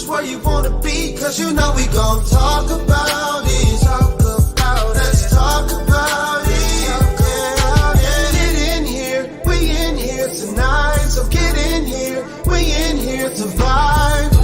is where you wanna be, cause you know we gon' talk about it. Talk about it. Let's talk about it. Yeah. Get in here, we in here tonight. So get in here, we in here to vibe.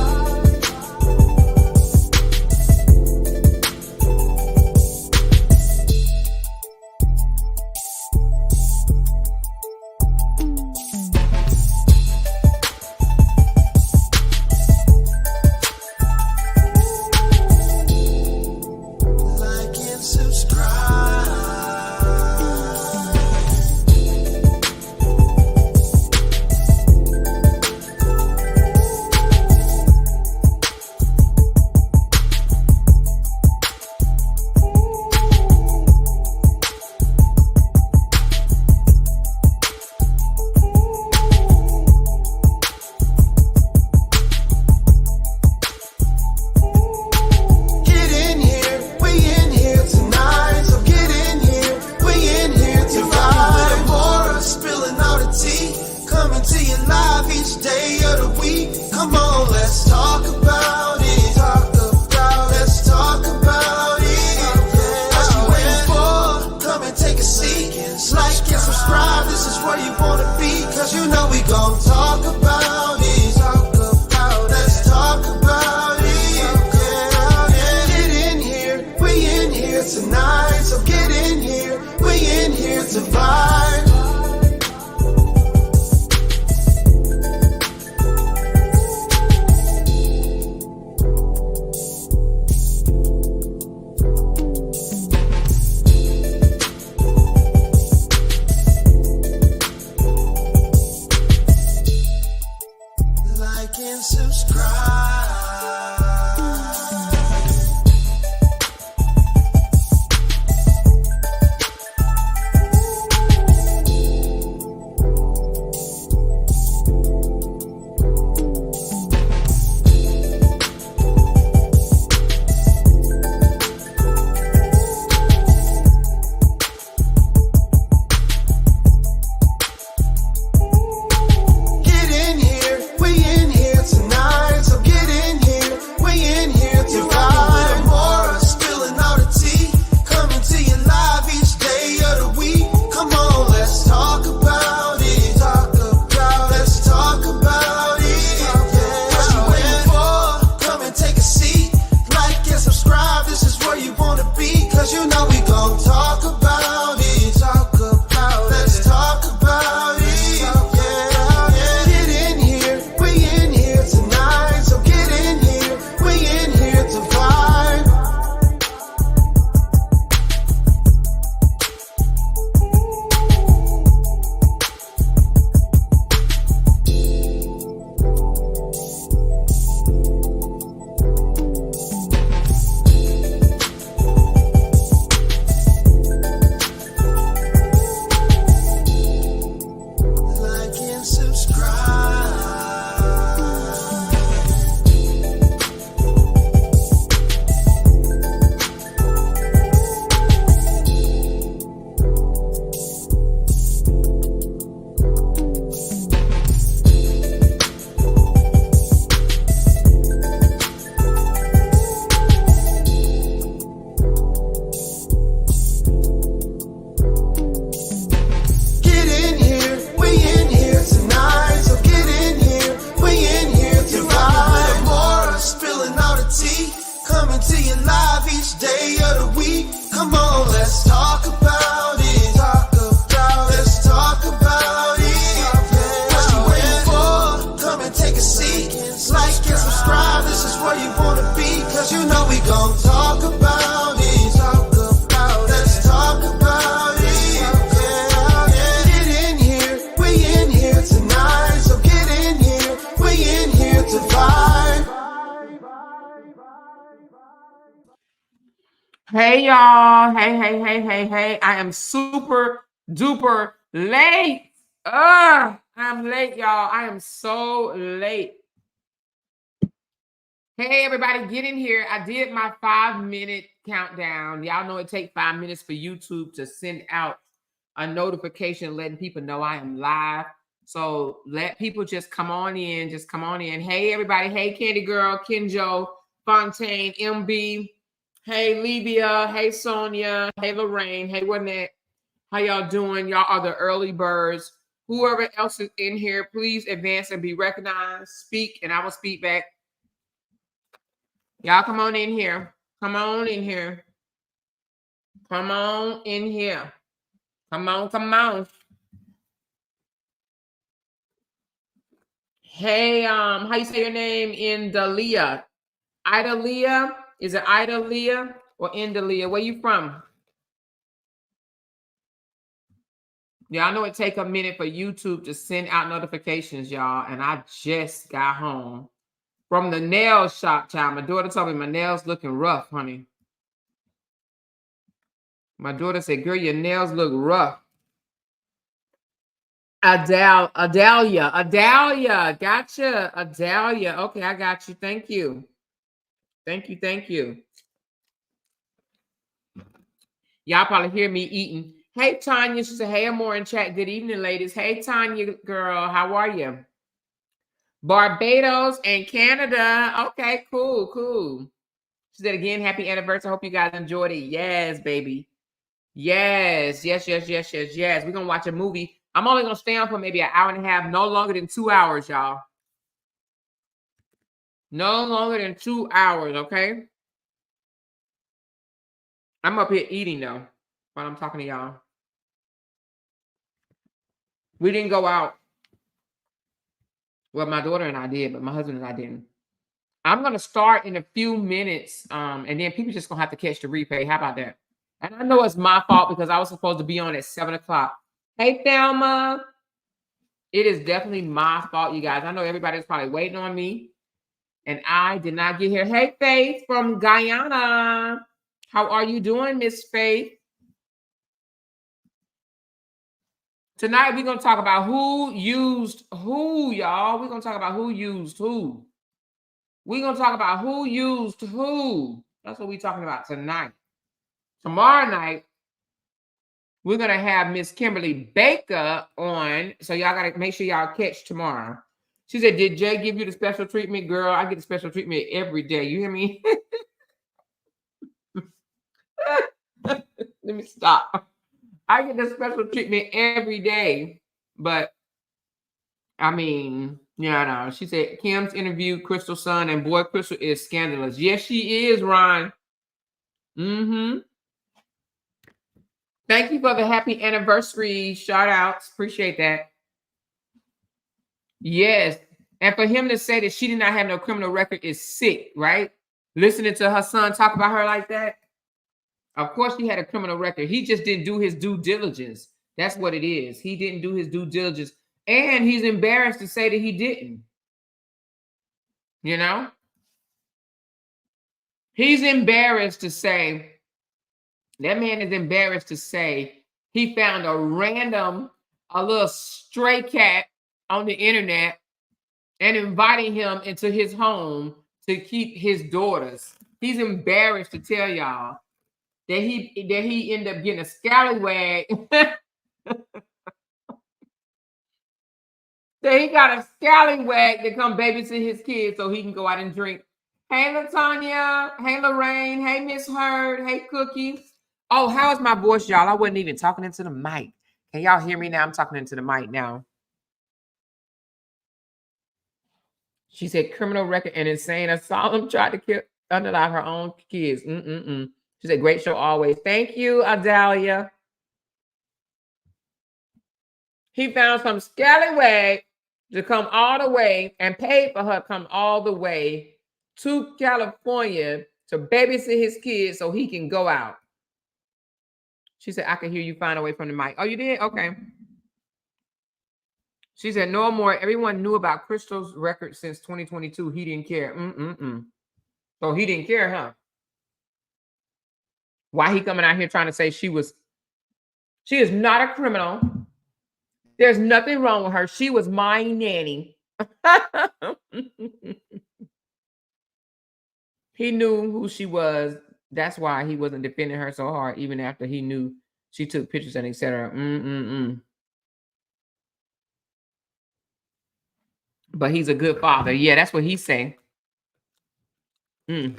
Hey y'all. Hey. I am super duper late. I'm late, y'all. I am so late. Hey everybody, get in here. I did my 5-minute countdown. Y'all know it takes 5 minutes for YouTube to send out a notification letting people know I am live. So let people just come on in. Just come on in. Hey, everybody. Hey, Candy Girl, Kenjo, Fontaine, MB. Hey, Livia. Hey, Sonia. Hey, Lorraine. Hey, Wynette. How y'all doing? Y'all are the early birds. Whoever else is in here, please advance and be recognized. Speak, and I will speak back. Y'all come on in here. Come on in here. Come on in here. Come on, come on. Hey, how you say your name? Indalia. Idalia? Is it Idalia or Indalia? Where you from? Yeah, I know it take a minute for YouTube to send out notifications, y'all. And I just got home from the nail shop, child. My daughter told me my nails looking rough, honey. My daughter said, girl, your nails look rough. Adalia. Gotcha. Adalia. Okay, I got you. Thank you. Thank you. Y'all probably hear me eating. Hey, Tanya. She said, hey, more in chat. Good evening, ladies. Hey, Tanya, girl. How are you? Barbados and Canada. Okay, cool. She said again, happy anniversary. I hope you guys enjoyed it. Yes, baby. Yes. We're going to watch a movie. I'm only going to stay on for maybe an hour and a half. No longer than 2 hours, y'all. No longer than 2 hours, okay? I'm up here eating, though, while I'm talking to y'all. We didn't go out. Well, my daughter and I did, but my husband and I didn't. I'm going to start in a few minutes, and then people just going to have to catch the replay. How about that? And I know it's my fault because I was supposed to be on at 7 o'clock. Hey, Thelma. It is definitely my fault, you guys. I know everybody's probably waiting on me, and I did not get here. Hey, Faith from Guyana. How are you doing, Miss Faith? Tonight, we're going to talk about who used who, y'all. We're going to talk about who used who. We're going to talk about who used who. That's what we're talking about tonight. Tomorrow night, we're going to have Miss Kimberly Baker on. So y'all got to make sure y'all catch tomorrow. She said, did Jay give you the special treatment? Girl, I get the special treatment every day. You hear me? Let me stop. I get the special treatment every day. But, I mean, yeah, no. She said, Kim's interviewed Crystal's son, and boy, Crystal is scandalous. Yes, she is, Ron. Mm-hmm. Thank you for the happy anniversary shout-outs. Appreciate that. Yes. And for him to say that she did not have no criminal record is sick, right? Listening to her son talk about her like that. Of course, she had a criminal record. He just didn't do his due diligence. That's what it is. He didn't do his due diligence. And he's embarrassed to say that he didn't. You know? He's embarrassed to say, that man is embarrassed to say he found a little stray cat on the internet and inviting him into his home to keep his daughters. He's embarrassed to tell y'all that he ended up getting a scallywag. That he got a scallywag to come babysit his kids so he can go out and drink. Hey, LaTanya. Hey, Lorraine. Hey, Miss Heard. Hey, Cookie. Oh, how is my voice, y'all? I wasn't even talking into the mic. Can y'all hear me now? I'm talking into the mic now. She said criminal record and insane asylum, tried to kill underlie her own kids. She said, great show always. Thank you, Adalia. He found some scallywag to come all the way and paid for her to come all the way to California to babysit his kids so he can go out. She said, I can hear you fine away from the mic. Oh, you did? Okay. She said, no more. Everyone knew about Crystal's record since 2022. He didn't care. So he didn't care, huh? Why he coming out here trying to say she is not a criminal. There's nothing wrong with her. She was my nanny. He knew who she was. That's why he wasn't defending her so hard, even after he knew she took pictures and etc. but he's a good father. Yeah, that's what he's saying. Hey,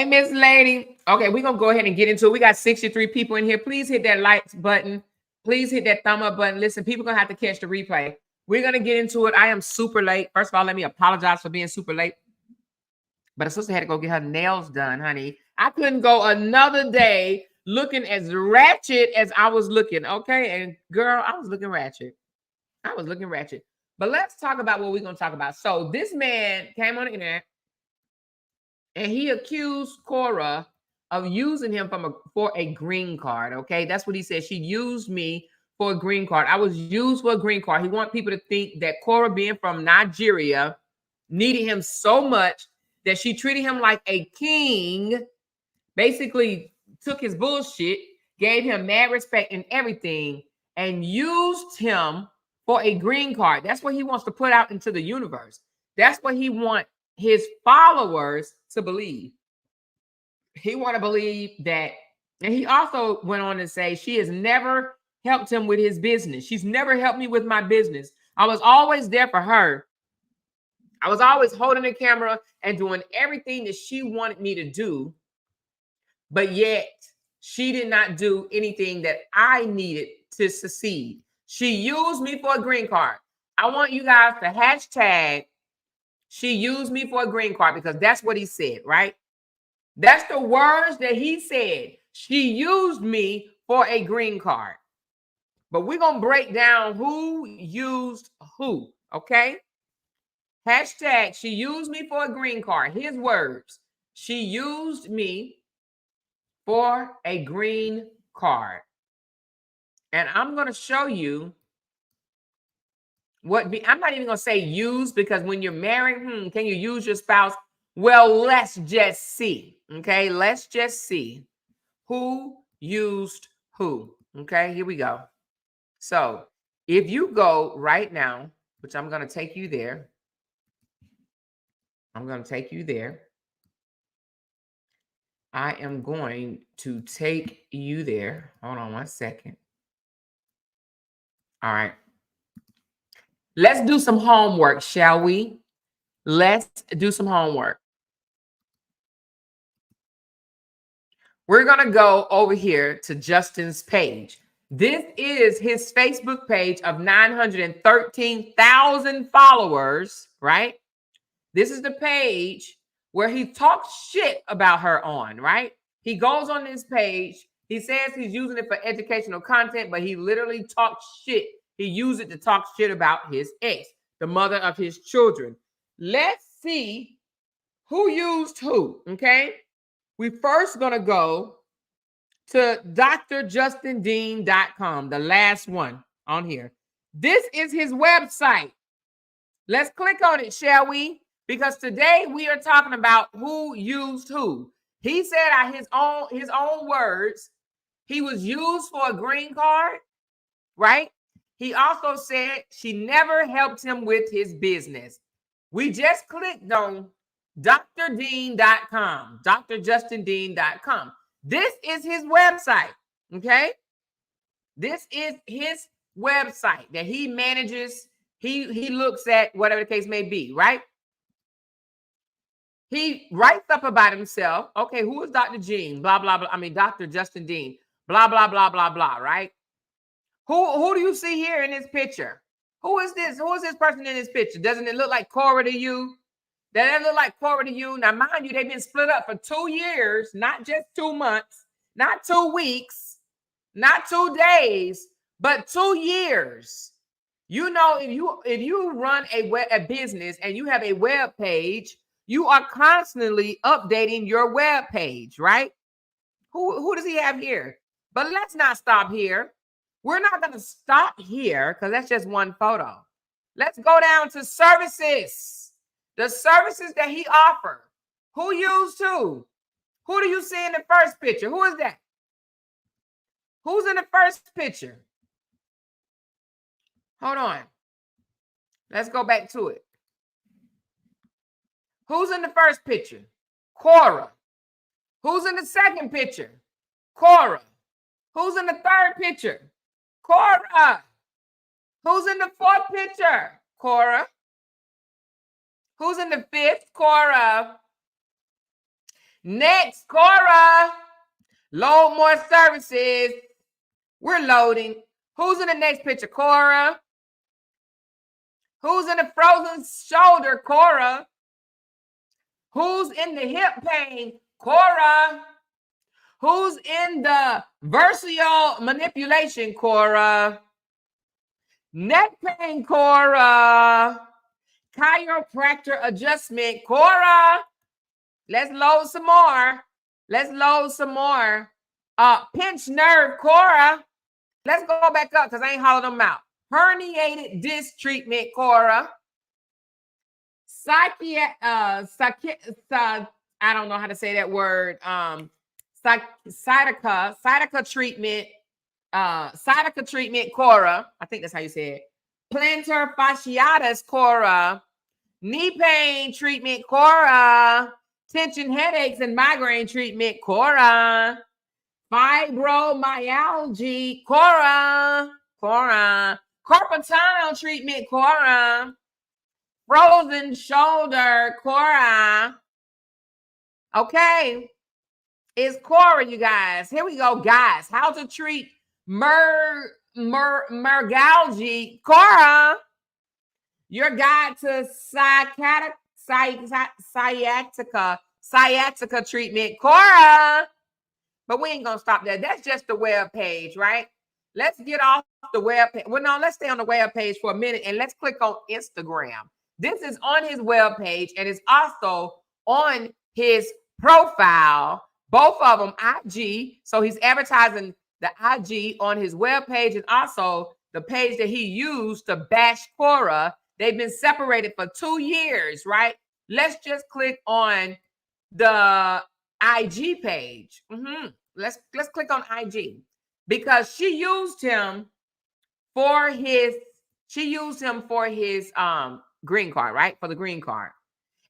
Miss Lady. Okay, we're going to go ahead and get into it. We got 63 people in here. Please hit that like button. Please hit that thumb up button. Listen, people are going to have to catch the replay. We're going to get into it. I am super late. First of all, let me apologize for being super late. But a sister had to go get her nails done, honey. I couldn't go another day looking as ratchet as I was looking, okay? And girl, I was looking ratchet. I was looking ratchet. But let's talk about what we're going to talk about. So this man came on the internet and he accused Korra of using him for a green card, okay? That's what he said. She used me for a green card. I was used for a green card. He wants people to think that Korra, being from Nigeria, needed him so much that she treated him like a king, basically took his bullshit, gave him mad respect and everything, and used him for a green card. That's what he wants to put out into the universe. That's what he wants his followers to believe. He want to believe that, and he also went on to say she has never helped him with his business. She's never helped me with my business. I was always there for her. I was always holding the camera and doing everything that she wanted me to do, but yet she did not do anything that I needed to succeed. She used me for a green card. I want you guys to hashtag she used me for a green card, because that's what he said, right? That's the words that he said. She used me for a green card. But we're going to break down who used who, okay? Hashtag she used me for a green card. His words. She used me for a green card. And I'm going to show you I'm not even going to say use, because when you're married, can you use your spouse? Well, let's just see. Okay, let's just see who used who. Okay, here we go. So if you go right now, which I'm going to take you there. I'm going to take you there. I am going to take you there. Hold on one second. All right. Let's do some homework, shall we? Let's do some homework. We're going to go over here to Justin's page. This is his Facebook page of 913,000 followers, right? This is the page where he talks shit about her on, right? He goes on this page. He says he's using it for educational content, but he literally talks shit. He used it to talk shit about his ex, the mother of his children. Let's see who used who, okay? We first going to go to drjustindean.com, the last one on here. This is his website. Let's click on it, shall we? Because today we are talking about who used who. He said out his own words, he was used for a green card, right? He also said she never helped him with his business. We just clicked on drdean.com, drjustindean.com. This is his website, okay? This is his website that he manages. He looks at, whatever the case may be, right? He writes up about himself. Okay, who is Dr. Jean? Blah, blah, blah. I mean, Dr. Justin Dean. Blah, blah, blah, blah, blah, right? Who do you see here in this picture? Who is this? Who is this person in this picture? Doesn't it look like Kora to you? Does it look like Kora to you? Now, mind you, they've been split up for 2 years, not just 2 months, not 2 weeks, not 2 days, but 2 years. You know, if you run a business and you have a web page, you are constantly updating your web page, right? Who does he have here? But let's not stop here. We're not going to stop here because that's just one photo. Let's go down to services. The services that he offered. Who used who? Who do you see in the first picture? Who is that? Who's in the first picture? Hold on. Let's go back to it. Who's in the first picture? Kora. Who's in the second picture? Kora. Who's in the third picture? Kora. Who's in the fourth picture? Kora. Who's in the 5th? Kora. Next, Kora. Load more services. We're loading. Who's in the next picture? Kora. Who's in the frozen shoulder? Kora. Who's in the hip pain? Kora. Who's in the versial manipulation? Kora. Neck pain? Kora. Chiropractor adjustment? Kora. Let's load some more. Let's load some more. Pinch nerve? Kora. Let's go back up because I ain't hollering them out. Herniated disc treatment? Kora. I don't know how to say that word. Sciatica treatment. Sciatica treatment? Kora. I think that's how you say it. Plantar fasciitis? Kora. Knee pain treatment? Kora. Tension headaches and migraine treatment? Kora. Fibromyalgia? Kora. Kora. Carpal tunnel treatment? Kora. Frozen shoulder? Kora. Okay. It's Kora, you guys. Here we go, guys. How to treat mergalgia? Kora. Your guide to sciatica treatment? Kora. But we ain't gonna stop there. That's just the web page, right? Let's get off the web page. Well, no, let's stay on the web page for a minute and let's click on Instagram. This is on his web page and it's also on his profile. Both of them IG. So he's advertising the IG on his web page and also the page that he used to bash Kora. They've been separated for 2 years, right? Let's just click on the IG page. Let's click on IG because she used him for his green card, right? For the green card.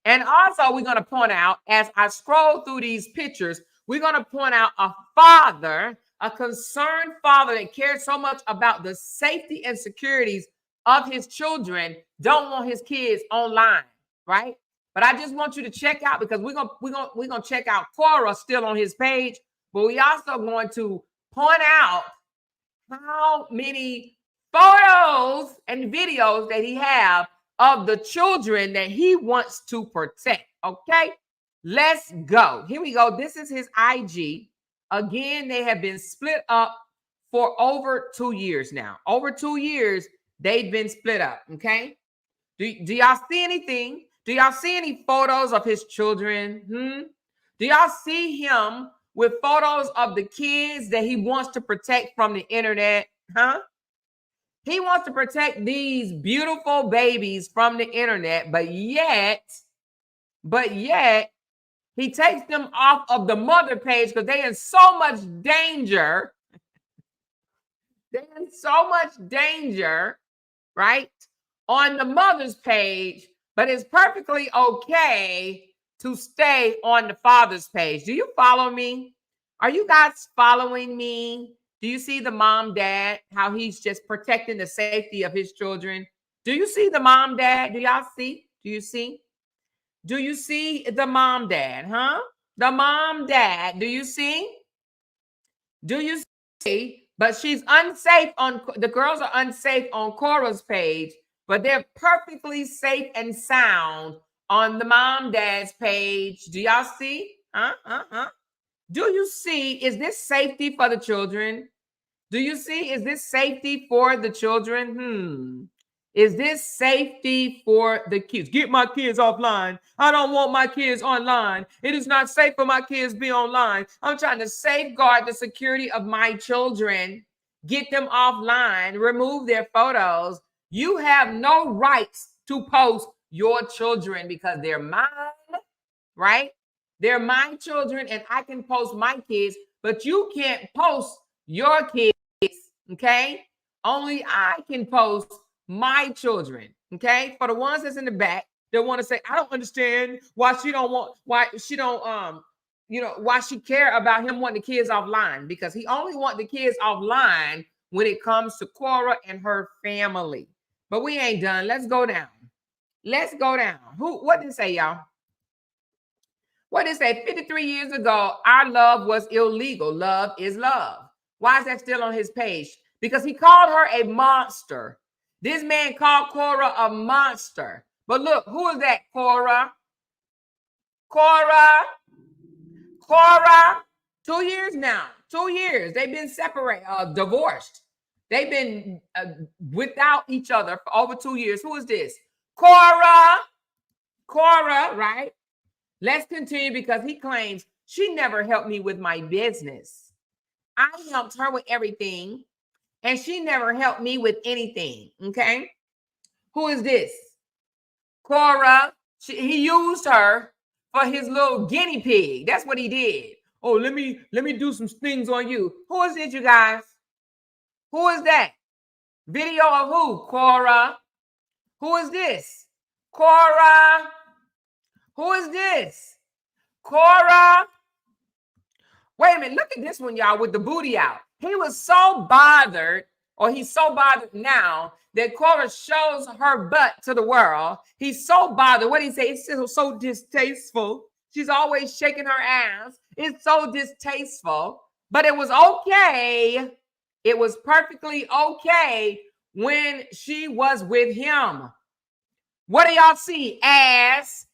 And also we're going to point out, as I scroll through these pictures, we're going to point out a father, a concerned father that cares so much about the safety and securities of his children, don't want his kids online, right? But I just want you to check out because we're gonna check out Kora still on his page, but we also going to point out how many photos and videos that he have of the children that he wants to protect. Okay, let's go. Here we go. This is his IG. Again, they have been split up for over 2 years now. Over 2 years, they've been split up. Okay. Do y'all see anything? Do y'all see any photos of his children? Do y'all see him with photos of the kids that he wants to protect from the internet? He wants to protect these beautiful babies from the internet, but yet he takes them off of the mother page because they're in so much danger. They're in so much danger, right? On the mother's page, but it's perfectly okay to stay on the father's page. Do you follow me? Are you guys following me? Do you see the mom, dad, how he's just protecting the safety of his children? Do you see the mom, dad? Do y'all see? Do you see? Do you see the mom, dad? The mom, dad. Do you see? Do you see? But she's unsafe on, the girls are unsafe on Kora's page, but they're perfectly safe and sound on the mom, dad's page. Do y'all see? Do you see? Is this safety for the children? Do you see? Is this safety for the children? Is this safety for the kids? Get my kids offline. I don't want my kids online. It is not safe for my kids to be online. I'm trying to safeguard the security of my children. Get them offline. Remove their photos. You have no rights to post your children because they're mine, right? They're my children and I can post my kids, but you can't post your kids, okay? Only I can post my children, okay? For the ones that's in the back that want to say, I don't understand why she care about him wanting the kids offline, because he only wants the kids offline when it comes to Kora and her family. But we ain't done. Let's go down. Let's go down. What did it say, y'all? What did it say? 53 years ago, our love was illegal. Love is love. Why is that still on his page? Because he called her a monster. This man called Kora a monster. But look, who is that? Kora. 2 years now. 2 years. They've been separated, divorced. They've been without each other for over 2 years. Who is this? Kora, right? Let's continue because he claims she never helped me with my business. I helped her with everything, and she never helped me with anything, okay? Who is this? Kora. He used her for his little guinea pig. That's what he did. Oh, let me do some things on you. Who is it, you guys? Who is that? Video of who? Kora. Who is this? Kora. Who is this? Kora. Wait a minute. Look at this one, y'all, with the booty out. He was so bothered, or he's so bothered now that Kora shows her butt to the world. He's so bothered. What did he say? It's so distasteful. She's always shaking her ass. It's so distasteful. But it was okay. It was perfectly okay when she was with him. What do y'all see? Ass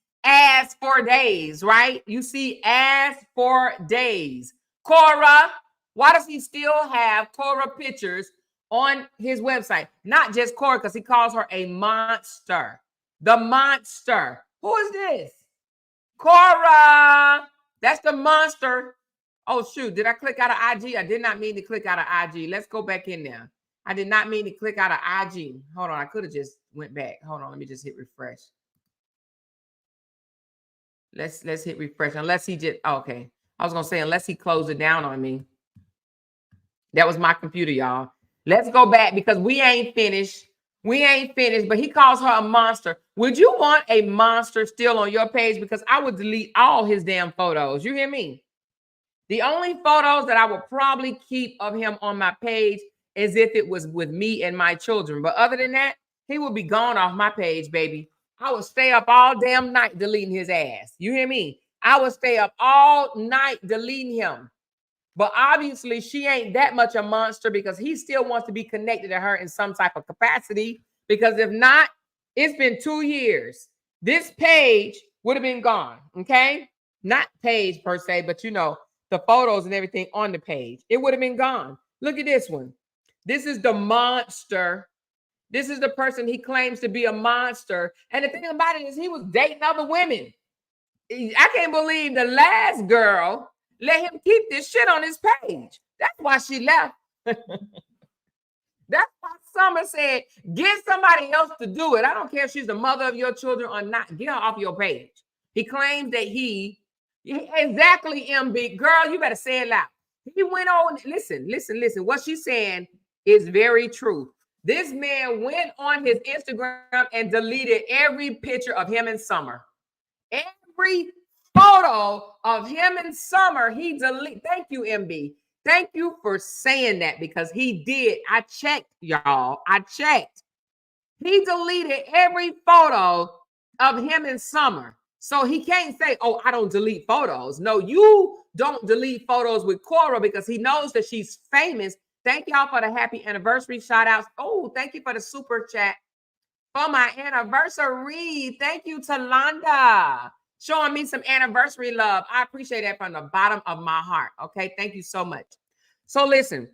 for days, right? You see ass for days. Kora, why does he still have Kora pictures on his website? Not just Kora, because he calls her a monster. The monster. Who is this? Kora. That's the monster. Oh, shoot. Did I click out of IG? I did not mean to click out of IG. Let's go back in there. I did not mean to click out of IG. Hold on. I could have just went back. Hold on. Let me just hit refresh. Let's hit refresh. Unless he just, okay. I was going to say, unless he closed it down on me. That was my computer, y'all. Let's go back because we ain't finished. We ain't finished, but he calls her a monster. Would you want a monster still on your page? Because I would delete all his damn photos. You hear me? The only photos that I would probably keep of him on my page is if it was with me and my children. But other than that, he would be gone off my page, baby. I would stay up all damn night deleting his ass. You hear me? I would stay up all night deleting him. But obviously, she ain't that much a monster because he still wants to be connected to her in some type of capacity. Because if not, it's been 2 years. This page would have been gone, okay? Not page per se, but you know, the photos and everything on the page. It would have been gone. Look at this one. This is the monster. This is the person he claims to be a monster. And the thing about it is he was dating other women. I can't believe the last girl let him keep this shit on his page. That's why she left. That's why Summer said, get somebody else to do it. I don't care if she's the mother of your children or not. Get her off your page. He claims that exactly, MB. Girl, you better say it loud. He went on, listen. What she's saying is very true. This man went on his Instagram and deleted every picture of him and Summer. Every photo of him and Summer, he deleted. Thank you, MB. Thank you for saying that because he did. I checked, y'all. I checked. He deleted every photo of him and Summer. So he can't say, oh, I don't delete photos. No, you don't delete photos with Kora because he knows that she's famous. Thank y'all for the happy anniversary shout outs. Oh, thank you for the super chat for my anniversary. Thank you, Talanda. Showing me some anniversary love. I appreciate that from the bottom of my heart. Okay, thank you so much. So listen,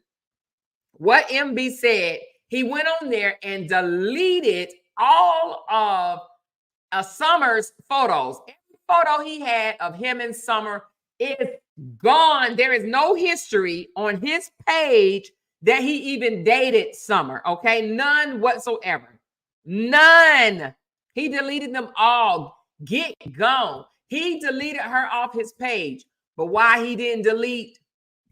what MB said, he went on there and deleted all of Summer's photos. Every photo he had of him and Summer is gone. There is no history on his page that he even dated Summer. Okay, none whatsoever. None. He deleted them all. Get gone. He deleted her off his page. But why he didn't delete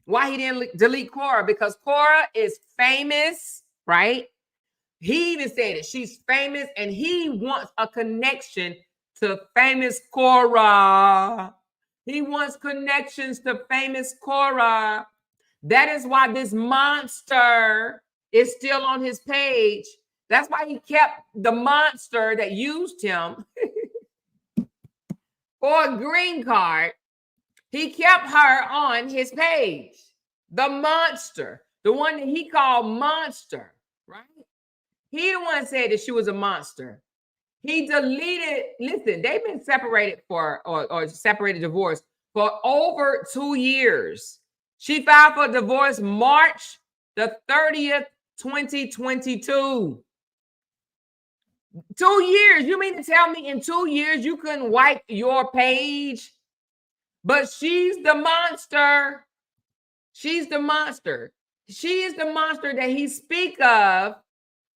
Kora? Because Kora is famous, right? He even said it. She's famous and he wants a connection to famous Kora. He wants connections to famous Kora. That is why this monster is still on his page. That's why he kept the monster that used him for a green card. He kept her on his page. The monster, the one that he called monster, right? He the one said that she was a monster. He deleted, listen, they've been separated or separated, divorced for over 2 years. She filed for divorce March the 30th, 2022. 2 years. You mean to tell me in 2 years you couldn't wipe your page? But she's the monster. She's the monster. She is the monster that he speak of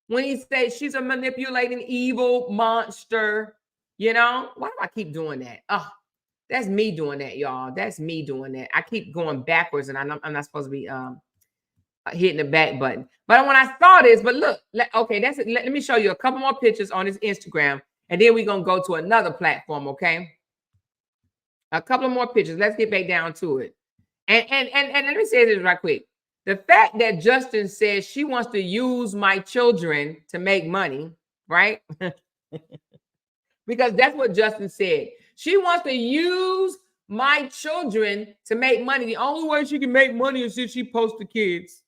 when he says she's a manipulating evil monster. You know, why do I keep doing that? Oh, that's me doing that, y'all. That's me doing that. I keep going backwards, and I'm not supposed to be hitting the back button. But when I saw this, but look, okay, that's it. Let me show you a couple more pictures on his Instagram, and then we're gonna go to another platform. Okay, a couple more pictures. Let's get back down to it. And let me say this right quick. The fact that Justin says she wants to use my children to make money, right? Because that's what Justin said. She wants to use my children to make money. The only way she can make money is if she posts the kids.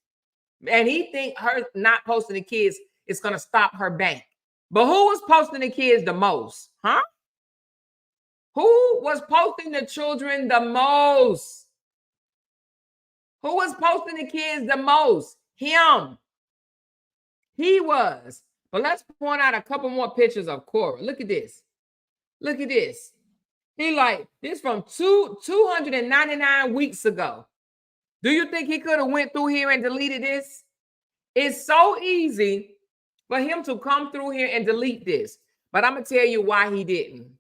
And he think her not posting the kids is going to stop her bank. But who was posting the kids the most? Huh? Who was posting the children the most? Who was posting the kids the most? Him. He was. But let's point out a couple more pictures of Kora. Look at this. Look at this. He like, this from 299 weeks ago. Do you think he could have went through here and deleted this? It's so easy for him to come through here and delete this. But I'm going to tell you why he didn't.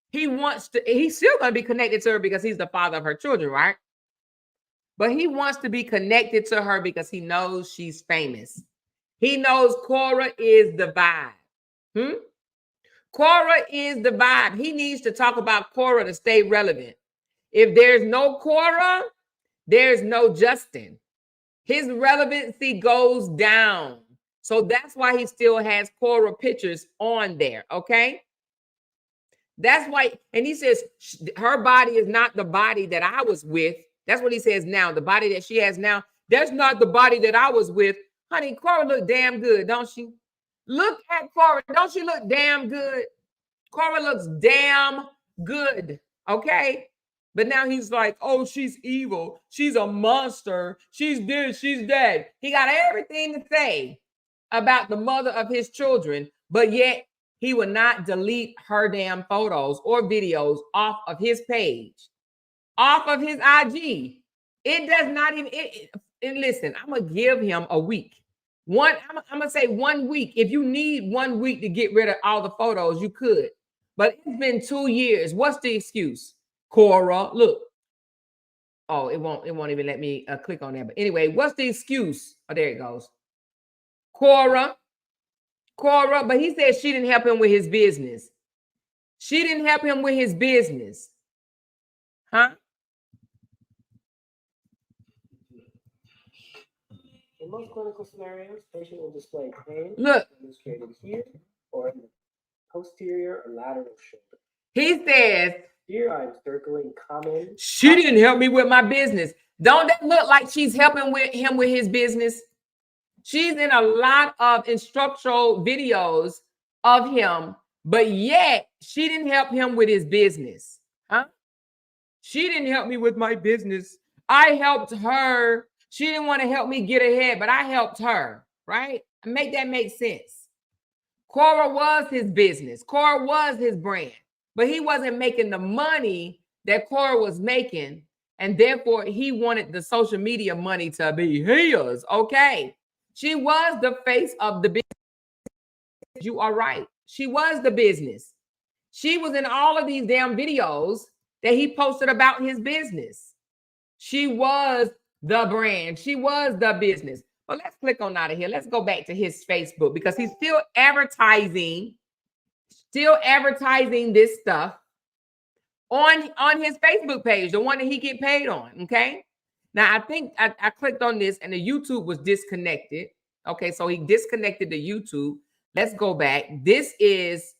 He wants to, he's still going to be connected to her because he's the father of her children, right? But he wants to be connected to her because he knows she's famous. He knows Korra is the vibe. Korra is the vibe. He needs to talk about Korra to stay relevant. If there's no Korra, there's no Justin. His relevancy goes down. So that's why he still has Korra pictures on there, okay? That's why, and he says her body is not the body that I was with. That's what he says now. The body that she has now, that's not the body that I was with. Honey, Korra look damn good, don't she? Look at Korra. Don't she look damn good? Korra looks damn good, okay? But now he's like, oh, she's evil. She's a monster. She's this, she's that. He got everything to say about the mother of his children, but yet he will not delete her damn photos or videos off of his page, off of his IG. It does not even, and listen, I'm going to give him a week. I'm going to say 1 week. If you need 1 week to get rid of all the photos, you could. But it's been 2 years. What's the excuse? Korra, look. Oh, it won't even let me click on that. But anyway, what's the excuse? Oh, there it goes. Korra, but he said she didn't help him with his business. She didn't help him with his business. Huh? In most clinical scenarios, patient will display pain. Look. Demonstrated here or in the posterior or lateral shoulder. He says, here I'm circling common. She didn't help me with my business. Don't that look like she's helping with him with his business? She's in a lot of instructional videos of him, but yet she didn't help him with his business. Huh? She didn't help me with my business. I helped her. She didn't want to help me get ahead, but I helped her, right? Make that make sense. Korra was his business. Korra was his brand, but he wasn't making the money that Korra was making, and therefore he wanted the social media money to be his, okay? She was the face of the business. You are right. She was the business. She was in all of these damn videos that he posted about his business. She was the brand. She was the business. But let's click on out of here. Let's go back to his Facebook because he's still advertising this stuff on his Facebook page, the one that he get paid on, okay? Now, I think I clicked on this and the YouTube was disconnected. Okay, so he disconnected the YouTube. Let's go back. This is,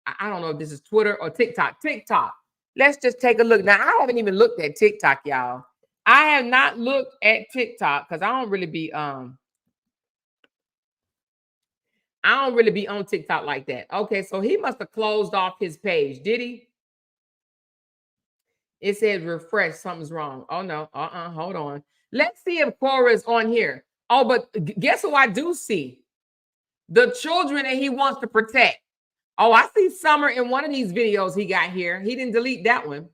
I don't know if this is Twitter or TikTok. TikTok. Let's just take a look. Now, I haven't even looked at TikTok, y'all. I have not looked at TikTok because I don't really be on TikTok like that. Okay, so he must have closed off his page. Did he? It says refresh. Something's wrong. Oh no. Hold on. Let's see if Kora is on here. Oh, but guess who I do see? The children that he wants to protect. Oh, I see Summer in one of these videos he got here. He didn't delete that one.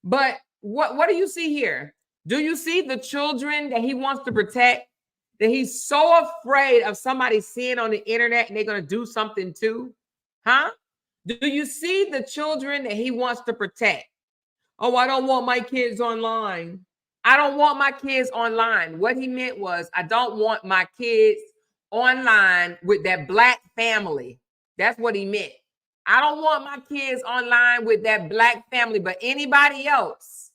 But what do you see here? Do you see the children that he wants to protect? That he's so afraid of somebody seeing on the internet and they're going to do something too? Huh? Do you see the children that he wants to protect? Oh, I don't want my kids online. I don't want my kids online. What he meant was, I don't want my kids online with that black family. That's what he meant. I don't want my kids online with that black family, but anybody else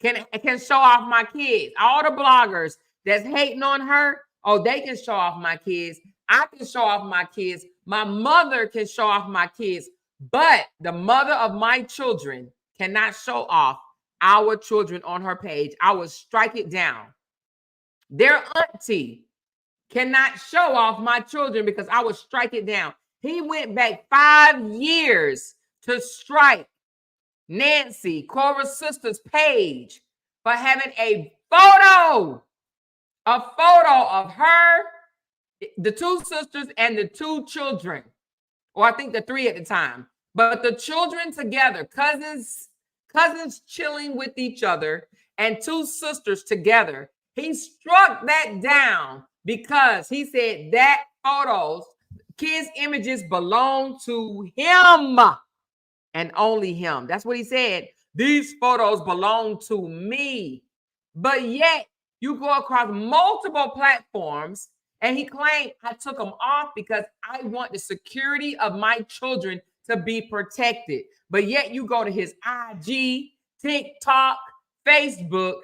can show off my kids. All the bloggers that's hating on her, oh, they can show off my kids. I can show off my kids. My mother can show off my kids, but the mother of my children cannot show off our children on her page. I will strike it down. Their auntie cannot show off my children because I will strike it down. He went back 5 years to strike Nancy, Kora's sister's page, for having a photo of her, the two sisters, and the two children, or I think the three at the time, but the children together, cousins chilling with each other, and two sisters together. He struck that down because he said that photos, kids' images belong to him and only him. That's what he said. These photos belong to me. But yet you go across multiple platforms and he claimed, I took them off because I want the security of my children to be protected. But yet you go to his IG, TikTok, Facebook,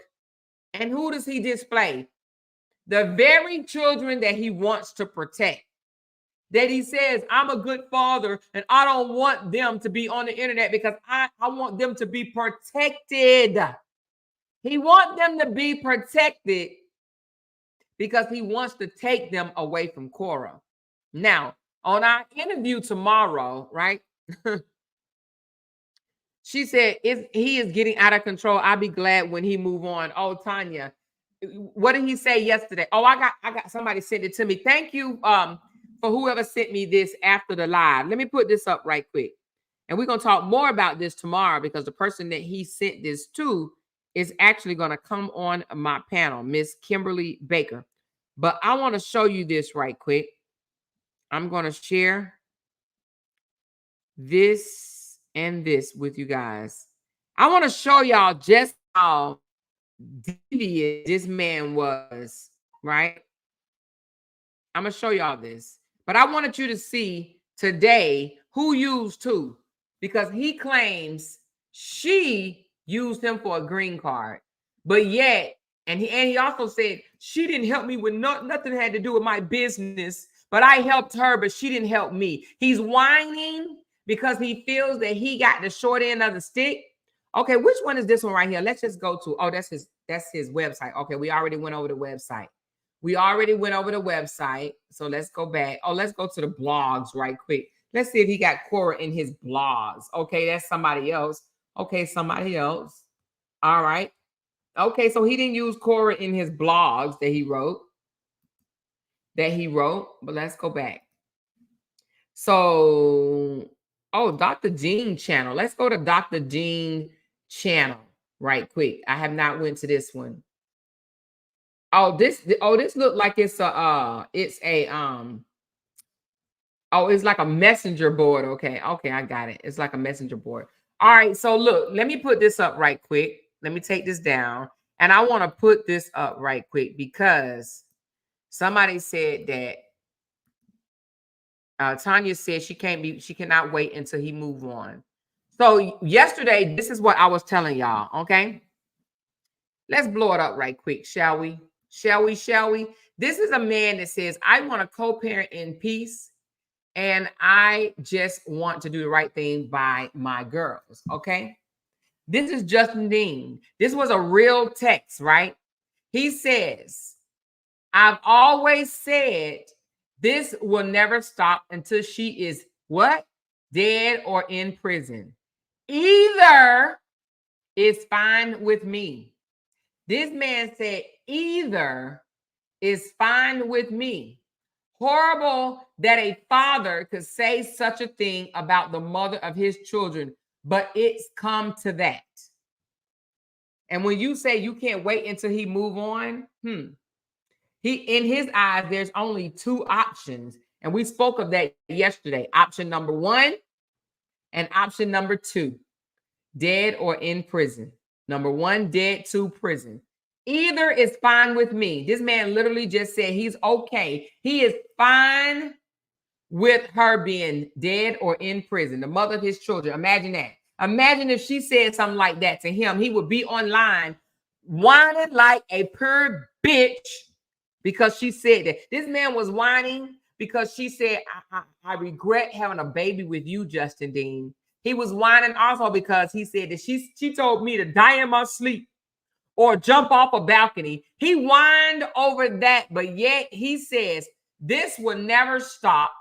and who does he display? The very children that he wants to protect. That he says, I'm a good father and I don't want them to be on the internet because I want them to be protected. He wants them to be protected because he wants to take them away from Kora. Now, on our interview tomorrow, right? She said, he is getting out of control. I'll be glad when he move on. Oh, Tanya, what did he say yesterday? Oh, I got somebody sent it to me. Thank you for whoever sent me this after the live. Let me put this up right quick. And we're going to talk more about this tomorrow because the person that he sent this to is actually going to come on my panel, Miss Kimberly Baker. But I want to show you this right quick. I'm going to share this and this with you guys. I want to show y'all just how devious this man was, right? I'm going to show y'all this. But I wanted you to see today who used who, because he claims she used him for a green card. But yet, and he also said, she didn't help me with nothing had to do with my business, but I helped her, but she didn't help me. He's whining because he feels that he got the short end of the stick. Okay, which one is this one right here? Let's just go to, oh, that's his website. Okay, we already went over the website. So let's go back. Oh, let's go to the blogs right quick. Let's see if he got Kora in his blogs. Okay, that's somebody else. Okay, somebody else. All right. Okay, so he didn't use Kora in his blogs that he wrote. But let's go back. So, oh, Dr. Jean channel. Let's go to Dr. Jean channel right quick. I have not went to this one. Oh, this looked like it's like a messenger board. Okay, I got it. It's like a messenger board. All right, so look, let me put this up right quick. Let me take this down. And I want to put this up right quick because somebody said that Tanya said she cannot wait until he move on. So yesterday, this is what I was telling y'all, okay? Let's blow it up right quick, shall we? Shall we? This is a man that says, I want to co-parent in peace, and I just want to do the right thing by my girls, okay? This is Justin Dean. This was a real text, right? He says, I've always said this will never stop until she is what? Dead or in prison. Either is fine with me. This man said, either is fine with me. Horrible that a father could say such a thing about the mother of his children, but it's come to that. And when you say you can't wait until he move on, he, in his eyes, there's only two options. And we spoke of that yesterday. Option number 1 and option number 2, dead or in prison. Number 1, dead, 2, prison. Either is fine with me. This man literally just said he's okay. He is fine with her being dead or in prison, the mother of his children. Imagine that. Imagine if she said something like that to him. He would be online whining like a pure bitch because she said that. This man was whining because she said, I regret having a baby with you, Justin Dean. He was whining also because he said that she told me to die in my sleep or jump off a balcony. He whined over that, but yet he says, this will never stop.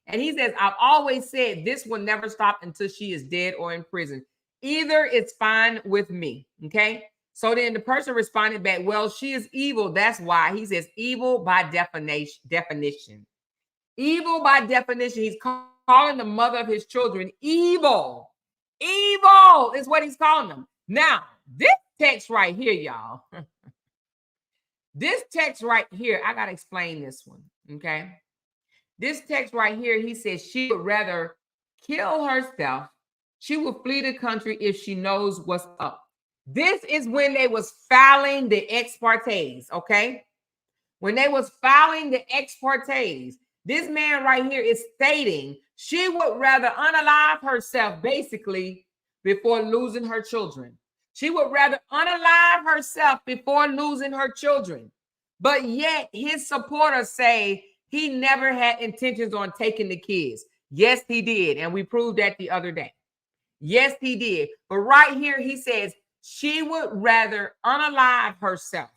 And he says, I've always said this will never stop until she is dead or in prison. Either it's fine with me, okay? So then the person responded back, well, she is evil. That's why. He says evil by definition. Evil by definition. He's calling the mother of his children evil. Evil is what he's calling them. Now, this text right here, y'all. This text right here, I got to explain this one, okay? This text right here, he says she would rather kill herself. She would flee the country if she knows what's up. This is when they was filing the ex partes, okay? When they was filing the ex partes, this man right here is stating she would rather unalive herself, basically, before losing her children. She would rather unalive herself before losing her children. But yet his supporters say he never had intentions on taking the kids. Yes, he did. And we proved that the other day. Yes, he did. But right here, he says she would rather unalive herself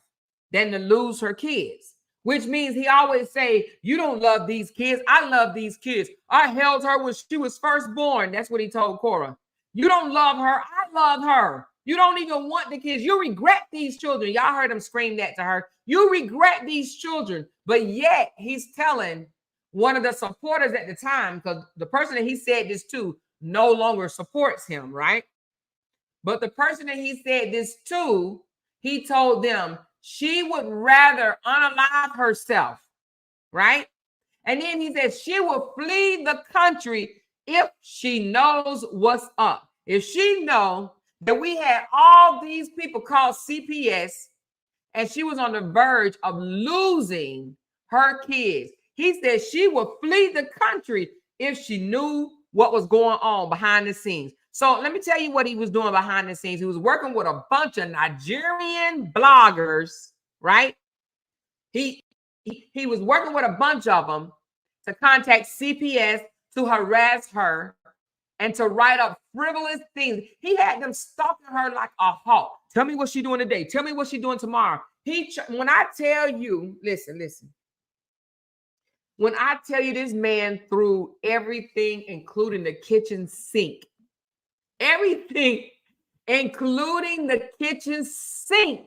than to lose her kids, which means he always say, you don't love these kids. I love these kids. I held her when she was first born. That's what he told Kora. You don't love her. I love her. You don't even want the kids. You regret these children. Y'all heard him scream that to her. You regret these children. But yet he's telling one of the supporters at the time, because the person that he said this to no longer supports him, right? But the person that he said this to, he told them she would rather unalive herself, right? And then he said she will flee the country if she knows what's up. If she know that we had all these people called CPS and she was on the verge of losing her kids, he said she would flee the country if she knew what was going on behind the scenes. So let me tell you what he was doing behind the scenes. He was working with a bunch of Nigerian bloggers, right? He was working with a bunch of them to contact CPS to harass her and to write up frivolous things. He had them stalking her like a hawk. Tell me what she's doing today. Tell me what she's doing tomorrow. When I tell you, listen. When I tell you this man threw everything, including the kitchen sink, everything, including the kitchen sink,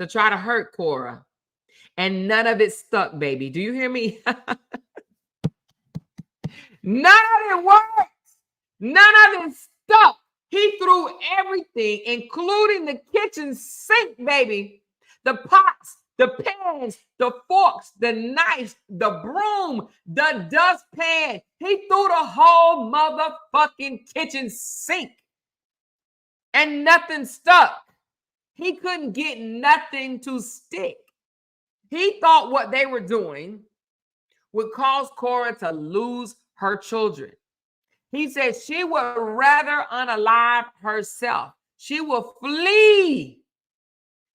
to try to hurt Kora. And none of it stuck, baby. Do you hear me? None of it worked. None of it stuck. He threw everything, including the kitchen sink, baby. The pots, the pans, the forks, the knives, the broom, the dustpan. He threw the whole motherfucking kitchen sink. And nothing stuck. He couldn't get nothing to stick. He thought what they were doing would cause Kora to lose her children. He said she would rather unalive herself. She will flee.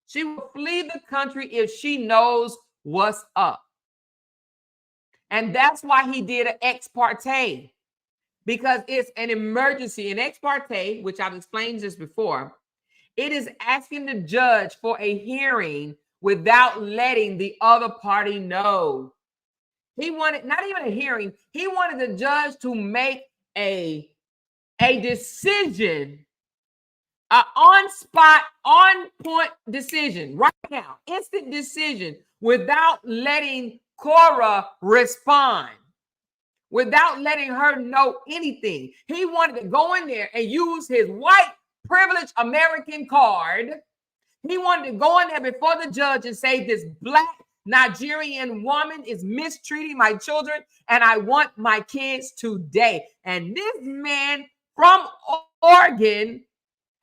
She will flee the country if she knows what's up. And that's why he did an ex parte, because it's an emergency. An ex parte, which I've explained this before, it is asking the judge for a hearing without letting the other party know. He wanted not even a hearing. He wanted the judge to make a decision, an on-spot, on-point decision right now, instant decision, without letting Kora respond, without letting her know anything. He wanted to go in there and use his white privileged American card. He wanted to go in there before the judge and say, this Black Nigerian woman is mistreating my children, and I want my kids today. And this man from Oregon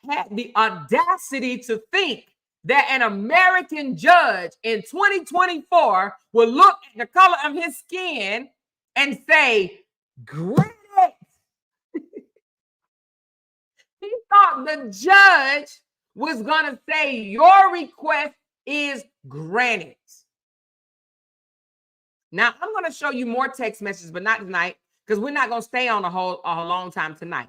had the audacity to think that an American judge in 2024 would look at the color of his skin and say, granted. He thought the judge was going to say, your request is granted. Now, I'm going to show you more text messages, but not tonight, because we're not going to stay on a long time tonight.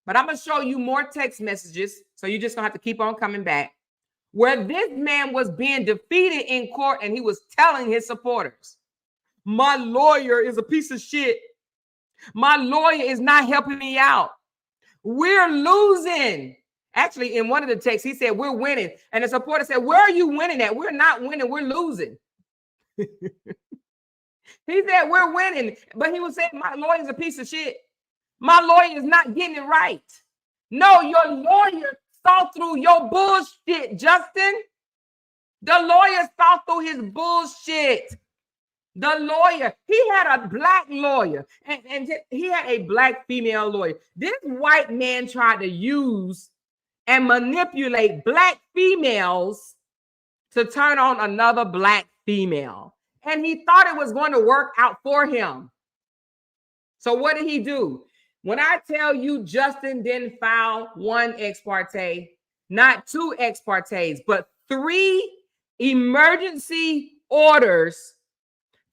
But I'm going to show you more text messages, so you're just going to have to keep on coming back, where this man was being defeated in court, and he was telling his supporters, my lawyer is a piece of shit. My lawyer is not helping me out. We're losing. Actually, in one of the texts, he said, we're winning. And the supporter said, where are you winning at? We're not winning. We're losing. He said, we're winning. But he was saying, my lawyer is a piece of shit. My lawyer is not getting it right. No, your lawyer saw through your bullshit, Justin. The lawyer saw through his bullshit. The lawyer, he had a Black lawyer, and he had a Black female lawyer. This white man tried to use and manipulate Black females to turn on another Black female. And he thought it was going to work out for him. So what did he do? When I tell you Justin didn't file one ex parte, not two ex partes, but 3 emergency orders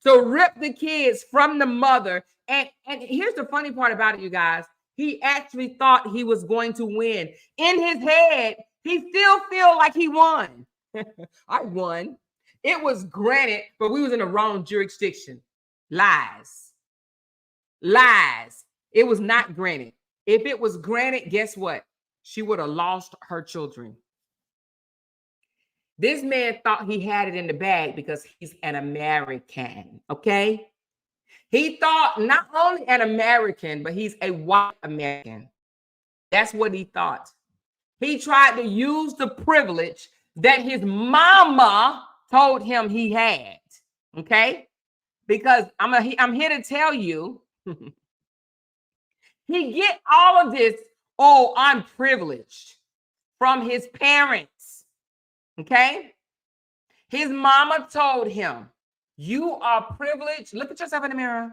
to rip the kids from the mother. And here's the funny part about it, you guys. He actually thought he was going to win. In his head, he still feel like he won. I won. It was granted, but we was in the wrong jurisdiction. Lies. Lies. It was not granted. If it was granted, guess what? She would have lost her children. This man thought he had it in the bag because he's an American, okay? He thought not only an American, but he's a white American. That's what he thought. He tried to use the privilege that his mama told him he had, okay? Because I'm here to tell you, he get all of this, oh, I'm privileged, from his parents, okay? His mama told him, you are privileged. Look at yourself in the mirror.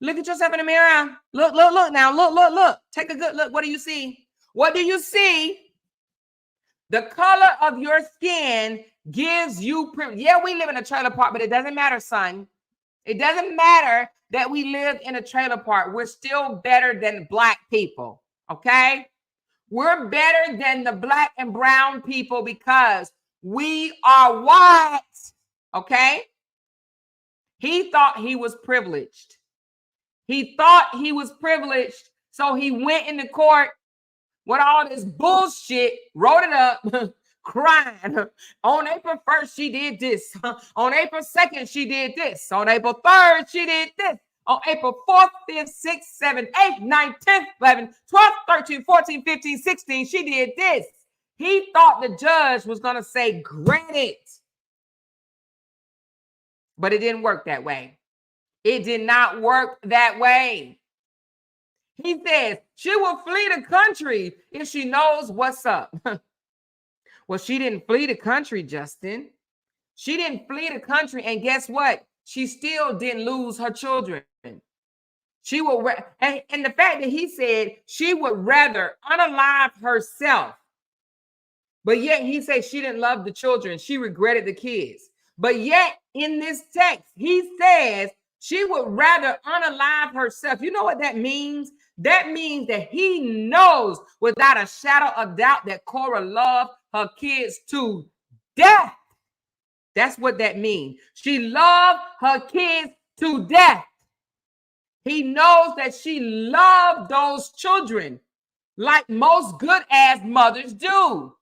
Look at yourself in the mirror. Look now. Look. Take a good look. What do you see? What do you see? The color of your skin gives you privilege. Yeah, we live in a trailer park, but it doesn't matter, son. It doesn't matter that we live in a trailer park. We're still better than Black people, okay? We're better than the Black and brown people because we are white, okay? He thought he was privileged. He thought he was privileged, so he went into court with all this bullshit, wrote it up, crying. On April 1st, she did this. On April 2nd, she did this. On April 3rd, she did this. On April 4th, 5th, 6th, 7th, 8th, 9th, 10th, 11th, 12th, 13th, 14th, 15th, 16th, she did this. He thought the judge was going to say, granted. But it didn't work that way. It did not work that way. He says she will flee the country if she knows what's up. Well, she didn't flee the country, Justin. She didn't flee the country. And guess what? She still didn't lose her children. She would, and the fact that he said she would rather unalive herself. But yet he said she didn't love the children. She regretted the kids. But yet in this text, he says she would rather unalive herself. You know what that means? That means that he knows without a shadow of doubt that Kora loved her kids to death. That's what that means. She loved her kids to death. He knows that she loved those children like most good ass mothers do.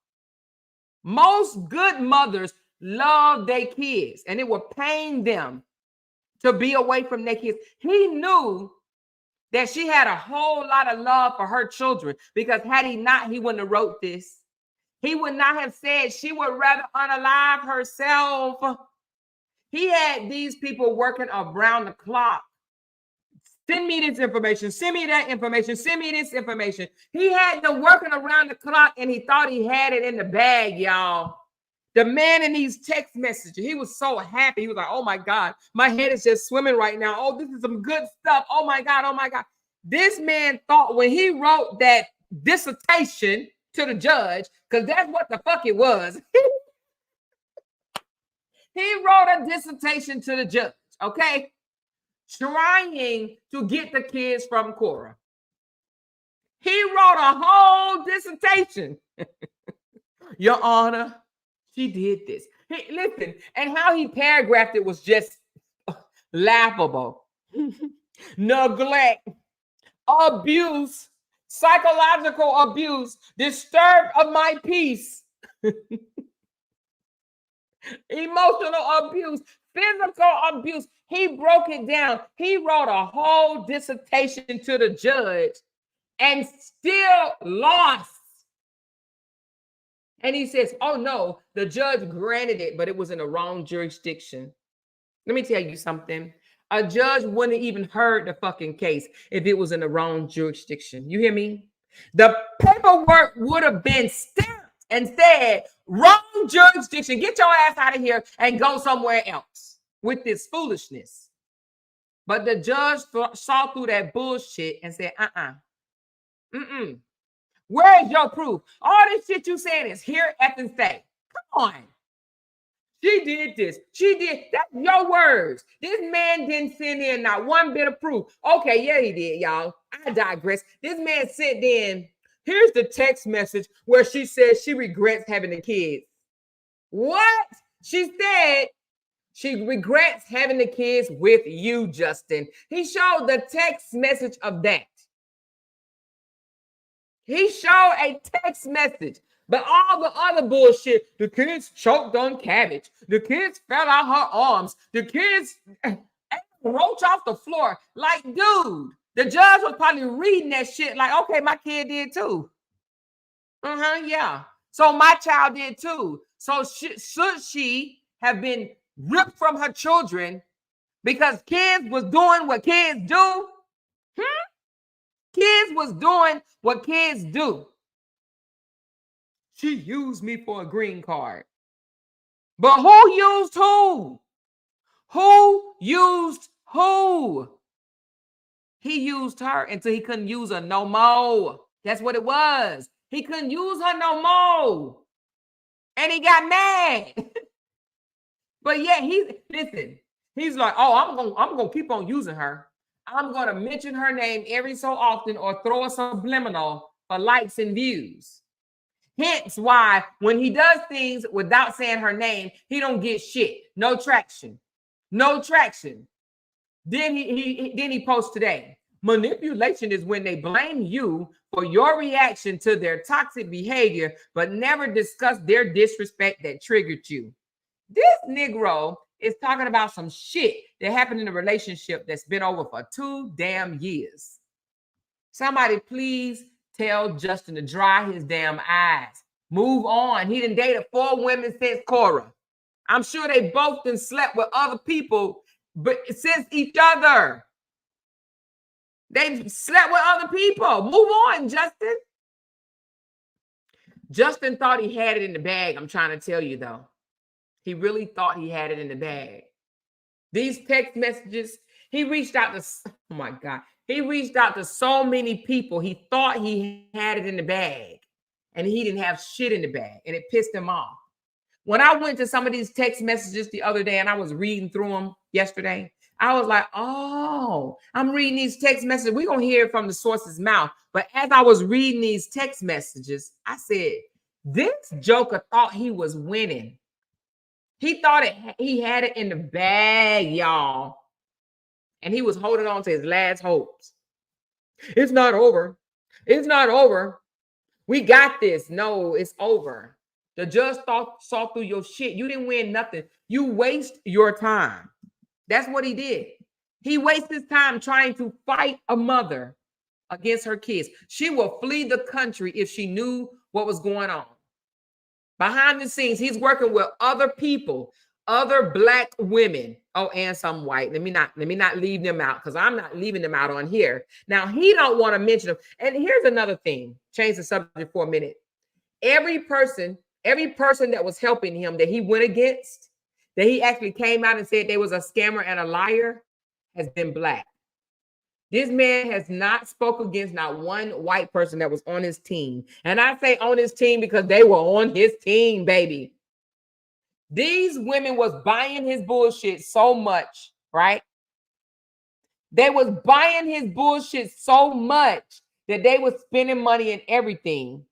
Most good mothers love their kids, and it would pain them to be away from their kids. He knew that she had a whole lot of love for her children, because had he not, he wouldn't have wrote this. He would not have said she would rather unalive herself. He had these people working around the clock. Send me this information. Send me that information. Send me this information. He had them working around the clock, and he thought he had it in the bag, y'all. The man in these text messages, he was so happy. He was like, oh my God, my head is just swimming right now. Oh, this is some good stuff. Oh my God, oh my God. This man thought when he wrote that dissertation to the judge, because that's what the fuck it was. He wrote a dissertation to the judge, okay? Trying to get the kids from Korra. He wrote a whole dissertation. Your Honor, she did this. Listen, and how he paragraphed it was just laughable. Neglect, abuse, psychological abuse, disturb of my peace, emotional abuse, physical abuse. He broke it down. He wrote a whole dissertation to the judge and still lost. And he says, oh no, the judge granted it, but it was in the wrong jurisdiction. Let me tell you something. A judge wouldn't have even heard the fucking case if it was in the wrong jurisdiction. You hear me? The paperwork would have been stamped and said, wrong jurisdiction. Get your ass out of here and go somewhere else with this foolishness. But the judge saw through that bullshit and said, where is your proof? All this shit you saying is here at the state. Come on. She did this. She did. That's your words. This man didn't send in not one bit of proof. Okay, yeah, he did, y'all. I digress. This man sent in, here's the text message where she says she regrets having the kids. What? She said she regrets having the kids with you, Justin. He showed the text message of that. He showed a text message. But all the other bullshit, the kids choked on cabbage. The kids fell out her arms. The kids roach off the floor. Like, dude, the judge was probably reading that shit like, okay, my kid did too. Yeah. So my child did too. So should she have been ripped from her children because kids was doing what kids do? Kids was doing what kids do. She used me for a green card. But who used who? Who used who? He used her until he couldn't use her no more. That's what it was. He couldn't use her no more. And he got mad. But yeah, he's like, oh, I'm gonna keep on using her. I'm gonna mention her name every so often or throw a subliminal for likes and views. Hence why when he does things without saying her name, he don't get shit. No traction. No traction. Then he posts today. Manipulation is when they blame you for your reaction to their toxic behavior, but never discuss their disrespect that triggered you. This Negro is talking about some shit that happened in a relationship that's been over for 2 damn years. Somebody please tell Justin to dry his damn eyes. Move on. He done dated 4 women since Korra. I'm sure they both done slept with other people, but since each other. They slept with other people. Move on, Justin. Justin thought he had it in the bag. I'm trying to tell you, though. He really thought he had it in the bag. These text messages, he reached out to, oh my God. He reached out to so many people. He thought he had it in the bag. And he didn't have shit in the bag. And it pissed him off. When I went to some of these text messages the other day and I was reading through them yesterday, I was like, oh, I'm reading these text messages. We're going to hear it from the source's mouth. But as I was reading these text messages, I said, this joker thought he was winning. He thought he had it in the bag, y'all. And he was holding on to his last hopes. It's not over. It's not over. We got this. No, it's over. The judge saw through your shit. You didn't win nothing. You waste your time. That's what he did. He wastes his time trying to fight a mother against her kids. She will flee the country if she knew what was going on. Behind the scenes, he's working with other people, other Black women. Oh, and some white. Let me not leave them out, because I'm not leaving them out on here. Now, he don't want to mention them. And here's another thing. Change the subject for a minute. Every person that was helping him, that he went against, that he actually came out and said they was a scammer and a liar, has been Black. This man has not spoke against not one white person that was on his team. And I say on his team because they were on his team, baby. These women was buying his bullshit so much, right? They was buying his bullshit so much that they was spending money and everything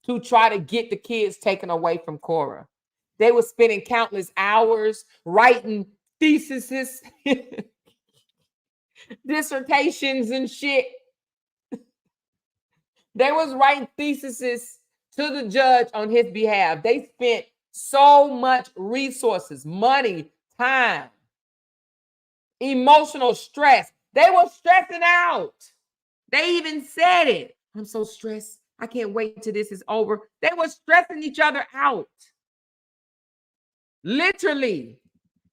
to try to get the kids taken away from Kora. They were spending countless hours writing theses, dissertations and shit. They was writing theses to the judge on his behalf. They spent so much resources, money, time, emotional stress. They were stressing out. They even said it. I'm so stressed. I can't wait till this is over. They were stressing each other out. Literally,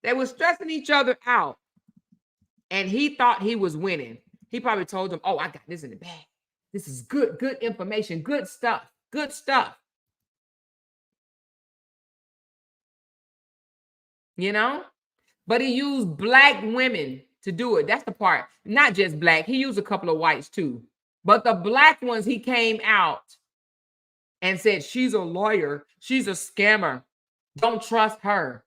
they were stressing each other out. And he thought he was winning. He probably told them, oh, I got this in the bag. This is good information, good stuff, good stuff. You know? But he used Black women to do it. That's the part. Not just Black. He used a couple of whites too. But the Black ones, he came out and said, she's a lawyer. She's a scammer. Don't trust her.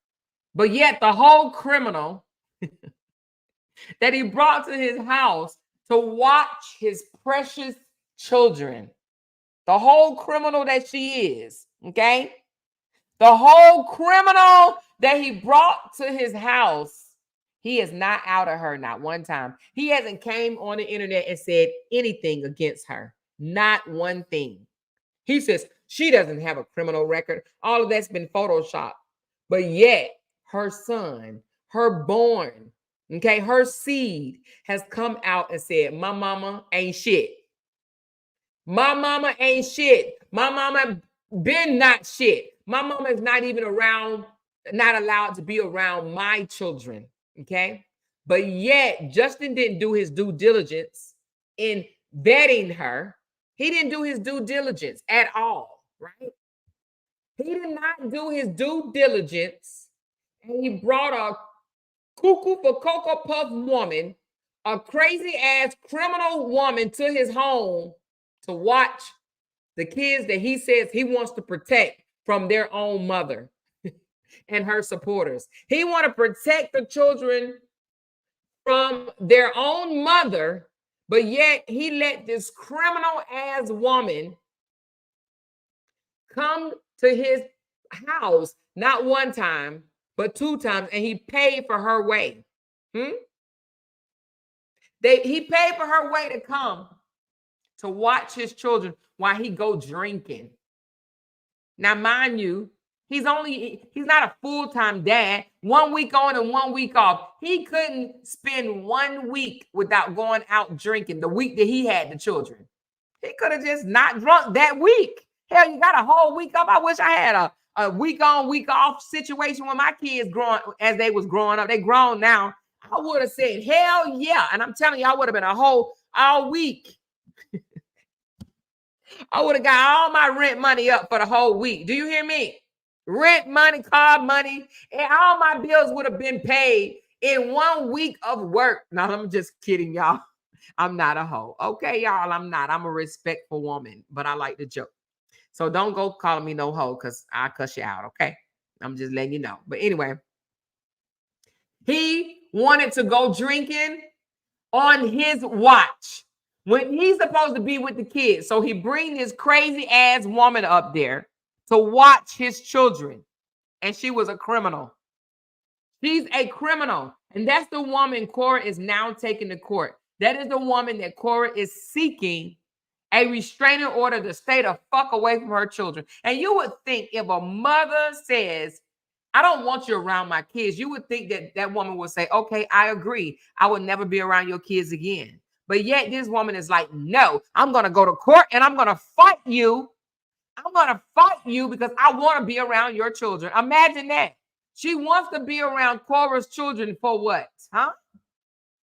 But yet the whole criminal that he brought to his house to watch his precious children, the whole criminal that she is, okay? The whole criminal that he brought to his house, he is not out of her, not one time. He hasn't came on the internet and said anything against her, not one thing. He says she doesn't have a criminal record. All of that's been photoshopped. But yet her son, her born, okay, her seed has come out and said, my mama ain't shit. My mama ain't shit. My mama been not shit. My mama is not even around, not allowed to be around my children, okay? But yet Justin didn't do his due diligence in vetting her. He didn't do his due diligence at all, right? He did not do his due diligence, and he brought a cuckoo for Cocoa Puff woman, a crazy ass criminal woman to his home to watch the kids that he says he wants to protect from their own mother and her supporters. He want to protect the children from their own mother, but yet he let this criminal ass woman come to his house, not one time, but 2 times, and he paid for her way. He paid for her way to come to watch his children while he go drinking. Now, mind you, he's not a full-time dad. 1 week on and 1 week off. He couldn't spend 1 week without going out drinking the week that he had the children. He could have just not drunk that week. Hell, you got a whole week off. I wish I had a week on, week off situation when my kids growing, as they was growing up. They grown now. I would have said, hell yeah. And I'm telling you, I would have been all week. I would have got all my rent money up for the whole week. Do you hear me? Rent money, car money, and all my bills would have been paid in 1 week of work. No, I'm just kidding, y'all. I'm not a hoe. Okay, y'all, I'm not. I'm a respectful woman, but I like to joke. So don't go calling me no hoe because I'll cuss you out, okay? I'm just letting you know. But anyway, he wanted to go drinking on his watch when he's supposed to be with the kids. So he bring this crazy ass woman up there to watch his children. And she was a criminal. She's a criminal. And that's the woman Kora is now taking to court. That is the woman that Kora is seeking a restraining order to stay the fuck away from her children. And you would think if a mother says, I don't want you around my kids, you would think that that woman would say, okay, I agree. I would never be around your kids again. But yet this woman is like, no, I'm going to go to court and I'm going to fight you. I'm going to fight you because I want to be around your children. Imagine that. She wants to be around Kora's children for what? Huh?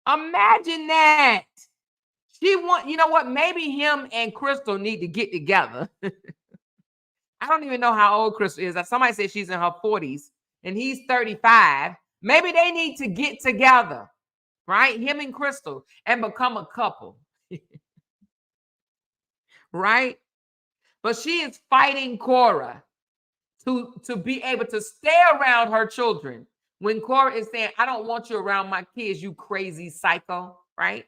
Imagine that. She want, you know what? Maybe him and Crystal need to get together. I don't even know how old Crystal is. Somebody said she's in her 40s and he's 35. Maybe they need to get together, right? Him and Crystal, and become a couple. Right? But she is fighting Kora to be able to stay around her children when Kora is saying, I don't want you around my kids, you crazy psycho, right?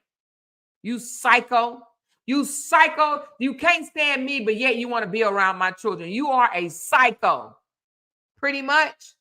You psycho. You psycho. You can't stand me, but yet you want to be around my children. You are a psycho. Pretty much.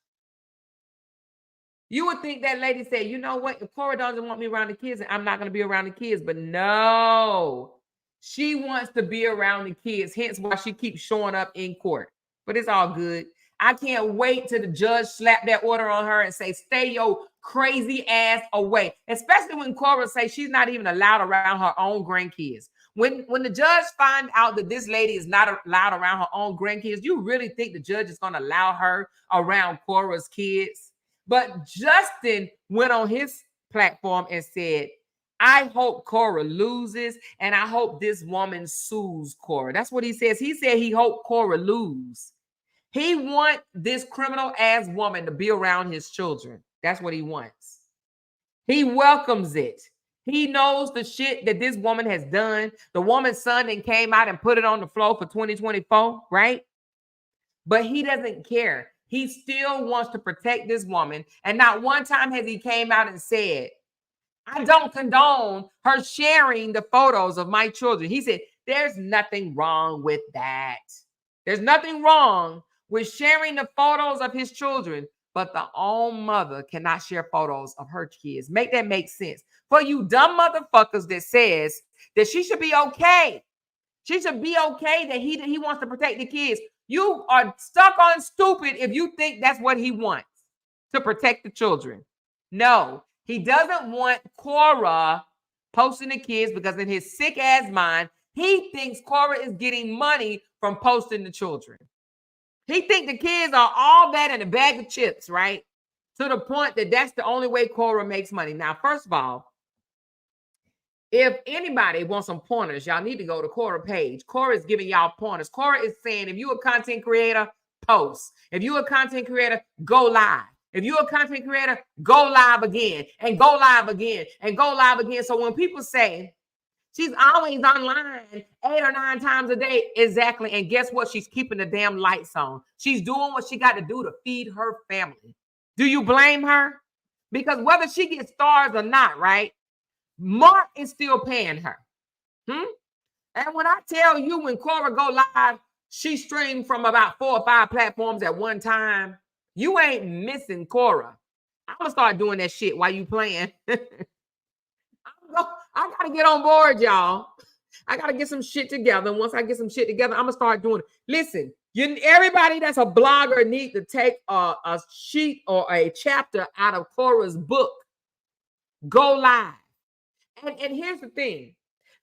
You would think that lady said, you know what? If Kora doesn't want me around the kids, I'm not going to be around the kids. But no, she wants to be around the kids. Hence why she keeps showing up in court. But it's all good. I can't wait till the judge slap that order on her and say, stay your crazy ass away. Especially when Kora says she's not even allowed around her own grandkids. When the judge finds out that this lady is not allowed around her own grandkids, you really think the judge is going to allow her around Kora's kids? But Justin went on his platform and said, I hope Kora loses, and I hope this woman sues Kora. That's what he says. He said he hoped Kora lose. He wants this criminal-ass woman to be around his children. That's what he wants. He welcomes it. He knows the shit that this woman has done. The woman's son then came out and put it on the floor for 2024, right? But he doesn't care. He still wants to protect this woman. And not one time has he came out and said, I don't condone her sharing the photos of my children. He said, there's nothing wrong with that. There's nothing wrong with sharing the photos of his children, but the own mother cannot share photos of her kids. Make that make sense. For you dumb motherfuckers that says that she should be okay. She should be okay that he wants to protect the kids. You are stuck on stupid if you think that's what he wants, to protect the children. No, he doesn't want Kora posting the kids because in his sick ass mind, he thinks Kora is getting money from posting the children. He thinks the kids are all that in a bag of chips, right? To the point that that's the only way Kora makes money. Now, first of all, if anybody wants some pointers, y'all need to go to Kora page. Kora is giving y'all pointers. Kora is saying, if you're a content creator, post. If you're a content creator, go live. If you're a content creator, go live again and go live again and go live again. So when people say, she's always online 8 or 9 times a day. Exactly. And guess what? She's keeping the damn lights on. She's doing what she got to do to feed her family. Do you blame her? Because whether she gets stars or not, right? Mark is still paying her. And when I tell you, when Kora go live, she streamed from about 4 or 5 platforms at one time. You ain't missing Kora. I'm going to start doing that shit while you playing. I got to get on board, y'all. I got to get some shit together. And once I get some shit together, I'm going to start doing it. Listen, everybody that's a blogger needs to take a sheet or a chapter out of Kora's book. Go live. And here's the thing.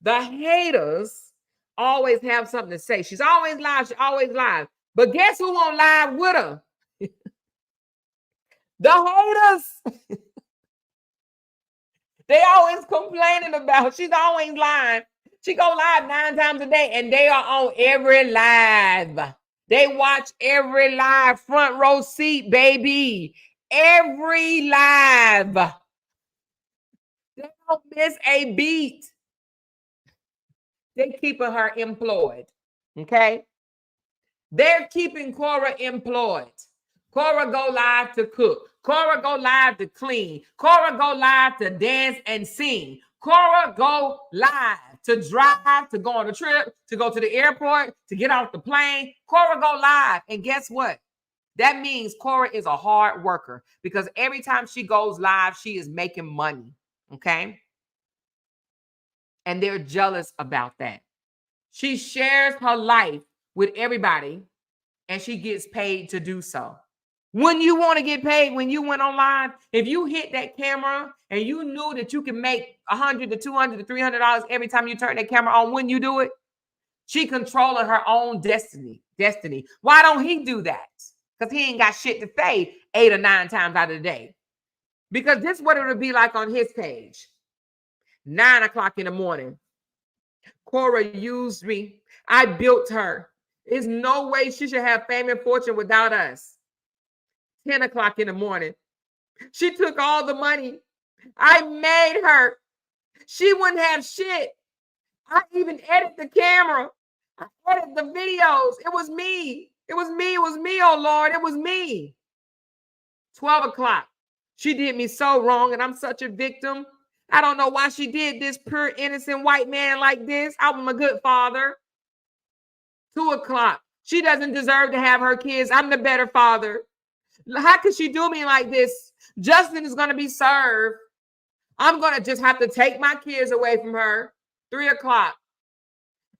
The haters always have something to say. She's always live. She's always live. But guess who on live with her? The haters. They always complaining about. She's always live. She go live 9 times a day, and they are on every live. They watch every live, front row seat, baby. Every live. They don't miss a beat. They keeping her employed. Okay. They're keeping Kora employed. Kora go live to cook. Kora go live to clean. Kora go live to dance and sing. Kora go live to drive, to go on a trip, to go to the airport, to get off the plane. Kora go live. And guess what? That means Kora is a hard worker because every time she goes live, she is making money. Okay? And they're jealous about that. She shares her life with everybody and she gets paid to do so. When you want to get paid, when you went online, if you hit that camera and you knew that you can make $100 to $200 to $300 every time you turn that camera on, when you do it, she controlling her own destiny. Why don't he do that? Because he ain't got shit to say 8 or 9 times out of the day. Because this is what it would be like on his page. 9 o'clock in the morning. Kora used me. I built her. There's no way she should have fame and fortune without us. 10 o'clock in the morning. She took all the money. I made her. She wouldn't have shit. I even edit the camera. I edit the videos. It was me. It was me. It was me, oh Lord. It was me. 12 o'clock. She did me so wrong and I'm such a victim. I don't know why she did this, pure innocent white man like this. I'm a good father. 2 o'clock. She doesn't deserve to have her kids. I'm the better father. How could she do me like this? Justin is going to be served. I'm going to just have to take my kids away from her. 3 o'clock.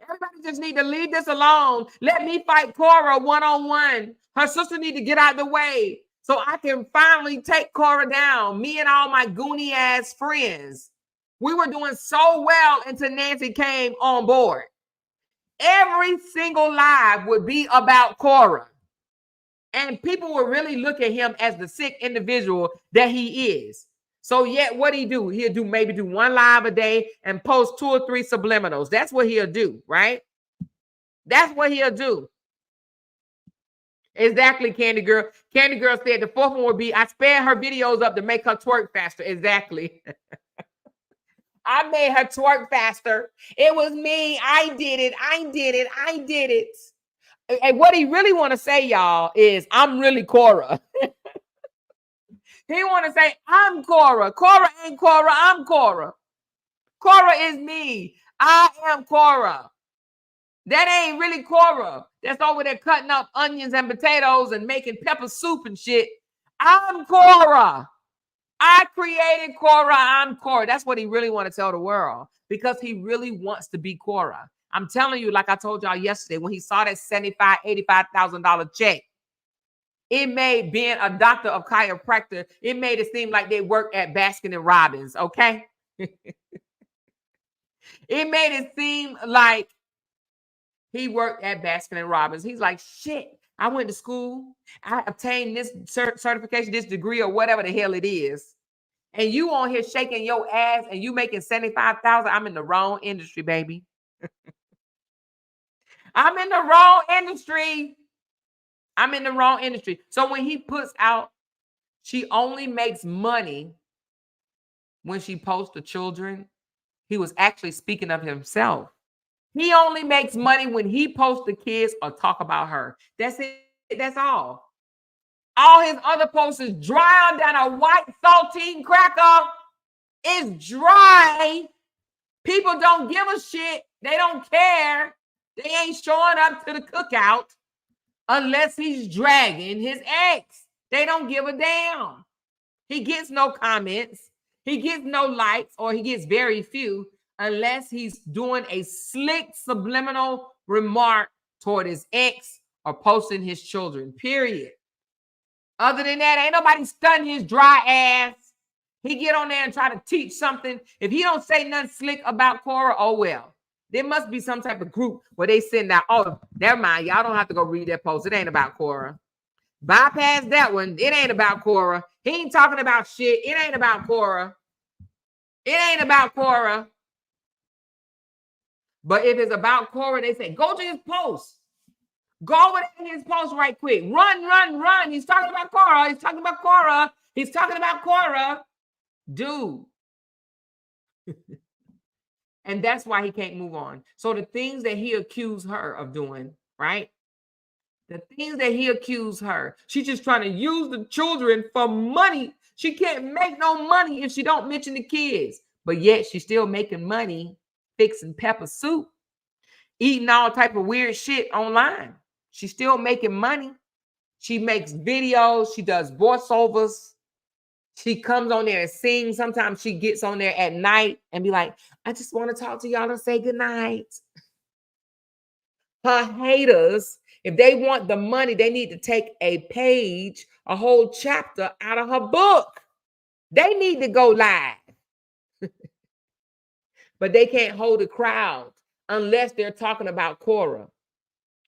Everybody just need to leave this alone. Let me fight Kora one-on-one. Her sister need to get out of the way so I can finally take Kora down. Me and all my goony ass friends. We were doing so well until Nancy came on board. Every single live would be about Kora. And people will really look at him as the sick individual that he is. So yet what he do? He'll maybe do 1 live a day and post 2 or 3 subliminals. That's what he'll do, right? That's what he'll do. Exactly, Candy Girl. Candy Girl said the 4th one would be, I sped her videos up to make her twerk faster. Exactly. I made her twerk faster. It was me. I did it. I did it. I did it. And what he really want to say, y'all, is I'm really Kora. He want to say, I'm Kora. Kora ain't Kora. I'm Kora. Kora is me. I am Kora. That ain't really Kora. That's over there cutting up onions and potatoes and making pepper soup and shit. I'm Kora. I created Kora. I'm Kora. That's what he really want to tell the world because he really wants to be Kora. I'm telling you, like I told y'all yesterday, when he saw that $75,000, $85,000 check, it made being a doctor of chiropractor, it made it seem like they work at Baskin and Robbins, okay? It made it seem like he worked at Baskin and Robbins. He's like, shit, I went to school. I obtained this certification, this degree, or whatever the hell it is. And you on here shaking your ass and you making $75,000. I'm in the wrong industry, baby. I'm in the wrong industry. I'm in the wrong industry. So when he puts out, she only makes money when she posts the children. He was actually speaking of himself. He only makes money when he posts the kids or talk about her. That's it. That's all. All his other posts is dry than a white saltine cracker. It's dry. People don't give a shit. They don't care. They ain't showing up to the cookout unless he's dragging his ex. They don't give a damn. He gets no comments. He gets no likes, or he gets very few unless he's doing a slick subliminal remark toward his ex or posting his children, period. Other than that, ain't nobody studying his dry ass. He get on there and try to teach something. If he don't say nothing slick about Kora, oh well. There must be some type of group where they send out, oh, never mind. Y'all don't have to go read that post. It ain't about Kora. Bypass that one. It ain't about Kora. He ain't talking about shit. It ain't about Kora. It ain't about Kora. But if it's about Kora, they say, go to his post. Go over to his post right quick. Run, run, run. He's talking about Kora. He's talking about Kora. He's talking about Kora. Dude. And that's why he can't move on. So the things that he accused her of doing, right? The things that he accused her. She's just trying to use the children for money. She can't make no money if she don't mention the kids. But yet she's still making money fixing pepper soup, eating all type of weird shit online. She's still making money. She makes videos. She does voiceovers. She comes on there and sings. Sometimes she gets on there at night and be like, I just want to talk to y'all and say good night. Her haters, if they want the money, they need to take a page, a whole chapter out of her book. They need to go live. But they can't hold a crowd unless they're talking about Korra.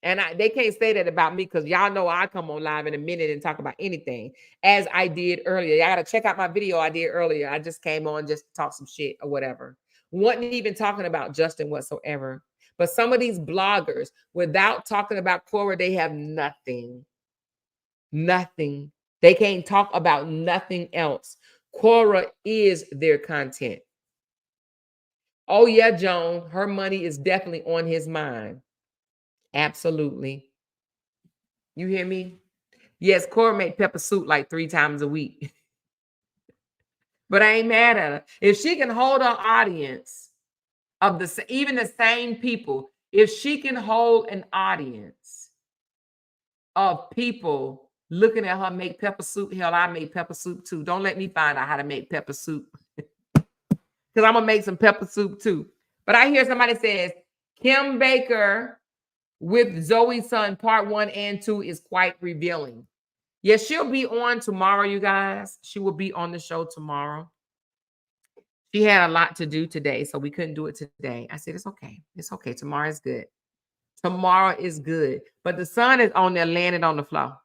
And they can't say that about me because y'all know I come on live in a minute and talk about anything, as I did earlier. Y'all got to check out my video I did earlier. I just came on just to talk some shit or whatever. Wasn't even talking about Justin whatsoever. But some of these bloggers, without talking about Korra, they have nothing. Nothing. They can't talk about nothing else. Korra is their content. Oh, yeah, Joan, her money is definitely on his mind. Absolutely. You hear me? Yes, Korra make pepper soup like 3 times a week. But I ain't mad at her. If she can hold an audience of even the same people, if she can hold an audience of people looking at her make pepper soup, hell, I make pepper soup too. Don't let me find out how to make pepper soup. Because I'm going to make some pepper soup too. But I hear somebody says, Kim Baker with Zoe's son, part 1 and 2 is quite revealing. Yes, she'll be on tomorrow, you guys. She will be on the show tomorrow. She had a lot to do today, so we couldn't do it today. I said, it's okay. It's okay. Tomorrow is good. Tomorrow is good. But the son is on there landing on the floor.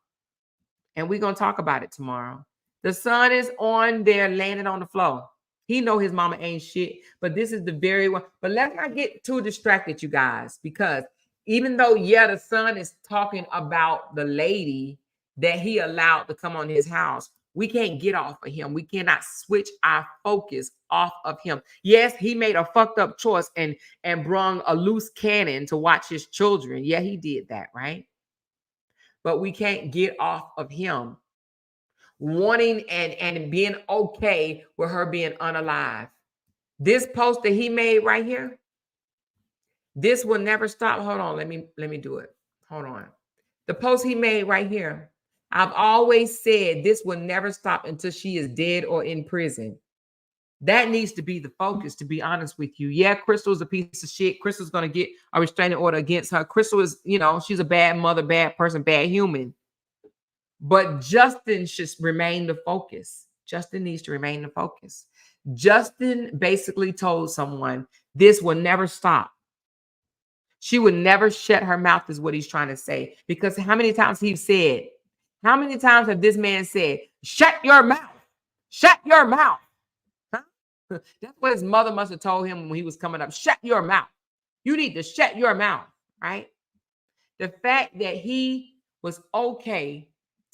And we're going to talk about it tomorrow. The son is on there landing on the floor. He know his mama ain't shit, but this is the very one. But let's not get too distracted, you guys, because even though, yeah, the son is talking about the lady that he allowed to come on his house, we can't get off of him. We cannot switch our focus off of him. Yes, he made a fucked up choice and brung a loose cannon to watch his children. Yeah, he did that, right? But we can't get off of him wanting and being okay with her being unalive. This post that he made right here, this will never stop. Hold on, let me do it. Hold on. The post he made right here, I've always said this will never stop until she is dead or in prison. That needs to be the focus, to be honest with you. Yeah, Crystal's a piece of shit. Crystal's going to get a restraining order against her. Crystal is, she's a bad mother, bad person, bad human. But Justin should remain the focus. Justin needs to remain the focus. Justin basically told someone this will never stop. She would never shut her mouth, is what he's trying to say. Because how many times have this man said, shut your mouth, shut your mouth? Huh? That's what his mother must have told him when he was coming up. Shut your mouth. You need to shut your mouth, right? The fact that he was okay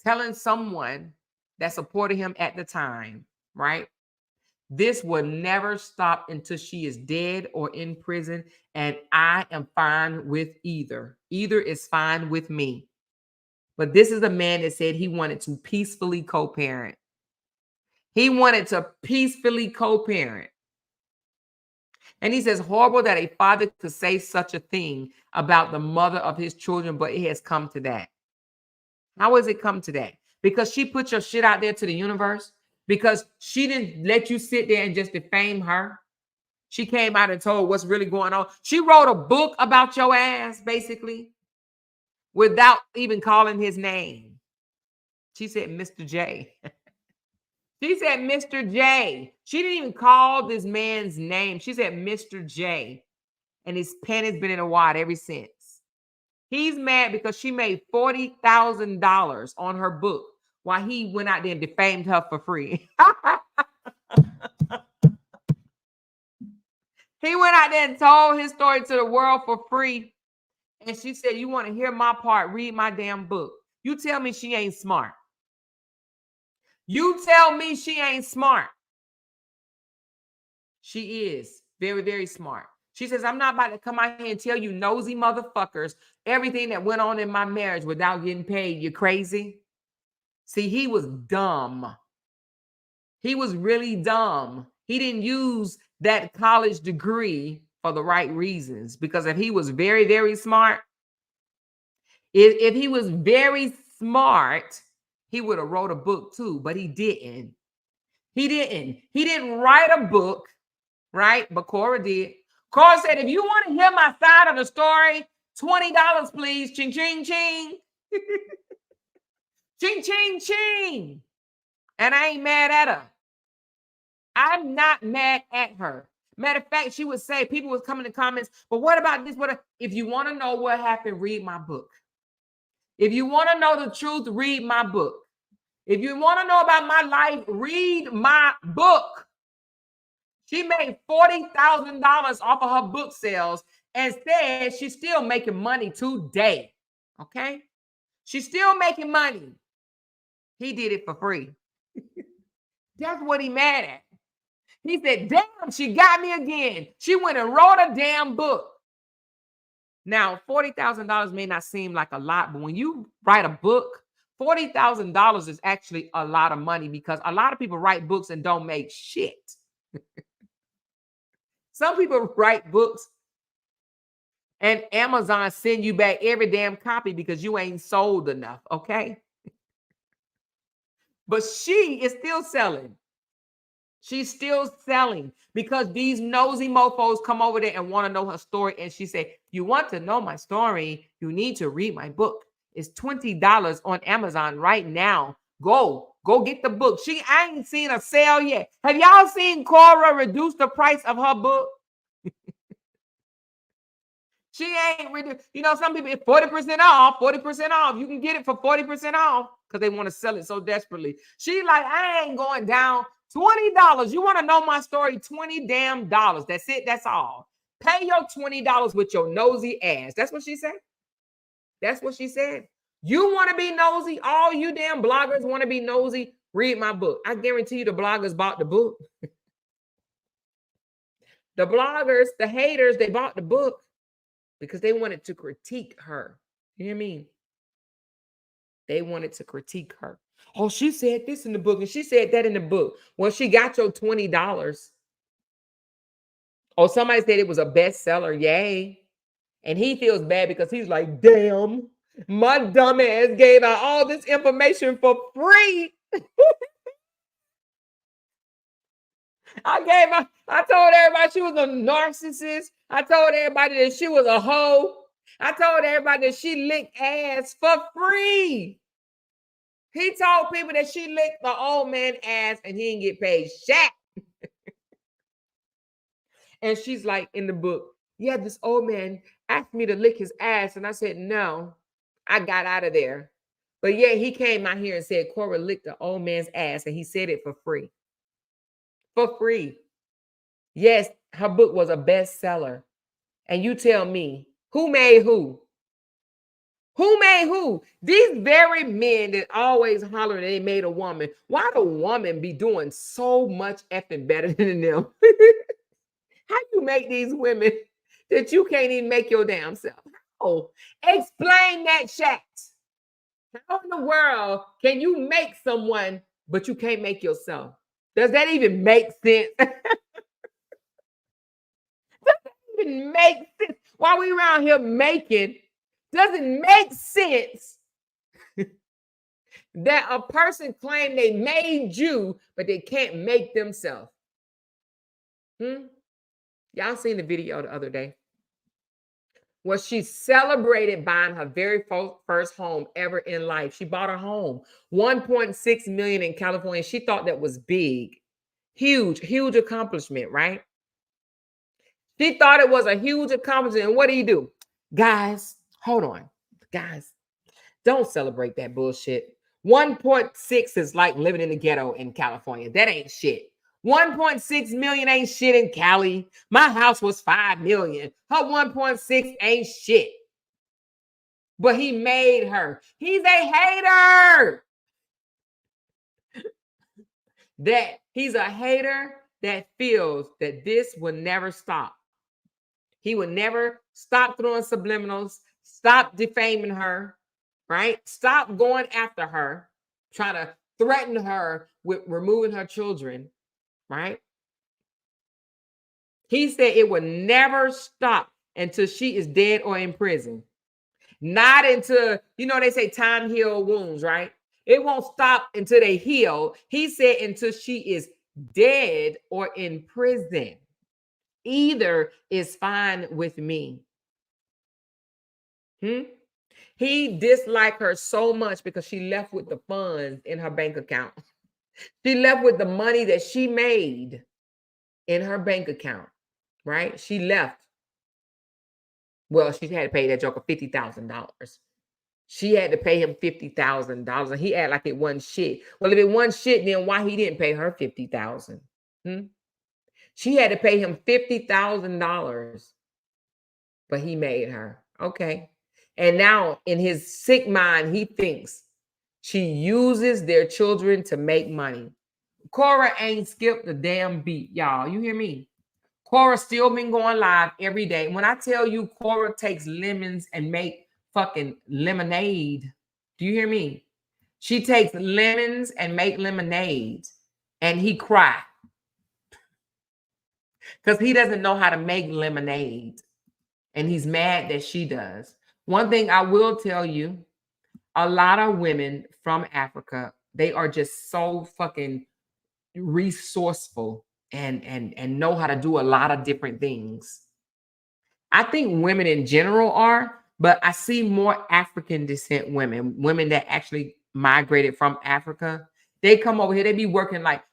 telling someone that supported him at the time, right? This will never stop until she is dead or in prison. And I am fine with either. Either is fine with me. But this is a man that said he wanted to peacefully co-parent. He wanted to peacefully co-parent. And he says, horrible that a father could say such a thing about the mother of his children, but it has come to that. How has it come to that? Because she put your shit out there to the universe? Because she didn't let you sit there and just defame her? She came out and told what's really going on. She wrote a book about your ass, basically, without even calling his name. She said, Mr. J. She said, Mr. J. She didn't even call this man's name. She said, Mr. J. And his pen has been in a wad ever since. He's mad because she made $40,000 on her book while he went out there and defamed her for free. He went out there and told his story to the world for free. And she said, you want to hear my part? Read my damn book. You tell me she ain't smart. You tell me she ain't smart. She is very, very smart. She says, I'm not about to come out here and tell you nosy motherfuckers everything that went on in my marriage without getting paid. You crazy? See, he was dumb. He was really dumb. He didn't use that college degree for the right reasons, because if he was very, very smart, if he was very smart, he would have wrote a book too, but he didn't. He didn't write a book, right? But Kora did. Kora said, if you want to hear my side of the story, $20, please. Ching, ching, ching. Ching, ching, ching. And I ain't mad at her. I'm not mad at her. Matter of fact, she would say, people would come in the comments, but what about this? If you want to know what happened, read my book. If you want to know the truth, read my book. If you want to know about my life, read my book. She made $40,000 off of her book sales and said she's still making money today. Okay? She's still making money. He did it for free. That's what he mad at. He said, damn, she got me again. She went and wrote a damn book. Now, $40,000 may not seem like a lot, but when you write a book, $40,000 is actually a lot of money, because a lot of people write books and don't make shit. Some people write books and Amazon send you back every damn copy because you ain't sold enough, okay? But she is still selling. She's still selling because these nosy mofos come over there and want to know her story. And she said, you want to know my story, you need to read my book. It's $20 on Amazon right now. Go get the book. I ain't seen a sale yet. Have y'all seen Korra reduce the price of her book? She ain't reduced. You know, some people, it's 40% off, 40% off. You can get it for 40% off because they want to sell it so desperately. She like, I ain't going down. $20. You want to know my story? $20 damn dollars. That's it. That's all. Pay your $20 with your nosy ass. That's what she said. That's what she said. You want to be nosy? All you damn bloggers want to be nosy? Read my book. I guarantee you the bloggers bought the book. The bloggers, the haters, they bought the book because they wanted to critique her. You hear me? They wanted to critique her. Oh, she said this in the book and she said that in the book. Well, she got your $20. Oh, somebody said it was a bestseller. Yay. And he feels bad because he's like, damn, my dumb ass gave out all this information for free. I told everybody she was a narcissist. I told everybody that she was a hoe. I told everybody that she licked ass for free. He told people that she licked the old man ass and he didn't get paid shit. And she's like in the book, yeah, this old man asked me to lick his ass. And I said, no, I got out of there. But yeah, he came out here and said, Korra licked the old man's ass. And he said it for free. For free. Yes, her book was a bestseller. And you tell me, who made who? Who made who? These very men that always holler they made a woman. Why do women be doing so much effing better than them? How you make these women that you can't even make your damn self? How? Explain that chat. How in the world can you make someone, but you can't make yourself? Does that even make sense? Does that even make sense? While we around here making, doesn't make sense that a person claim they made you, but they can't make themselves. Y'all seen the video the other day? Well, she celebrated buying her very first home ever in life. She bought a home, $1.6 million in California. She thought that was big, huge, huge accomplishment, right? She thought it was a huge accomplishment. And what do? Guys, hold on. Guys, don't celebrate that bullshit. 1.6 is like living in the ghetto in California. That ain't shit. 1.6 million ain't shit in Cali. My house was 5 million. Her 1.6 ain't shit. But he made her. He's a hater. He's a hater that feels that this will never stop. He would never stop throwing subliminals, stop defaming her, right? Stop going after her, trying to threaten her with removing her children, right? He said it would never stop until she is dead or in prison. Not until, you know, they say time heals wounds, right? It won't stop until they heal. He said until she is dead or in prison. Either is fine with me. He disliked her so much because she left with the funds in her bank account. She left with the money that she made in her bank account, right? She left. Well, she had to pay that joker $50,000. She had to pay him $50,000, and he acted like it wasn't shit. Well, if it wasn't shit, then why he didn't pay her $50,000? She had to pay him $50,000, but he made her. Okay. And now in his sick mind, he thinks she uses their children to make money. Kora ain't skipped a damn beat, y'all. You hear me? Kora still been going live every day. When I tell you Kora takes lemons and make fucking lemonade, do you hear me? She takes lemons and make lemonade, and he cry because he doesn't know how to make lemonade, and he's mad that she does. One thing I will tell you, a lot of women from Africa, they are just so fucking resourceful and know how to do a lot of different things. I think women in general are, but I see more African descent women that actually migrated from Africa. They come over here, they be working like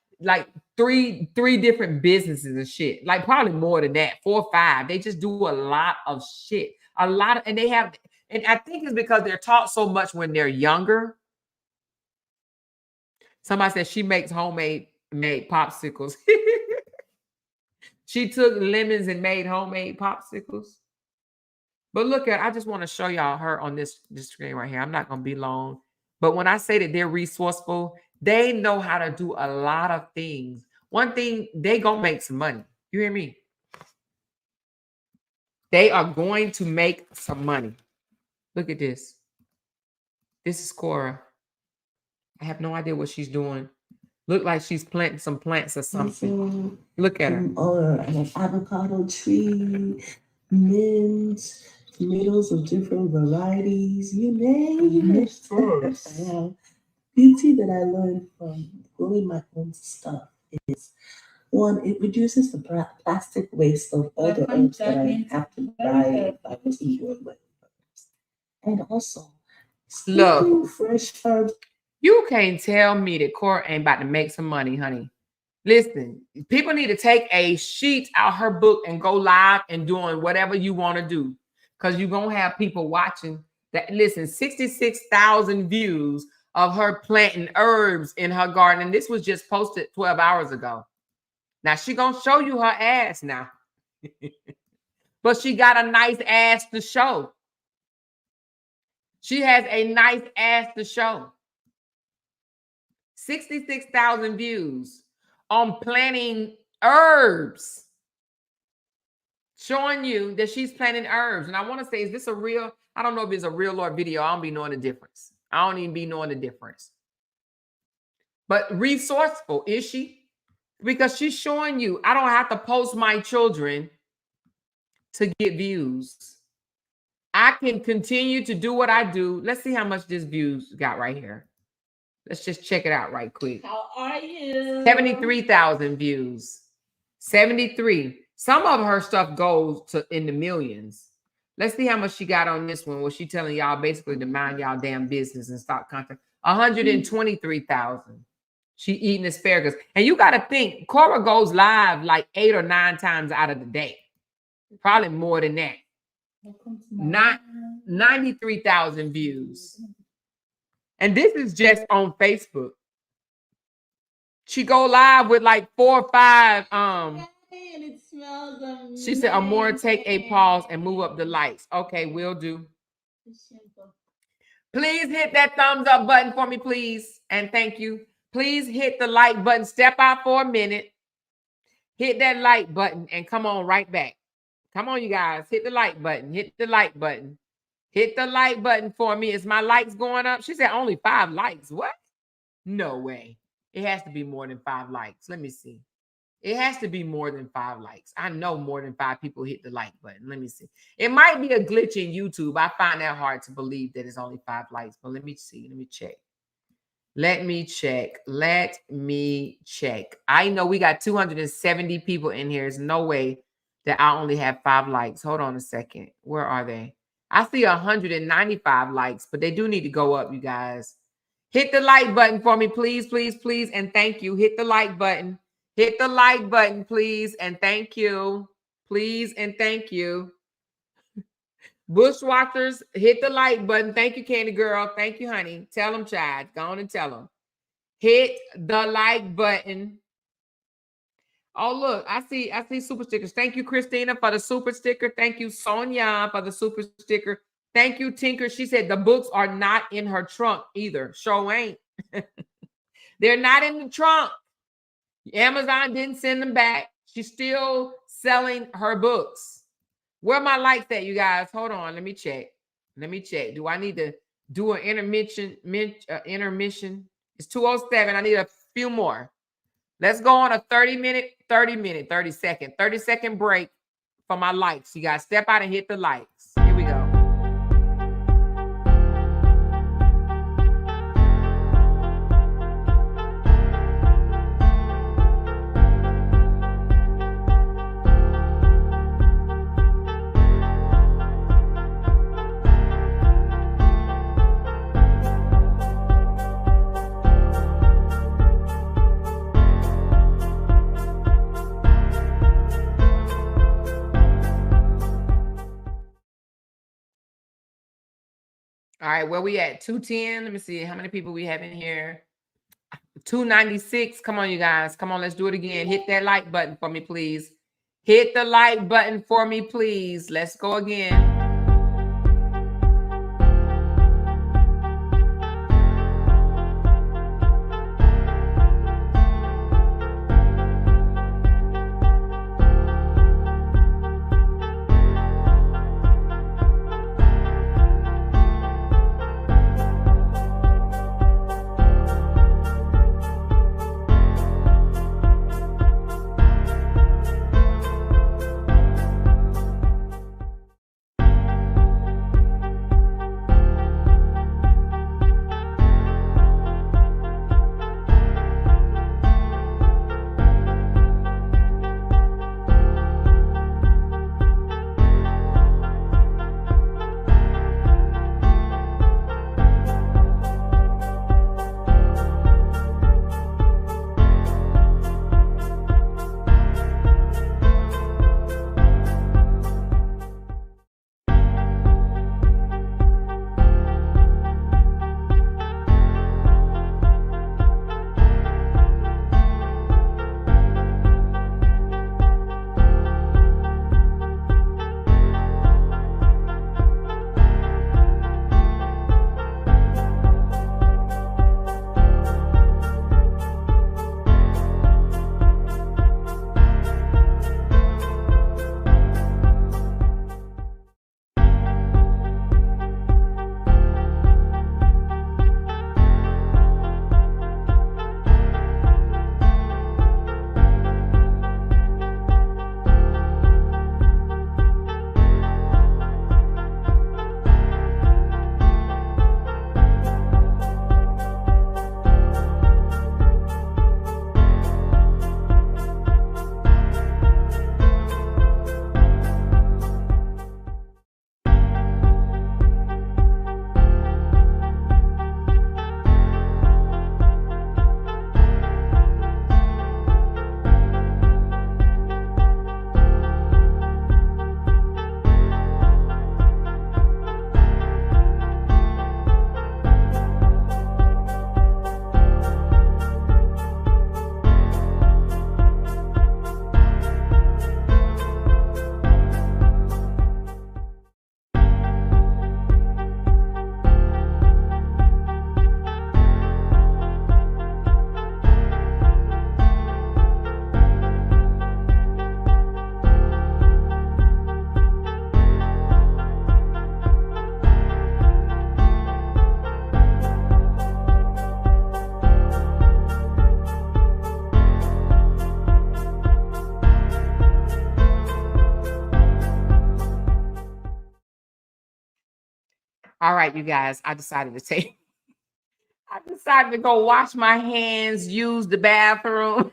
three different businesses and shit, like probably more than that, 4 or 5. They just do a lot of shit, and I think it's because they're taught so much when they're younger. Somebody said she makes homemade popsicles. She took lemons and made homemade popsicles. But look at, I just want to show y'all her on this screen right here. I'm not going to be long. But when I say that they're resourceful, they know how to do a lot of things. One thing, they going to make some money. You hear me? They are going to make some money. Look at this. This is Kora. I have no idea what she's doing. Look like she's planting some plants or something. Look at her. Or an avocado tree, mint, tomatoes of different varieties, you name it. Beauty that I learned from growing my own stuff is, one, it reduces the plastic waste of all the herbs that I have to buy if I was to grow my herbs. And also, look, fresh herbs. You can't tell me that Kora ain't about to make some money, honey. Listen, people need to take a sheet out her book and go live and doing whatever you want to do, because you're going to have people watching that. Listen, 66,000 views of her planting herbs in her garden. And this was just posted 12 hours ago. Now, she going to show you her ass now. But she got a nice ass to show. She has a nice ass to show. 66,000 views on planting herbs, showing you that she's planting herbs. And I want to say, is this a real? I don't know if it's a real or video. I don't be knowing the difference. I don't even be knowing the difference. But resourceful, is she? Because she's showing you, I don't have to post my children to get views. I can continue to do what I do. Let's see how much this views got right here. Let's just check it out right quick. How are you? 73,000 views. 73. Some of her stuff goes to in the millions. Let's see how much she got on this one. Was she telling y'all basically to mind y'all damn business and stop content? 123,000. She eating asparagus. And you got to think, Kora goes live like 8 or 9 times out of the day. Probably more than that. 93,000 views. And this is just on Facebook. She go live with like 4 or 5. And it smells amazing. She said, Amora, take a pause and move up the lights. Okay, will do. Please hit that thumbs up button for me, please. And thank you. Please hit the like button. Step out for a minute. Hit that like button and come on right back. Come on, you guys. Hit the like button. Hit the like button. Hit the like button for me. Is my likes going up? She said only 5 likes. What? No way. It has to be more than 5 likes. Let me see. It has to be more than 5 likes. I know more than 5 people hit the like button. Let me see. It might be a glitch in YouTube. I find that hard to believe that it's only 5 likes. But let me see. Let me check. Let me check. Let me check. I know we got 270 people in here. There's no way that I only have 5 likes. Hold on a second. Where are they? I see 195 likes, but they do need to go up, you guys. Hit the like button for me, please, please, please, and thank you. Hit the like button. Hit the like button, please, and thank you. Please and thank you. Bushwalkers, hit the like button. Thank you, Candy Girl. Thank you, honey. Tell them, child. Go on and tell them. Hit the like button. Oh, look, I see super stickers. Thank you, Christina, for the super sticker. Thank you, Sonia, for the super sticker. Thank you, Tinker. She said the books are not in her trunk either. Sure ain't. They're not in the trunk. Amazon didn't send them back. She's still selling her books. Where my likes at, you guys? Hold on. Let me check. Let me check. Do I need to do an intermission? Intermission. It's 2:07. I need a few more. Let's go on a 30-second break for my likes. You guys step out and hit the likes. Here we go. All right, where we at? 210. Let me see how many people we have in here. 296. Come on, you guys. Come on, let's do it again. Hit that like button for me, please. Hit the like button for me, please. Let's go again. All right, you guys, I decided to go wash my hands, use the bathroom.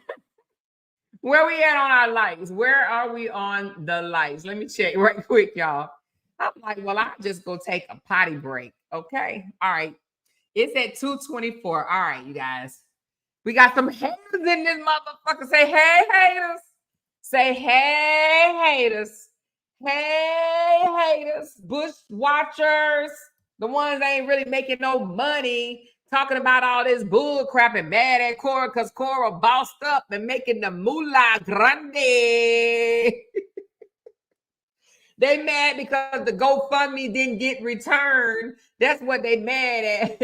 Where we at on our lights? Where are we on the lights? Let me check right quick, y'all. I'm like, well, I'll just go take a potty break. Okay. All right. It's at 2:24. All right, you guys. We got some haters in this motherfucker. Say, hey, haters. Say, hey, haters. Hey, haters. Bush watchers. The ones that ain't really making no money. Talking about all this bull crap and mad at Kora because Kora bossed up and making the moolah grande. They mad because the GoFundMe didn't get returned. That's what they mad at.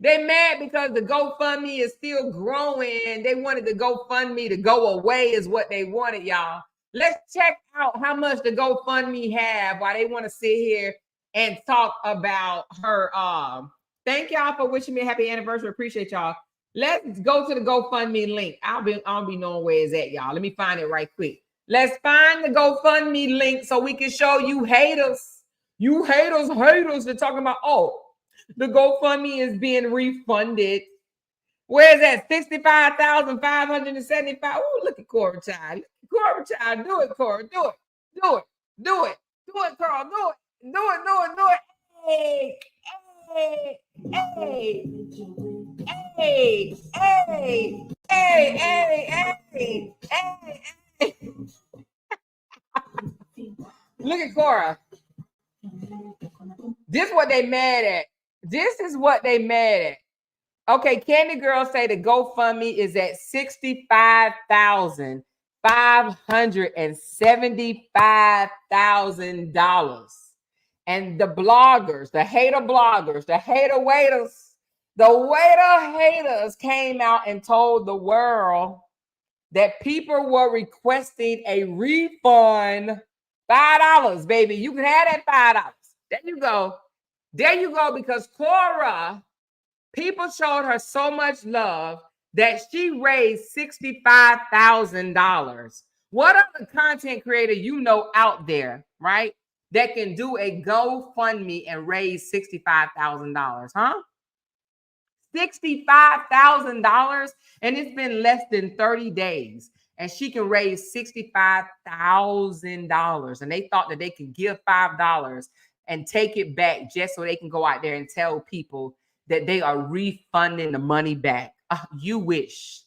They mad because the GoFundMe is still growing. They wanted the GoFundMe to go away is what they wanted, y'all. Let's check out how much the GoFundMe have while they want to sit here and talk about her. Thank y'all for wishing me a happy anniversary. Appreciate y'all. Let's go to the GoFundMe link. I'll be knowing where it's at, y'all. Let me find it right quick. Let's find the GoFundMe link so we can show you haters. You haters. They're talking about, oh, the GoFundMe is being refunded. Where's that? 65,575. Oh, look at Korra child. Korra child. Do it, Korra. Do it. Do it. Do it. Do it, Carl. Do it. Do it. Do it. Do it. Hey. Hey. Hey. Hey. Hey. Hey. Hey. Hey. Hey. Look at Korra. This is what they mad at. This is what they mad at. Okay, Candy Girl say the GoFundMe is at $65,575,000. And the bloggers, the hater bloggers, the hater waiters, the waiter haters came out and told the world that people were requesting a refund. $5, baby. You can have that $5. There you go. There you go, because Kora, people showed her so much love that she raised $65,000. What other content creator you know out there, right, that can do a GoFundMe and raise $65,000, huh? $65,000, and it's been less than 30 days, and she can raise $65,000, and they thought that they could give $5 and take it back just so they can go out there and tell people that they are refunding the money back. You wish.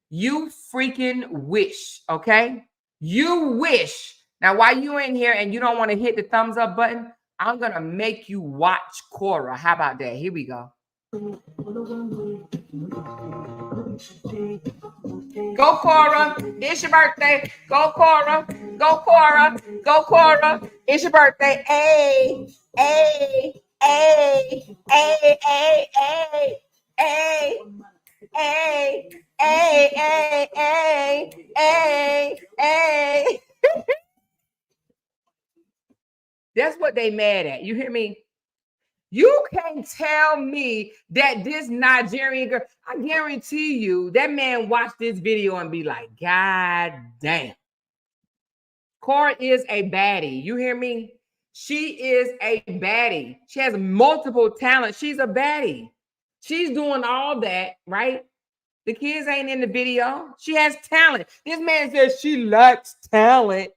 You freaking wish, okay? You wish. Now, while you in here and you don't want to hit the thumbs up button, I'm going to make you watch Korra. How about that? Here we go. Go, Korra. It's your birthday. Go, Korra. Go, Korra. Go, Korra. It's your birthday. Hey, hey, hey, hey, hey, hey, hey, hey, hey, hey, hey, hey, hey. That's what they mad at. You hear me? You can't tell me that this Nigerian girl, I guarantee you, that man watched this video and be like, God damn. Kora is a baddie. You hear me? She is a baddie. She has multiple talents. She's a baddie. She's doing all that, right? The kids ain't in the video. She has talent. This man says she lacks talent.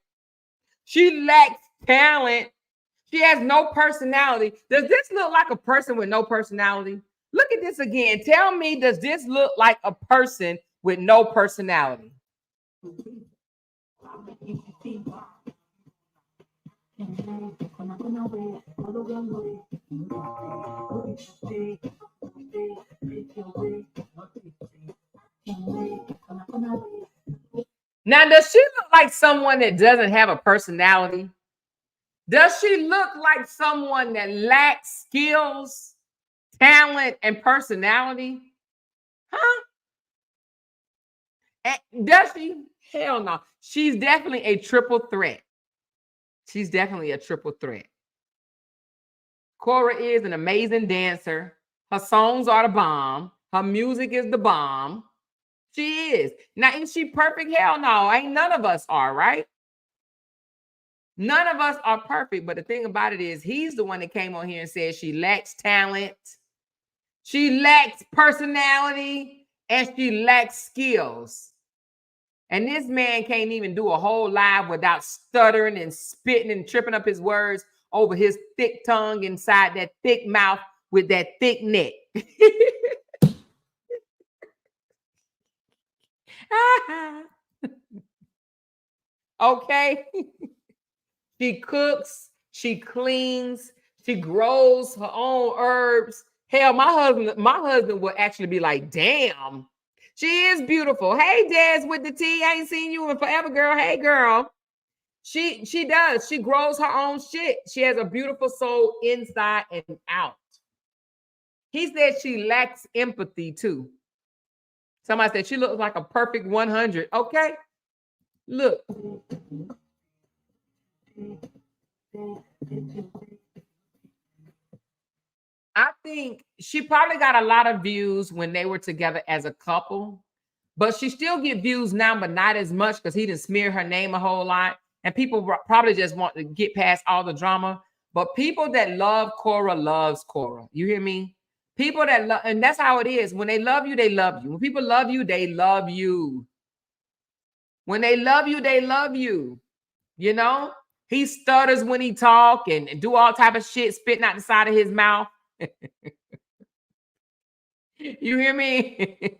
She lacks talent. She has no personality. Does this look like a person with no personality? Look at this again. Tell me, does this look like a person with no personality? Now, does she look like someone that doesn't have a personality? Does she look like someone that lacks skills, talent, and personality? Huh? And does she? Hell no. She's definitely a triple threat. She's definitely a triple threat. Kora is an amazing dancer. Her songs are the bomb. Her music is the bomb. She is. Now, is she perfect? Hell no. Ain't none of us are, right? None of us are perfect, but the thing about it is he's the one that came on here and said she lacks talent, she lacks personality, and she lacks skills. And this man can't even do a whole live without stuttering and spitting and tripping up his words over his thick tongue inside that thick mouth with that thick neck. Okay. She cooks, she cleans, she grows her own herbs. Hell, my husband would actually be like, damn, she is beautiful. Hey, Des with the T. I ain't seen you in forever, girl. Hey, girl. She does. She grows her own shit. She has a beautiful soul inside and out. He said she lacks empathy too. Somebody said she looks like a perfect 100. Okay. Look. I think she probably got a lot of views when they were together as a couple, but she still get views now, but not as much because he didn't smear her name a whole lot. And people probably just want to get past all the drama. But people that love Korra loves Korra. You hear me? People that love, and that's how it is. When they love you, they love you. When people love you, they love you. When they love you, they love you. You know? He stutters when he talk and do all type of shit, spitting out the side of his mouth. You hear me?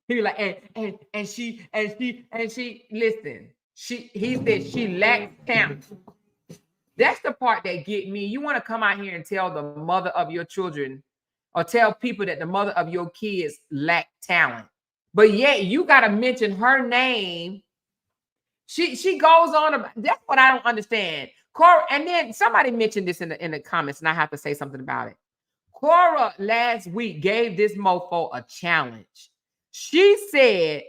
He like, and she listen. He said she lacks talent. That's the part that get me. You want to come out here and tell the mother of your children or tell people that the mother of your kids lack talent. But yet you got to mention her name. She goes on about, that's what I don't understand. Korra, and then somebody mentioned this in the comments, and I have to say something about it. Korra last week gave this mofo a challenge. She said,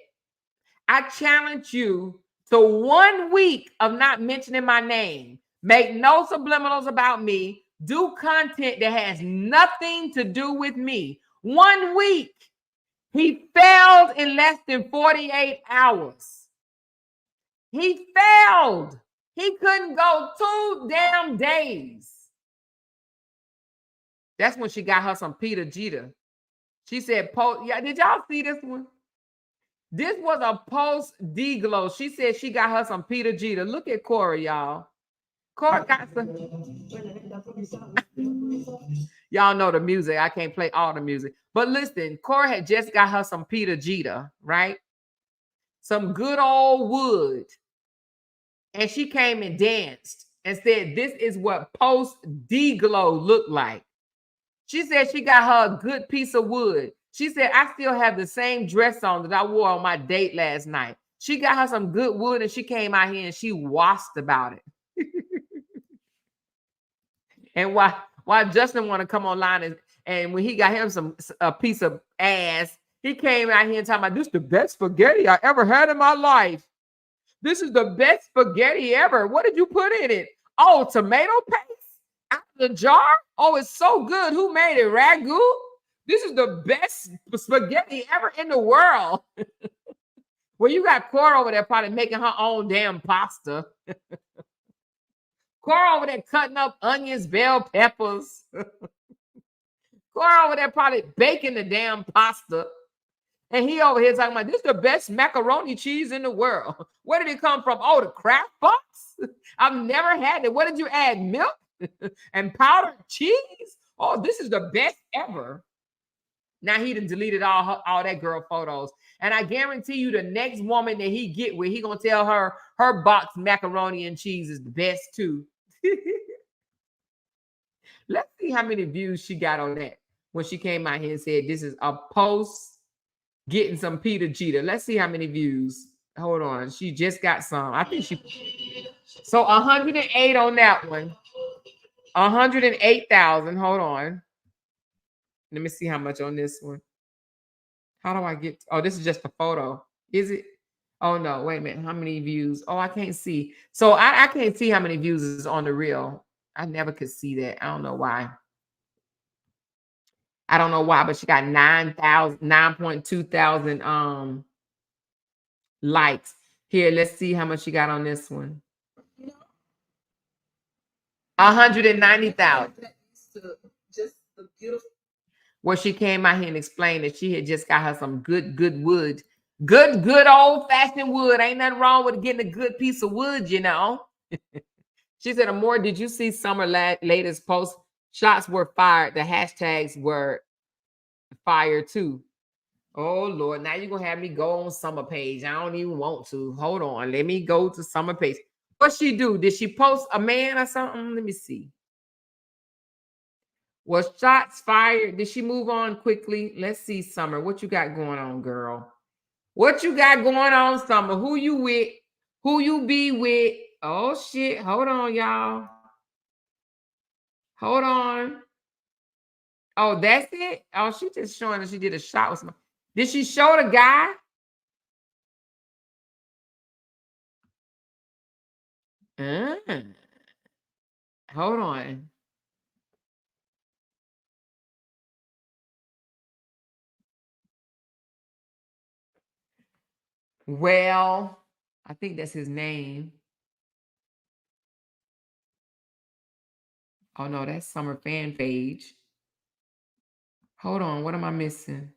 I challenge you to 1 week of not mentioning my name. Make no subliminals about me. Do content that has nothing to do with me. 1 week. He failed in less than 48 hours. He failed. He couldn't go 2 damn days. That's when she got her some Peter Jeter. She said, yeah, did y'all see this one? This was a post D-glow. She said she got her some Peter Jeter. Look at Korra, y'all. Korra got some. Y'all know the music. I can't play all the music. But listen, Korra had just got her some Peter Jeter, right? Some good old wood. And she came and danced and said, this is what post D-glow looked like. She said she got her a good piece of wood. She said, I still have the same dress on that I wore on my date last night. She got her some good wood and she came out here and she wassed about it. And why Justin want to come online and when he got him a piece of ass, he came out here and talking about, this is the best spaghetti I ever had in my life. This is the best spaghetti ever. What did you put in it? Oh, tomato paste out of the jar? Oh, it's so good. Who made it? Ragu? This is the best spaghetti ever in the world. Well, you got Kora over there probably making her own damn pasta. Kora over there cutting up onions, bell peppers. Kora over there probably baking the damn pasta. And he over here talking about, this is the best macaroni cheese in the world. Where did it come from? Oh, the Kraft box? I've never had it. What did you add? Milk and powdered cheese? Oh, this is the best ever. Now he done deleted all that girl photos. And I guarantee you the next woman that he get with, he gonna tell her her box macaroni and cheese is the best too. Let's see how many views she got on that when she came out here and said, this is a post getting some Peter Jeter. Let's see how many views. Hold on. She just got some. I think so 108 on that one. 108,000. Hold on. Let me see how much on this one. How do I get? Oh, this is just a photo. Is it? Oh, no. Wait a minute. How many views? Oh, I can't see. So I can't see how many views is on the reel. I never could see that. I don't know why. I don't know why, but she got 9.2 thousand likes. Here, let's see how much she got on this one. 190,000. Just the beautiful. Well, she came out here and explained that she had just got her some good wood. Good old-fashioned wood. Ain't nothing wrong with getting a good piece of wood, you know. She said, Amor, did you see Summer latest post? Shots were fired. The hashtags were fired too. Oh, Lord. Now you're going to have me go on Summer page. I don't even want to. Hold on. Let me go to Summer page. What she do? Did she post a man or something? Let me see. Was shots fired? Did she move on quickly? Let's see, Summer. What you got going on, girl? What you got going on, Summer? Who you with? Who you be with? Oh, shit. Hold on, y'all. Hold on. Oh, that's it? Oh, she just showing that she did a shot with somebody. Did she show the guy? Hold on. Well, I think that's his name. Oh, no, that's Summer fan page. Hold on. What am I missing?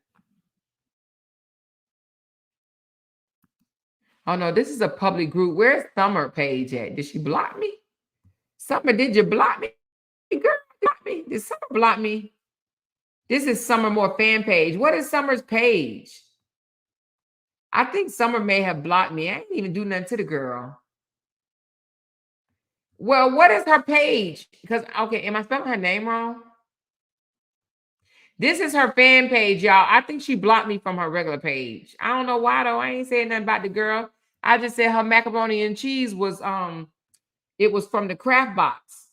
Oh, no, this is a public group. Where's Summer page at? Did she block me? Summer, did you block me? Girl, block me. Did Summer block me? This is Summer More fan page. What is Summer's page? I think Summer may have blocked me. I didn't even do nothing to the girl. Well, what is her page? Because, okay, am I spelling her name wrong? This is her fan page, y'all. I think she blocked me from her regular page. I don't know why, though. I ain't saying nothing about the girl. I just said her macaroni and cheese was, it was from the craft box.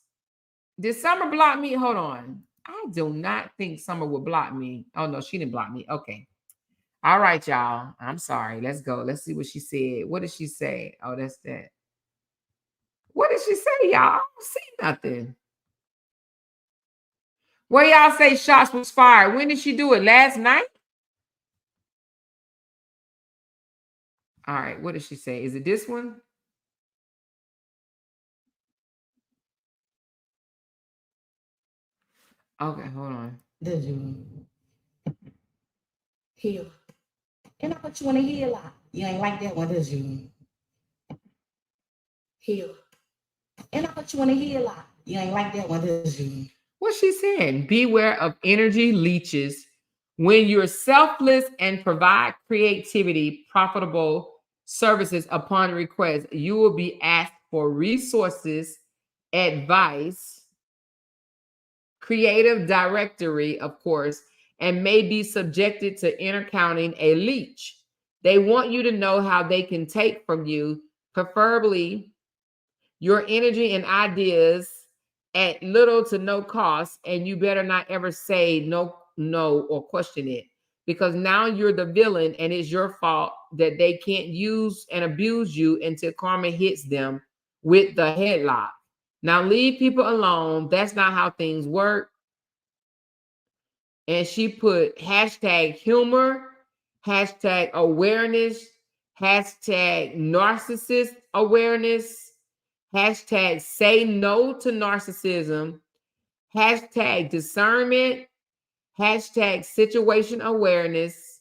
Did Summer block me? Hold on. I do not think Summer would block me. Oh, no, she didn't block me. Okay. All right, y'all. I'm sorry. Let's go. Let's see what she said. What did she say? Oh, that's that. What did she say, y'all? I don't see nothing. Where y'all say shots was fired? When did she do it? Last night? All right. What did she say? Is it this one? Okay, hold on. Did you heal? And I put you in a heal lot. You ain't like that one, did you? Heal. And I put you in a heal lot. You ain't like that one, did you? What's she saying? Beware of energy leeches. When you're selfless and provide creativity, profitable services upon request, you will be asked for resources, advice, creative directory, of course, and may be subjected to intercounting a leech. They want you to know how they can take from you, preferably your energy and ideas at little to no cost, and you better not ever say no or question it, because now you're the villain and it's your fault that they can't use and abuse you until karma hits them with the headlock. Now leave people alone. That's not how things work. And she put hashtag humor, hashtag awareness, hashtag narcissist awareness, hashtag say no to narcissism, hashtag discernment, hashtag situation awareness,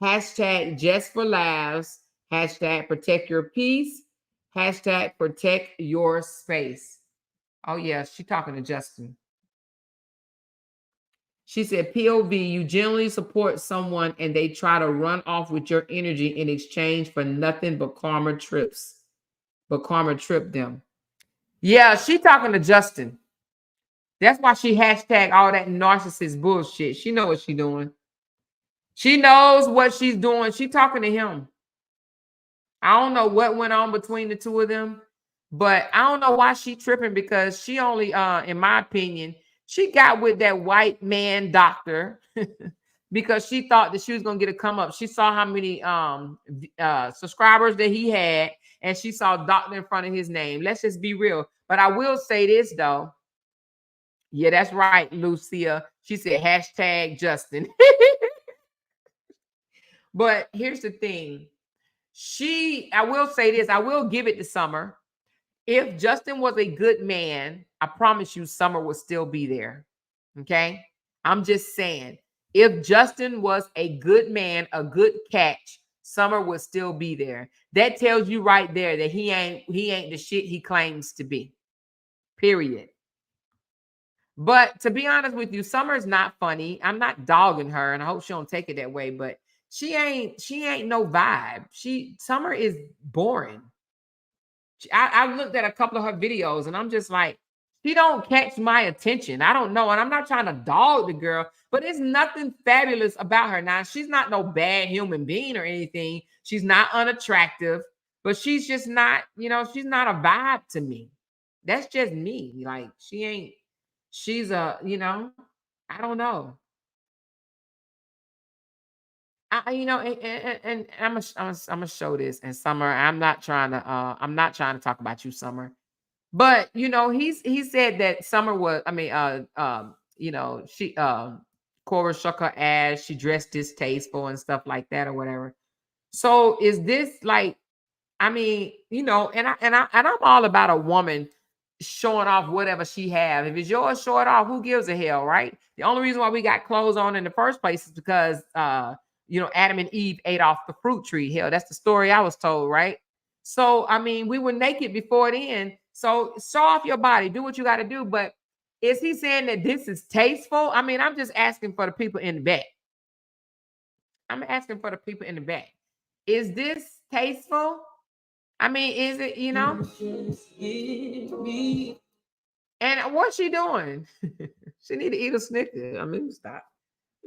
hashtag just for laughs, hashtag protect your peace, hashtag protect your space. Oh, yeah, she's talking to Justin. She said, POV, you generally support someone and they try to run off with your energy in exchange for nothing but karma trips. But karma tripped them. Yeah, she talking to Justin. That's why she hashtag all that narcissist bullshit. She know what she's doing. She knows what she's doing. She talking to him. I don't know what went on between the two of them, but I don't know why she tripping, because she only, in my opinion, she got with that white man doctor because she thought that she was going to get a come up. She saw how many subscribers that he had, and she saw doctor in front of his name. Let's just be real. But I will say this, though. Yeah, that's right, Lucia. She said hashtag Justin. But here's the thing. I will say this. I will give it to Summer. If Justin was a good man, I promise you Summer would still be there. Okay? I'm just saying, if Justin was a good man, a good catch, Summer would still be there. That tells you right there that he ain't the shit he claims to be. Period. But to be honest with you, Summer's not funny. I'm not dogging her, and I hope she don't take it that way, but she ain't no vibe. Summer is boring. I looked at a couple of her videos and I'm just like, she don't catch my attention. I don't know. And I'm not trying to dog the girl, but it's nothing fabulous about her. Now, she's not no bad human being or anything. She's not unattractive, but she's just not, she's not a vibe to me. That's just me. Like, she's a, I don't know. And I'm gonna show this. And Summer, I'm not trying to talk about you, Summer. But he said that Summer was, she Kora shook her ass, she dressed distasteful and stuff like that or whatever. So is this like, and I'm all about a woman showing off whatever she have. If it's yours, show it off. Who gives a hell, right? The only reason why we got clothes on in the first place is because Adam and Eve ate off the fruit tree. Hell, that's the story I was told, right? So we were naked before then. So show off your body, do what you got to do. But is he saying that this is tasteful? I'm just asking for the people in the back. I'm asking for the people in the back. Is this tasteful? Is it, And what's she doing? She need to eat a Snicker. Let me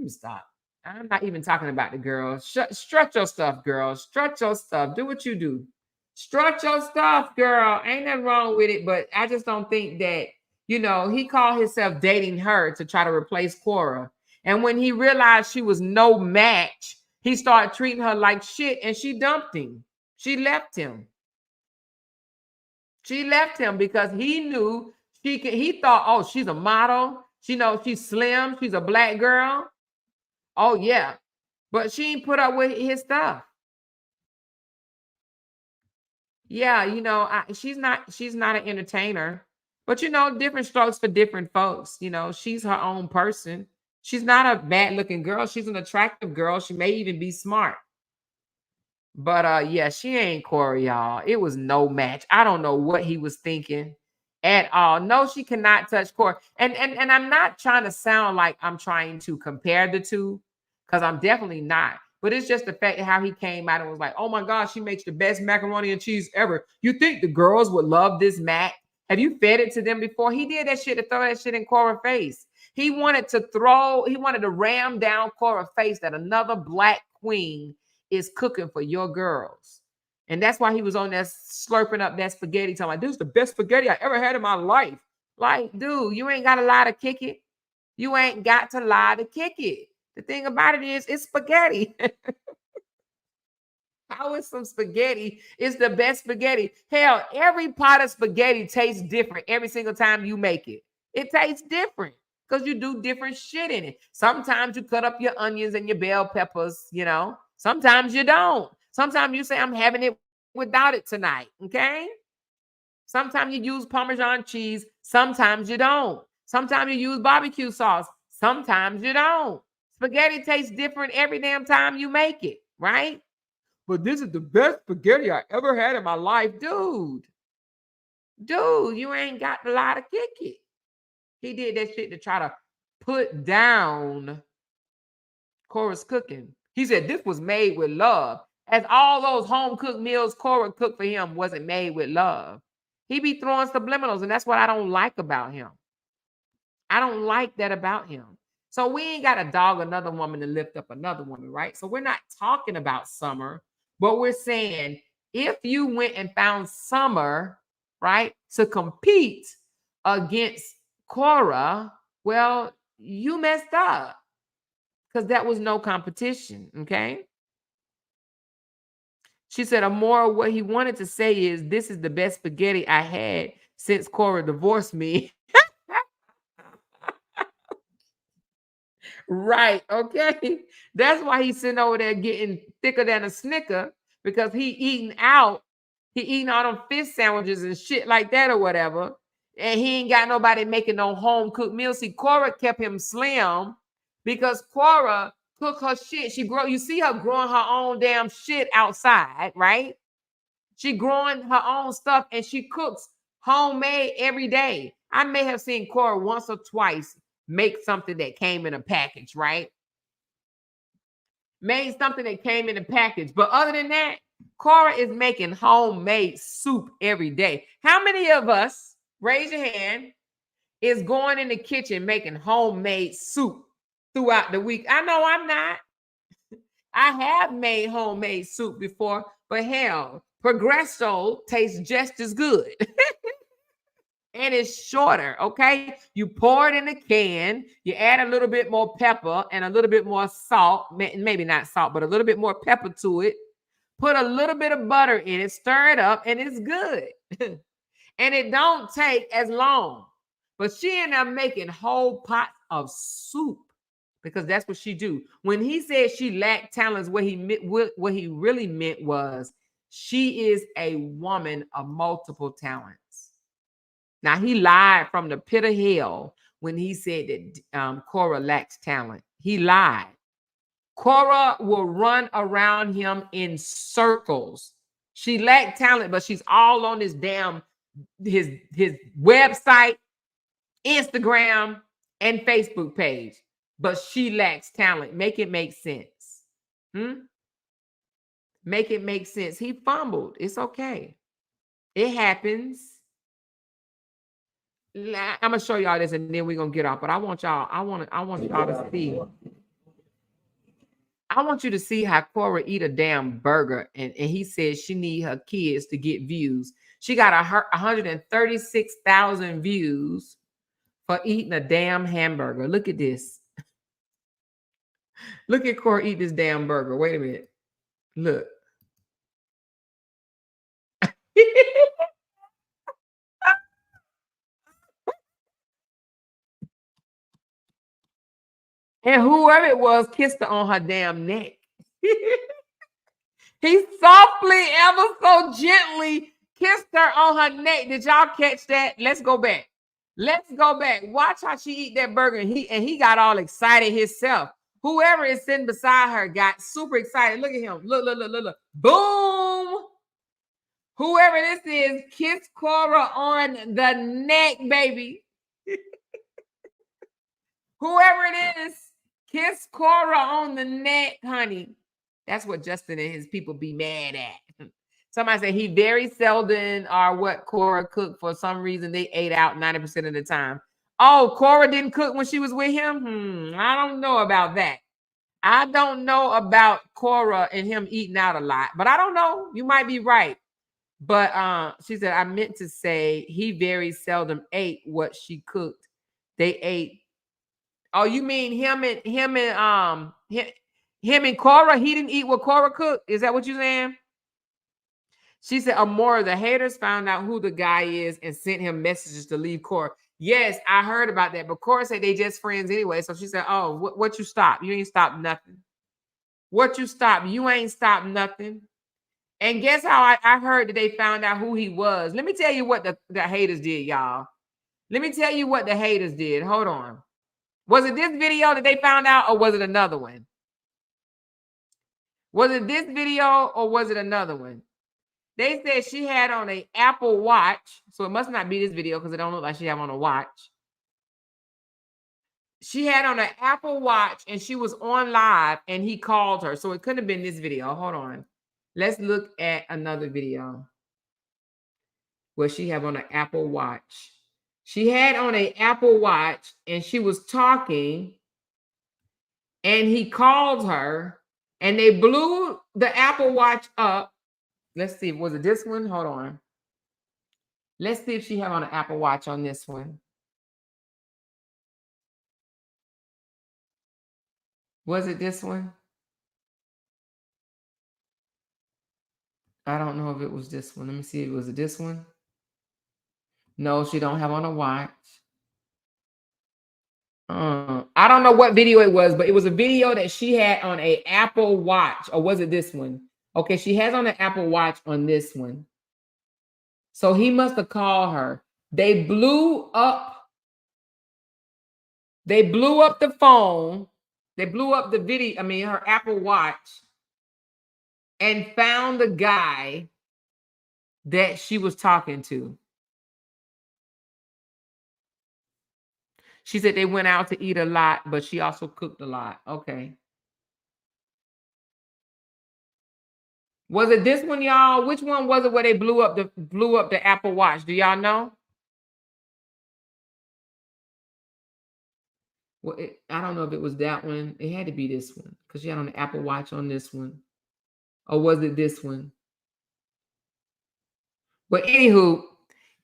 stop. I'm not even talking about the girls. Strut your stuff, girl. Strut your stuff. Do what you do. Strut your stuff, girl. Ain't nothing wrong with it, but I just don't think that, he called himself dating her to try to replace Korra. And when he realized she was no match, he started treating her like shit and she dumped him. She left him. She left him because he knew he thought, oh, she's a model. She's slim. She's a black girl. Oh, yeah. But she ain't put up with his stuff. Yeah, she's not an entertainer. But, different strokes for different folks. She's her own person. She's not a bad-looking girl. She's an attractive girl. She may even be smart. But, yeah, she ain't Korra, y'all. It was no match. I don't know what he was thinking at all. No, she cannot touch Korra. And I'm not trying to sound like I'm trying to compare the two, because I'm definitely not. But it's just the fact of how he came out and was like, oh my gosh, she makes the best macaroni and cheese ever. You think the girls would love this mac? Have you fed it to them before? He did that shit to throw that shit in Korra's face. He wanted to ram down Korra's face that another black queen is cooking for your girls. And that's why he was on there slurping up that spaghetti, talking like, this is the best spaghetti I ever had in my life. Like, dude, you ain't got to lie to kick it. You ain't got to lie to kick it. The thing about it is, it's spaghetti. How is some spaghetti? It's the best spaghetti. Hell, every pot of spaghetti tastes different every single time you make it. It tastes different because you do different shit in it. Sometimes you cut up your onions and your bell peppers, Sometimes you don't. Sometimes you say, I'm having it without it tonight, okay? Sometimes you use Parmesan cheese. Sometimes you don't. Sometimes you use barbecue sauce. Sometimes you don't. Spaghetti tastes different every damn time you make it, right? But this is the best spaghetti I ever had in my life. Dude, you ain't got to lie to kick it. He did that shit to try to put down Korra's cooking. He said this was made with love. As all those home-cooked meals Korra cooked for him wasn't made with love. He be throwing subliminals, and that's what I don't like about him. I don't like that about him. So we ain't got to dog another woman to lift up another woman, right? So we're not talking about Summer, but we're saying if you went and found Summer, right, to compete against Korra, well, you messed up because that was no competition, okay? She said more what he wanted to say is, this is the best spaghetti I had since Korra divorced me. Right, okay? That's why he's sitting over there getting thicker than a Snicker, because he eating out He eating all them fish sandwiches and shit like that or whatever. And he ain't got nobody making no home cooked meals. See, Korra kept him slim because Korra cook her shit. You see her growing her own damn shit outside, right? She growing her own stuff and she cooks homemade every day. I may have seen Korra once or twice make something that came in a package, right? Made something that came in a package. But other than that, Korra is making homemade soup every day. How many of us, raise your hand, is going in the kitchen making homemade soup throughout the week? I know I'm not. I have made homemade soup before, but hell, Progresso tastes just as good. And it's shorter, okay? You pour it in a can, you add a little bit more pepper and a little bit more salt, maybe not salt, but a little bit more pepper to it. Put a little bit of butter in it, stir it up, and it's good. And it don't take as long. But she ended up making whole pots of soup because that's what she do. When he said she lacked talents, what he really meant was she is a woman of multiple talents. Now, he lied from the pit of hell when he said that Korra lacks talent. He lied. Korra will run around him in circles. She lacked talent, but she's all on his website, Instagram, and Facebook page. But she lacks talent. Make it make sense. Make it make sense. He fumbled. It's okay. It happens. I'm gonna show y'all this and then we're gonna get off. But I want y'all to see. I want you to see how Korra eat a damn burger. And he says she need her kids to get views. She got 136,000 views for eating a damn hamburger. Look at this. Look at Korra eat this damn burger. Wait a minute. Look. And whoever it was kissed her on her damn neck. He softly, ever so gently kissed her on her neck. Did y'all catch that? Let's go back. Let's go back. Watch how she eat that burger. And he got all excited himself. Whoever is sitting beside her got super excited. Look at him. Look. Boom. Whoever this is, kiss Korra on the neck, baby. Whoever it is, kiss Korra on the neck, honey. That's what Justin and his people be mad at. Somebody said he very seldom are what Korra cooked. For some reason, they ate out 90% of the time. Oh, Korra didn't cook when she was with him? I don't know about that. I don't know about Korra and him eating out a lot, but I don't know. You might be right. But she said, I meant to say he very seldom ate what she cooked. They ate. Oh, you mean him and Korra? He didn't eat what Korra cooked. Is that what you're saying? She said, Amora, the haters found out who the guy is and sent him messages to leave Korra. Yes, I heard about that. But Korra said they just friends anyway. So she said, oh, what you stop? You ain't stopped nothing. What you stop? You ain't stopped nothing. And guess how I heard that they found out who he was. Let me tell you what the haters did, y'all. Let me tell you what the haters did. Hold on. Was it this video that they found out or was it another one? Was it this video or was it another one? They said she had on an Apple Watch. So it must not be this video because it don't look like she had on a watch. She had on an Apple Watch and she was on live and he called her. So it couldn't have been this video. Hold on. Let's look at another video where she had on an Apple Watch. She had on an Apple Watch and she was talking and he called her and they blew the Apple Watch up. Let's see. Was it this one? Hold on. Let's see if she had on an Apple Watch on this one. Was it this one? I don't know if it was this one. Let me see. Was it this one? No, she don't have on a watch. I don't know what video it was, but it was a video that she had on an Apple Watch. Or was it this one? Okay, she has on an Apple Watch on this one. So he must have called her. They blew up the phone. They blew up the video, her Apple Watch, and found the guy that she was talking to. She said they went out to eat a lot, but she also cooked a lot. Okay. Was it this one, y'all? Which one was it where they blew up the Apple Watch? Do y'all know? Well, I don't know if it was that one. It had to be this one because she had on the Apple Watch on this one. Or was it this one? But anywho,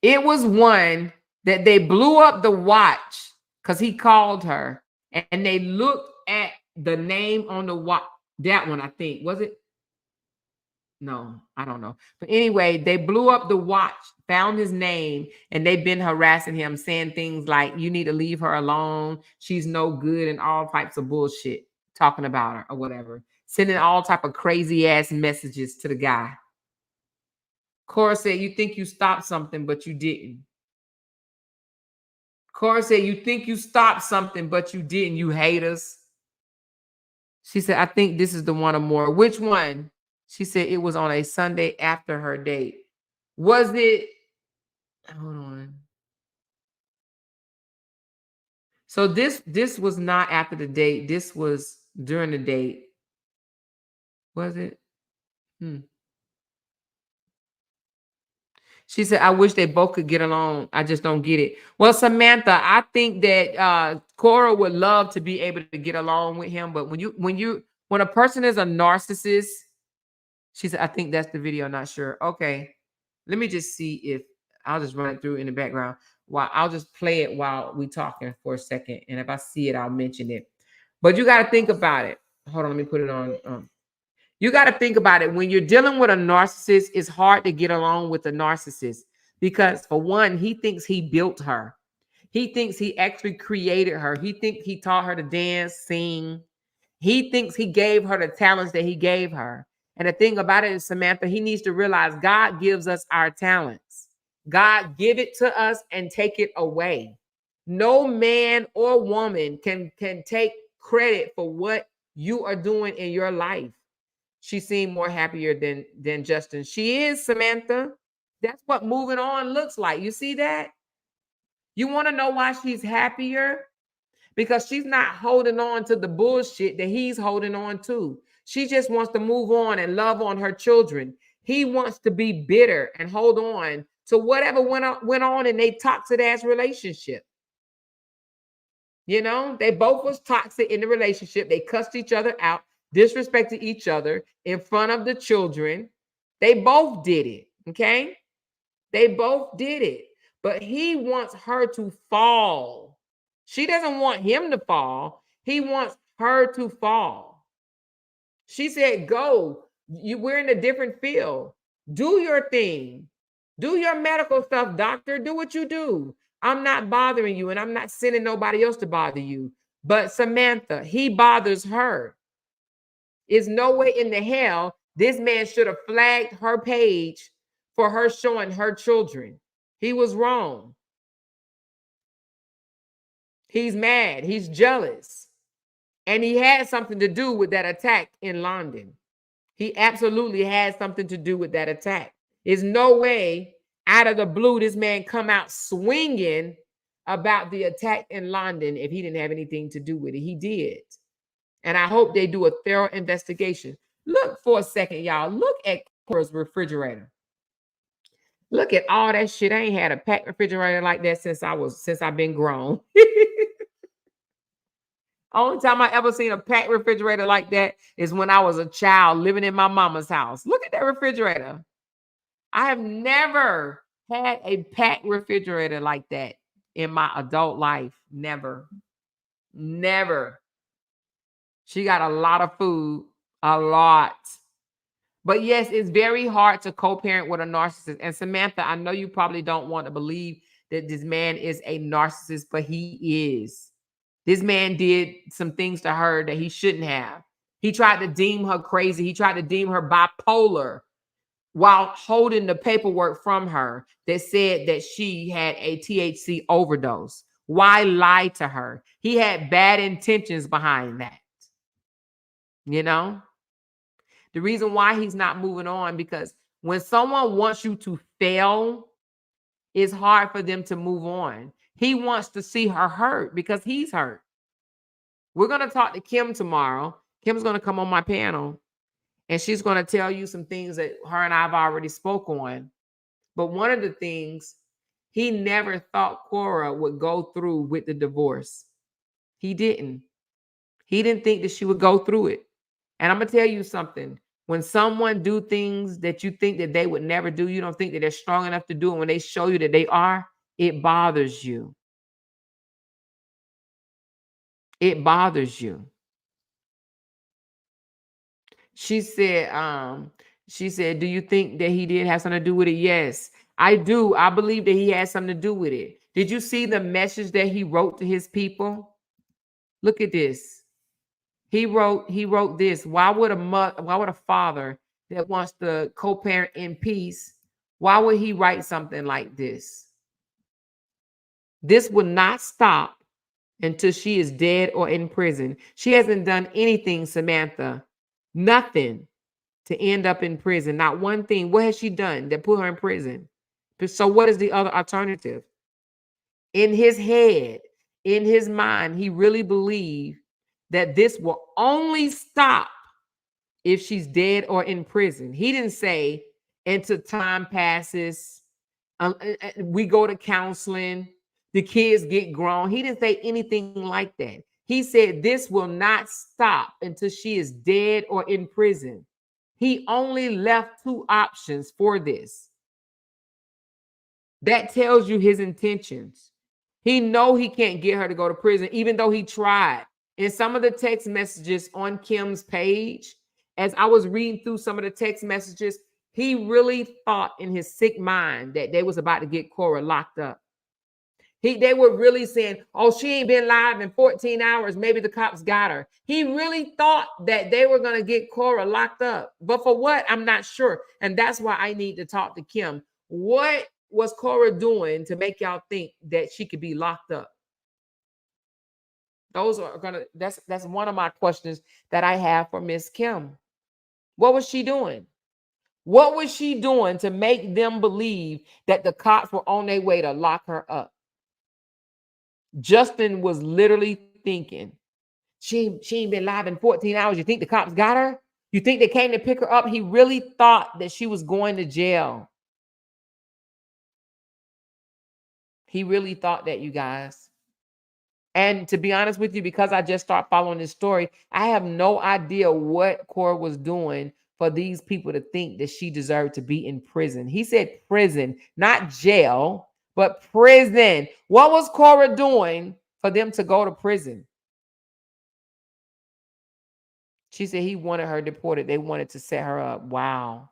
it was one that they blew up the watch because he called her and they looked at the name on the watch. That one, I think. Was it? No, I don't know. But anyway, they blew up the watch, found his name, and they've been harassing him, saying things like, you need to leave her alone. She's no good, and all types of bullshit, talking about her or whatever. Sending all type of crazy ass messages to the guy. Kora said, you think you stopped something, but you didn't. Kora said, you think you stopped something, but you didn't, you haters. She said, I think this is the one or more. Which one? She said it was on a Sunday after her date. Was it? Hold on. So this was not after the date. This was during the date. Was it? She said, I wish they both could get along. I just don't get it. Well, Samantha, I think that Kora would love to be able to get along with him. But when a person is a narcissist, she said, I think that's the video. Not sure. Okay. Let me just see if I'll just run it through in the background. I'll just play it while we talking for a second. And if I see it, I'll mention it. But you got to think about it. Hold on. Let me put it on. You got to think about it. When you're dealing with a narcissist, it's hard to get along with a narcissist because, for one, he thinks he built her. He thinks he actually created her. He thinks he taught her to dance, sing. He thinks he gave her the talents that he gave her. And the thing about it is, Samantha, he needs to realize God gives us our talents. God give it to us and take it away. No man or woman can take credit for what you are doing in your life. She seemed more happier than Justin. She is, Samantha. That's what moving on looks like. You see that? You want to know why she's happier? Because she's not holding on to the bullshit that he's holding on to. She just wants to move on and love on her children. He wants to be bitter and hold on to whatever went on in a toxic ass relationship. You know, they both was toxic in the relationship. They cussed each other out, disrespected each other in front of the children. They both did it. Okay. They both did it. But he wants her to fall. She doesn't want him to fall. He wants her to fall. She said, go. We're in a different field. Do your thing. Do your medical stuff, doctor. Do what you do. I'm not bothering you, and I'm not sending nobody else to bother you. But Samantha, he bothers her. There's no way in the hell this man should have flagged her page for her showing her children. He was wrong. He's mad. He's jealous. And he had something to do with that attack in London. He absolutely had something to do with that attack. There's no way out of the blue this man come out swinging about the attack in London if he didn't have anything to do with it. He did. And I hope they do a thorough investigation. Look for a second, y'all. Look at Kora's refrigerator. Look at all that shit. I ain't had a packed refrigerator like that since I've been grown. Only time I ever seen a packed refrigerator like that is when I was a child living in my mama's house. Look at that refrigerator. I have never had a packed refrigerator like that in my adult life. Never. Never. She got a lot of food. A lot. But yes, it's very hard to co-parent with a narcissist. And Samantha, I know you probably don't want to believe that this man is a narcissist, but he is. This man did some things to her that he shouldn't have. He tried to deem her crazy. He tried to deem her bipolar. while holding the paperwork from her that said that she had a THC overdose. Why lie to her? He had bad intentions behind that. You know? The reason why he's not moving on, because when someone wants you to fail, it's hard for them to move on. He wants to see her hurt because he's hurt. We're going to talk to Kim tomorrow. Kim's going to come on my panel, and she's going to tell you some things that her and I have already spoke on. But one of the things, he never thought Korra would go through with the divorce. He didn't. He didn't think that she would go through it. And I'm going to tell you something. When someone do things that you think that they would never do, you don't think that they're strong enough to do it. When they show you that they are, it bothers you. It bothers you. She said, do you think that he did have something to do with it? Yes, I do. I believe that he had something to do with it. Did you see the message that he wrote to his people? Look at this. He wrote this. Why would a father that wants to co-parent in peace, why would he write something like this? This will not stop until she is dead or in prison. She hasn't done anything, Samantha. Nothing to end up in prison. Not one thing. What has she done that put her in prison? So what is the other alternative? In his head, in his mind, he really believed that this will only stop if she's dead or in prison. He didn't say until time passes, we go to counseling, the kids get grown. He didn't say anything like that. He said this will not stop until she is dead or in prison. He only left two options for this. That tells you his intentions. He know he can't get her to go to prison, even though he tried. In some of the text messages on Kim's page, as I was reading through some of the text messages, he really thought in his sick mind that they was about to get Kora locked up. They were really saying, oh, she ain't been live in 14 hours. Maybe the cops got her. He really thought that they were going to get Kora locked up. But for what? I'm not sure. And that's why I need to talk to Kim. What was Kora doing to make y'all think that she could be locked up? That's one of my questions that I have for Miss Kim. What was she doing? What was she doing to make them believe that the cops were on their way to lock her up? Justin was literally thinking, she ain't been live in 14 hours. You think the cops got her? You think they came to pick her up? He really thought that she was going to jail. He really thought that, you guys. And to be honest with you, because I just started following this story, I have no idea what Kora was doing for these people to think that she deserved to be in prison. He said prison, not jail, but prison. What was Kora doing for them to go to prison? She said he wanted her deported. They wanted to set her up. Wow.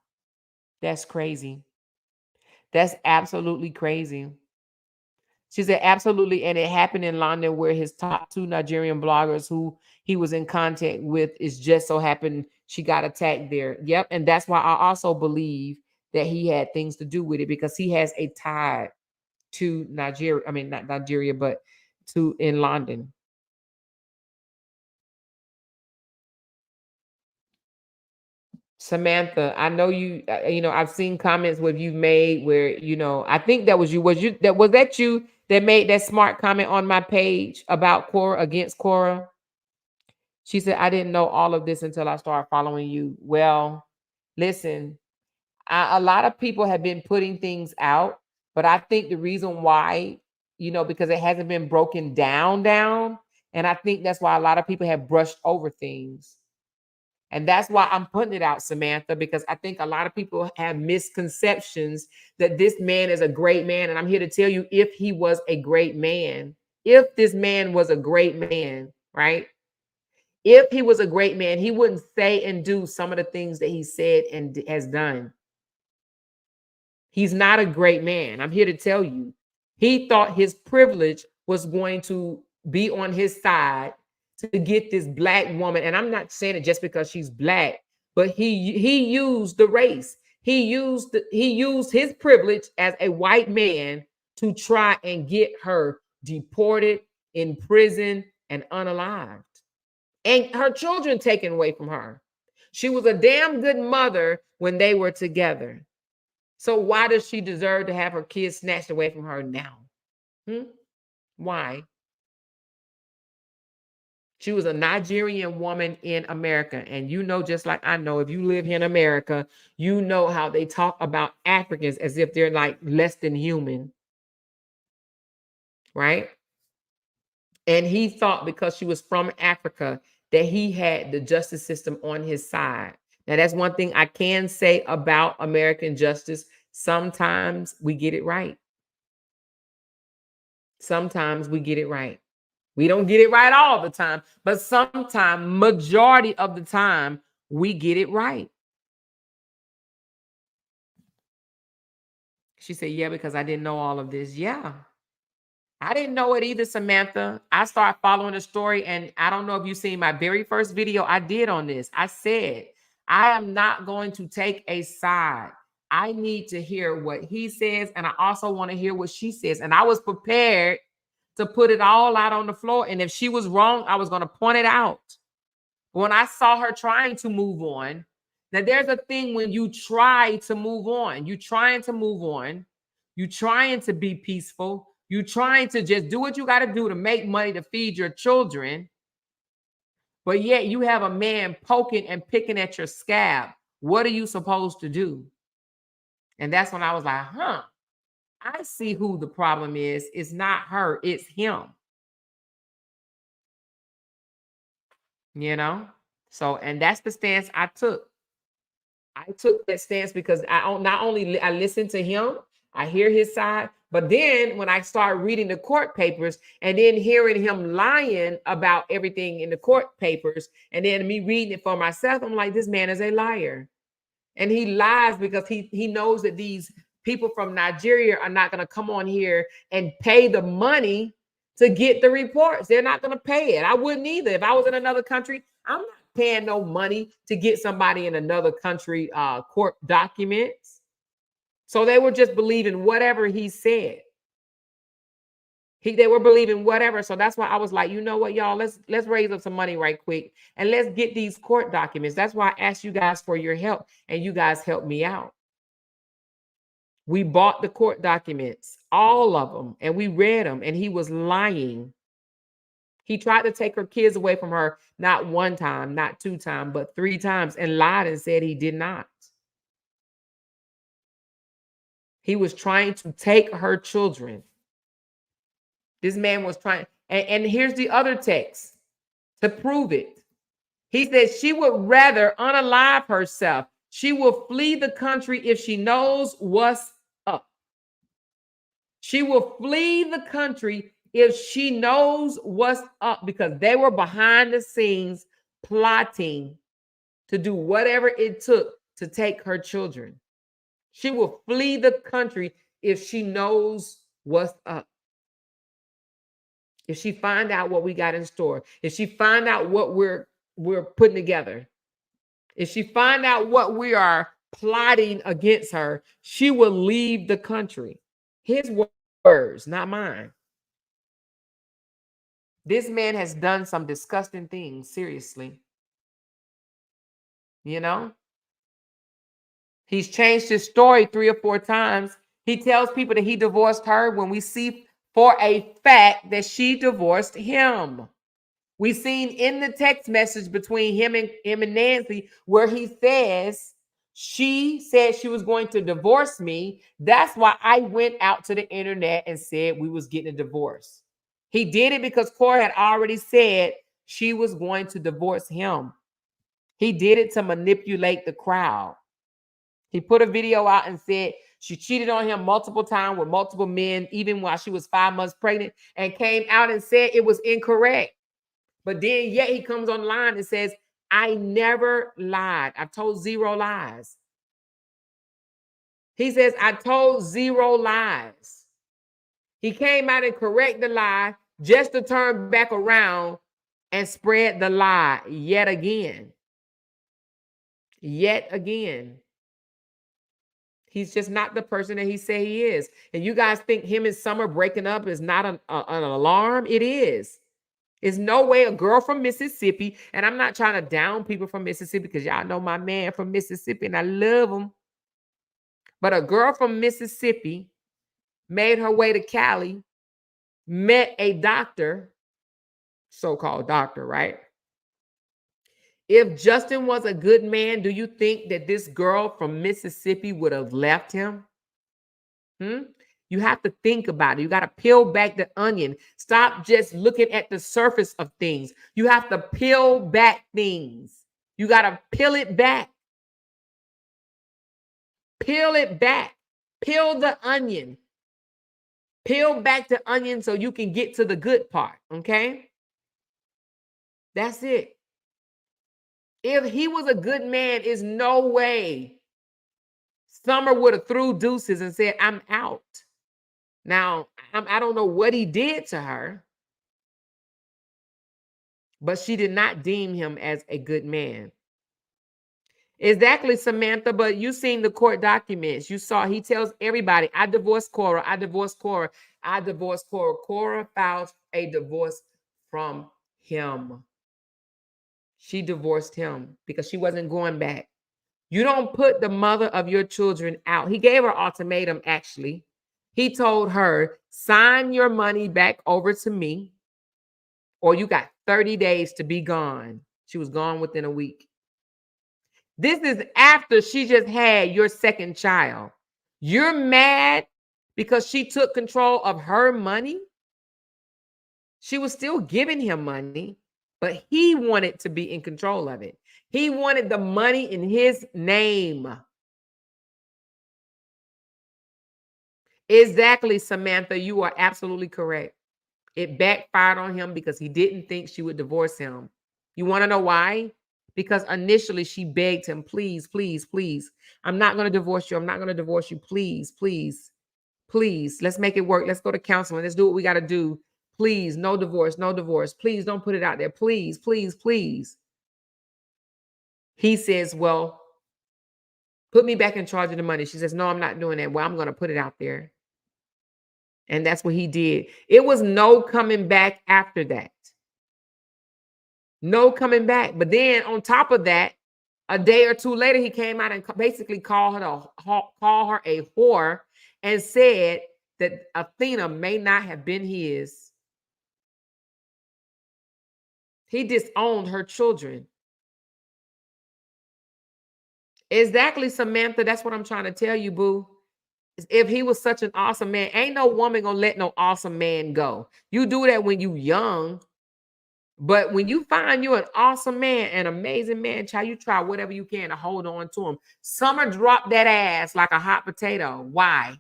That's crazy. That's absolutely crazy. She said, absolutely. And it happened in London, where his top two Nigerian bloggers who he was in contact with is just so happened she got attacked there. Yep. And that's why I also believe that he had things to do with it, because he has a tie to Nigeria. I mean, not Nigeria, but to in London. Samantha, I know you, I've seen comments where you've made where, I think that was you. Was that you that made that smart comment on my page about Kora, against Kora? She said, I didn't know all of this until I started following you. Well, listen, a lot of people have been putting things out, but I think the reason why, because it hasn't been broken down. And I think that's why a lot of people have brushed over things. And that's why I'm putting it out, Samantha, because I think a lot of people have misconceptions that this man is a great man. And I'm here to tell you, if he was a great man, if this man was a great man, right? If he was a great man, he wouldn't say and do some of the things that he said and has done. He's not a great man. I'm here to tell you. He thought his privilege was going to be on his side to get this black woman. And I'm not saying it just because she's black, but he used the race. He used his privilege as a white man to try and get her deported, in prison, and unalived, and her children taken away from her. She was a damn good mother when they were together. So why does she deserve to have her kids snatched away from her now? Why? She was a Nigerian woman in America. And you know, just like I know, if you live here in America, you know how they talk about Africans as if they're like less than human. Right? And he thought because she was from Africa that he had the justice system on his side. Now, that's one thing I can say about American justice. Sometimes we get it right. Sometimes we get it right. We don't get it right all the time, but sometimes, majority of the time, we get it right. She said, yeah, because I didn't know all of this. Yeah. I didn't know it either, Samantha. I started following the story, and I don't know if you've seen my very first video I did on this. I said, I am not going to take a side. I need to hear what he says, and I also want to hear what she says. And I was prepared to put it all out on the floor. And if she was wrong, I was going to point it out. When I saw her trying to move on, now there's a thing when you try to move on, you're trying to move on, you're trying to be peaceful, you're trying to just do what you got to do to make money to feed your children, but yet you have a man poking and picking at your scab. What are you supposed to do? And that's when I was like, I see who the problem is. It's not her, it's him. You know? So, and that's the stance I took. I took that stance because I not only I listened to him, I hear his side, but then when I start reading the court papers and then hearing him lying about everything in the court papers, and then me reading it for myself, I'm like, this man is a liar. And he lies because he knows that these people from Nigeria are not going to come on here and pay the money to get the reports. They're not going to pay it. I wouldn't either. If I was in another country, I'm not paying no money to get somebody in another country court documents. So they were just believing whatever he said. They were believing whatever. So that's why I was like, you know what, y'all, let's raise up some money right quick and let's get these court documents. That's why I asked you guys for your help, and you guys helped me out. We bought the court documents, all of them, and we read them, and he was lying. He tried to take her kids away from her, not one time, not two times, but 3 times, and lied and said he did not. He was trying to take her children. This man was trying, and here's the other text to prove it. He said she would rather unalive herself. She will flee the country if she knows what's up. She will flee the country if she knows what's up, because they were behind the scenes plotting to do whatever it took to take her children. She will flee the country if she knows what's up. If she find out what we got in store, if she find out what we're putting together, if she find out what we are plotting against her, she will leave the country. His words, not mine. This man has done some disgusting things, seriously. You know? He's changed his story 3 or 4 times. He tells people that he divorced her when we see for a fact that she divorced him. We seen in the text message between him and Nancy where he says, she said she was going to divorce me. That's why I went out to the internet and said we was getting a divorce. He did it because Kora had already said she was going to divorce him. He did it to manipulate the crowd. He put a video out and said she cheated on him multiple times with multiple men, even while she was 5 months pregnant, and came out and said it was incorrect. But then yet he comes online and says, I never lied. I told 0 lies. He says, I told 0 lies. He came out and corrected the lie just to turn back around and spread the lie yet again. Yet again. He's just not the person that he said he is. And you guys think him and Summer breaking up is not an alarm? It is. There's no way a girl from Mississippi, and I'm not trying to down people from Mississippi because y'all know my man from Mississippi and I love him. But a girl from Mississippi made her way to Cali, met a doctor, so-called doctor, right? If Justin was a good man, do you think that this girl from Mississippi would have left him? You have to think about it. You got to peel back the onion. Stop just looking at the surface of things. You have to peel back things. You got to peel it back. Peel it back. Peel the onion. Peel back the onion so you can get to the good part, okay? That's it. If he was a good man, there's no way Summer would have threw deuces and said, I'm out. Now, I don't know what he did to her, but she did not deem him as a good man. Exactly, Samantha, but you seen the court documents. You saw he tells everybody, I divorced Kora, I divorced Kora, I divorced Kora. Kora filed a divorce from him. She divorced him because she wasn't going back. You don't put the mother of your children out. He gave her an ultimatum, actually. He told her, sign your money back over to me, or you got 30 days to be gone. She was gone within a week. This is after she just had your second child. You're mad because she took control of her money? She was still giving him money, but he wanted to be in control of it. He wanted the money in his name. Exactly, Samantha. You are absolutely correct. It backfired on him because he didn't think she would divorce him. You want to know why? Because initially she begged him, please, please, please. I'm not going to divorce you. I'm not going to divorce you. Please, please, please. Let's make it work. Let's go to counseling. Let's do what we got to do. Please, no divorce, no divorce. Please don't put it out there. Please, please, please. He says, well, put me back in charge of the money. She says, no, I'm not doing that. Well, I'm going to put it out there. And that's what he did. It was no coming back after that. No coming back. But then on top of that, a day or two later, he came out and basically called her a whore and said that Athena may not have been his. He disowned her children. Exactly, Samantha. That's what I'm trying to tell you, boo. If he was such an awesome man, ain't no woman gonna let no awesome man go. You do that when you young, but when you find you an awesome man, an amazing man, child, you try whatever you can to hold on to him. Summer dropped that ass like a hot potato. Why?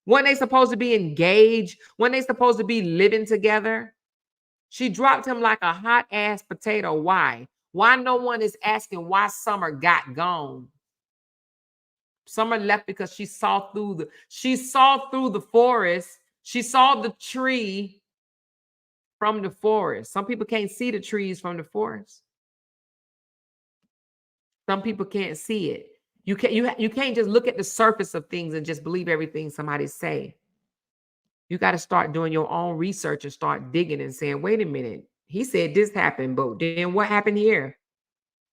When they supposed to be engaged, when they supposed to be living together, she dropped him like a hot ass potato. Why? Why no one is asking why Summer got gone? Summer left because she saw through the forest. She saw the tree from the forest. Some people can't see the trees from the forest. Some people can't see it. You can't just look at the surface of things and just believe everything somebody say. You got to start doing your own research and start digging and saying, wait a minute, he said this happened, but then what happened here?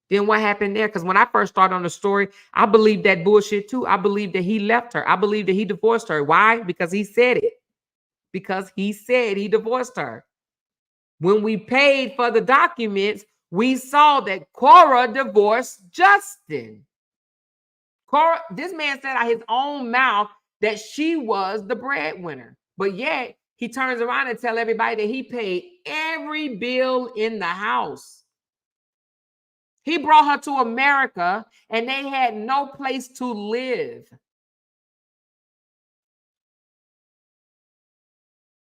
Then what happened there? Because when I first started on the story, I believed that bullshit too. I believed that he left her. I believed that he divorced her. Why? Because he said it. Because he said he divorced her. When we paid for the documents, we saw that Kora divorced Justin. Kora, this man said out his own mouth that she was the breadwinner. But yet, he turns around and tells everybody that he paid every bill in the house. He brought her to America and they had no place to live.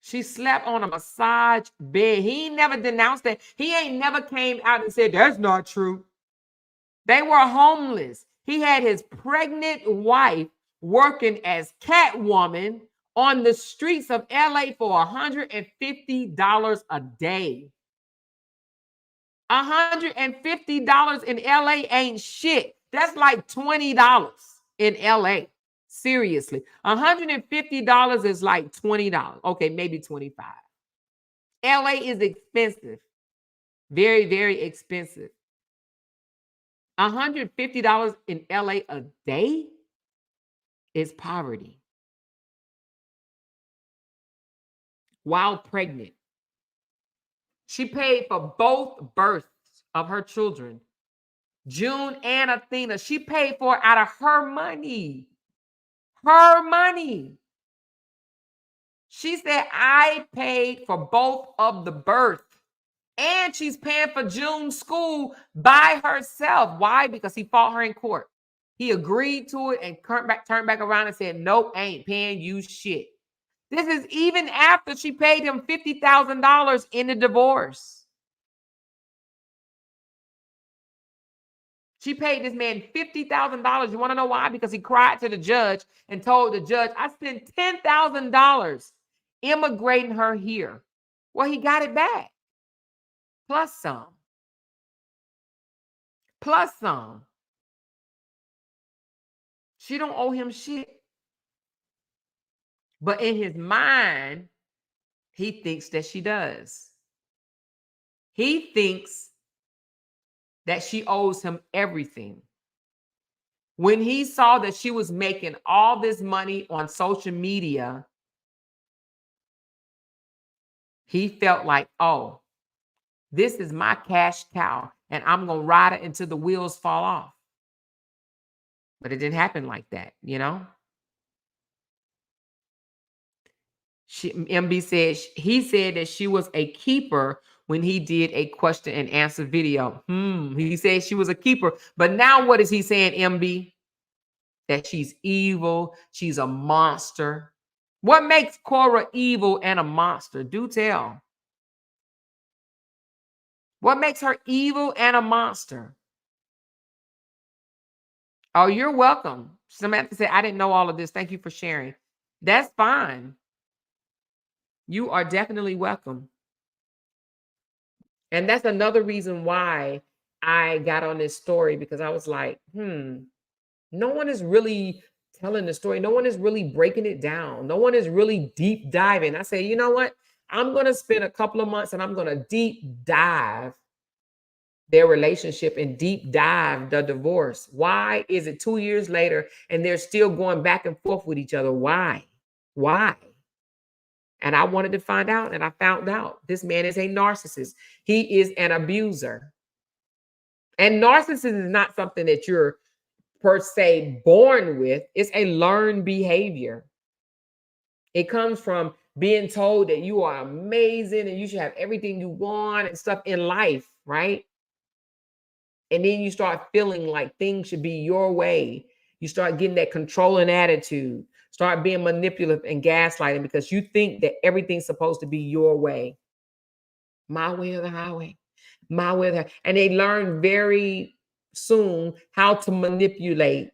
She slept on a massage bed. He never denounced that. He ain't never came out and said, that's not true. They were homeless. He had his pregnant wife working as Catwoman on the streets of LA for $150 a day. $150 in LA ain't shit. That's like $20 in LA. Seriously. $150 is like $20. Okay, maybe 25. LA is expensive. Very, very expensive. $150 in LA a day is poverty. While pregnant. She paid for both births of her children, June and Athena. She paid for it out of her money. Her money. She said, I paid for both of the births. And she's paying for June's school by herself. Why? Because he fought her in court. He agreed to it and turned back around and said, nope, I ain't paying you shit. This is even after she paid him $50,000 in the divorce. She paid this man $50,000. You want to know why? Because he cried to the judge and told the judge, I spent $10,000 immigrating her here. Well, he got it back. Plus some. Plus some. She don't owe him shit. But in his mind, he thinks that she does. He thinks that she owes him everything. When he saw that she was making all this money on social media, he felt like, oh, this is my cash cow, and I'm going to ride it until the wheels fall off. But it didn't happen like that, you know? MB said, he said that she was a keeper when he did a question and answer video. He said she was a keeper. But now what is he saying, MB? That she's evil. She's a monster. What makes Korra evil and a monster? Do tell. What makes her evil and a monster? Oh, you're welcome. Samantha said, I didn't know all of this. Thank you for sharing. That's fine. You are definitely welcome. And that's another reason why I got on this story, because I was like, no one is really telling the story. No one is really breaking it down. No one is really deep diving. I say, you know what? I'm going to spend a couple of months and I'm going to deep dive their relationship and deep dive the divorce. Why is it 2 years later and they're still going back and forth with each other? Why? Why? And I wanted to find out, and I found out this man is a narcissist. He is an abuser. And narcissism is not something that you're per se born with. It's a learned behavior. It comes from being told that you are amazing and you should have everything you want and stuff in life, right? And then you start feeling like things should be your way. You start getting that controlling attitude. Start being manipulative and gaslighting because you think that everything's supposed to be your way. My way or the highway. My way or the highway. And they learn very soon how to manipulate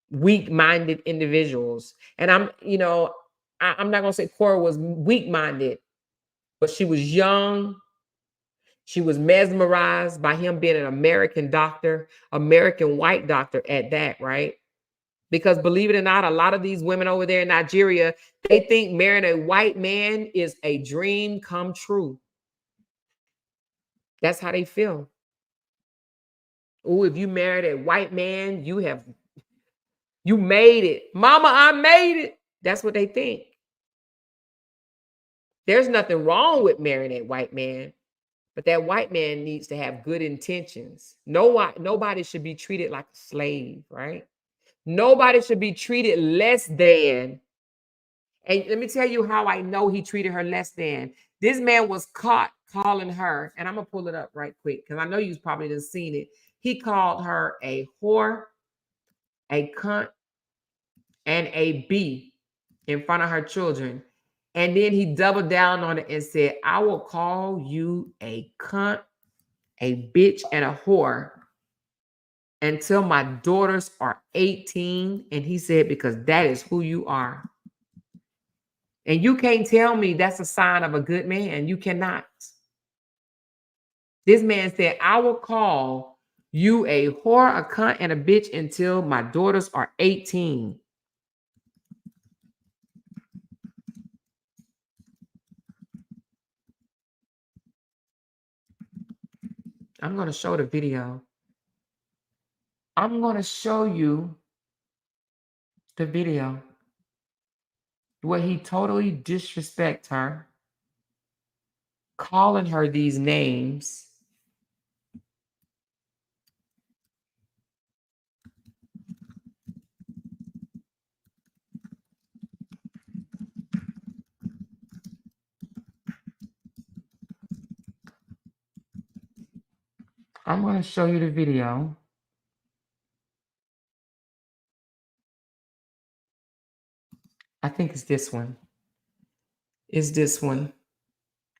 weak-minded individuals. And I'm not going to say Kora was weak-minded, but she was young. She was mesmerized by him being an American doctor, American white doctor at that, right? Because believe it or not, a lot of these women over there in Nigeria, they think marrying a white man is a dream come true. That's how they feel. Oh, if you married a white man, you made it. Mama, I made it. That's what they think. There's nothing wrong with marrying a white man, but that white man needs to have good intentions. Nobody should be treated like a slave, right? Nobody should be treated less than. And let me tell you how I know he treated her less than. This man was caught calling her, and I'm going to pull it up right quick because I know you've probably done seen it. He called her a whore, a cunt, and a B in front of her children. And then he doubled down on it and said, I will call you a cunt, a bitch, and a whore until my daughters are 18. And he said, because that is who you are. And you can't tell me that's a sign of a good man. You cannot. This man said, I will call you a whore, a cunt, and a bitch until my daughters are 18. I'm going to show the video. I'm going to show you the video where he totally disrespects her, calling her these names. I'm going to show you the video. I think it's this one. It's this one.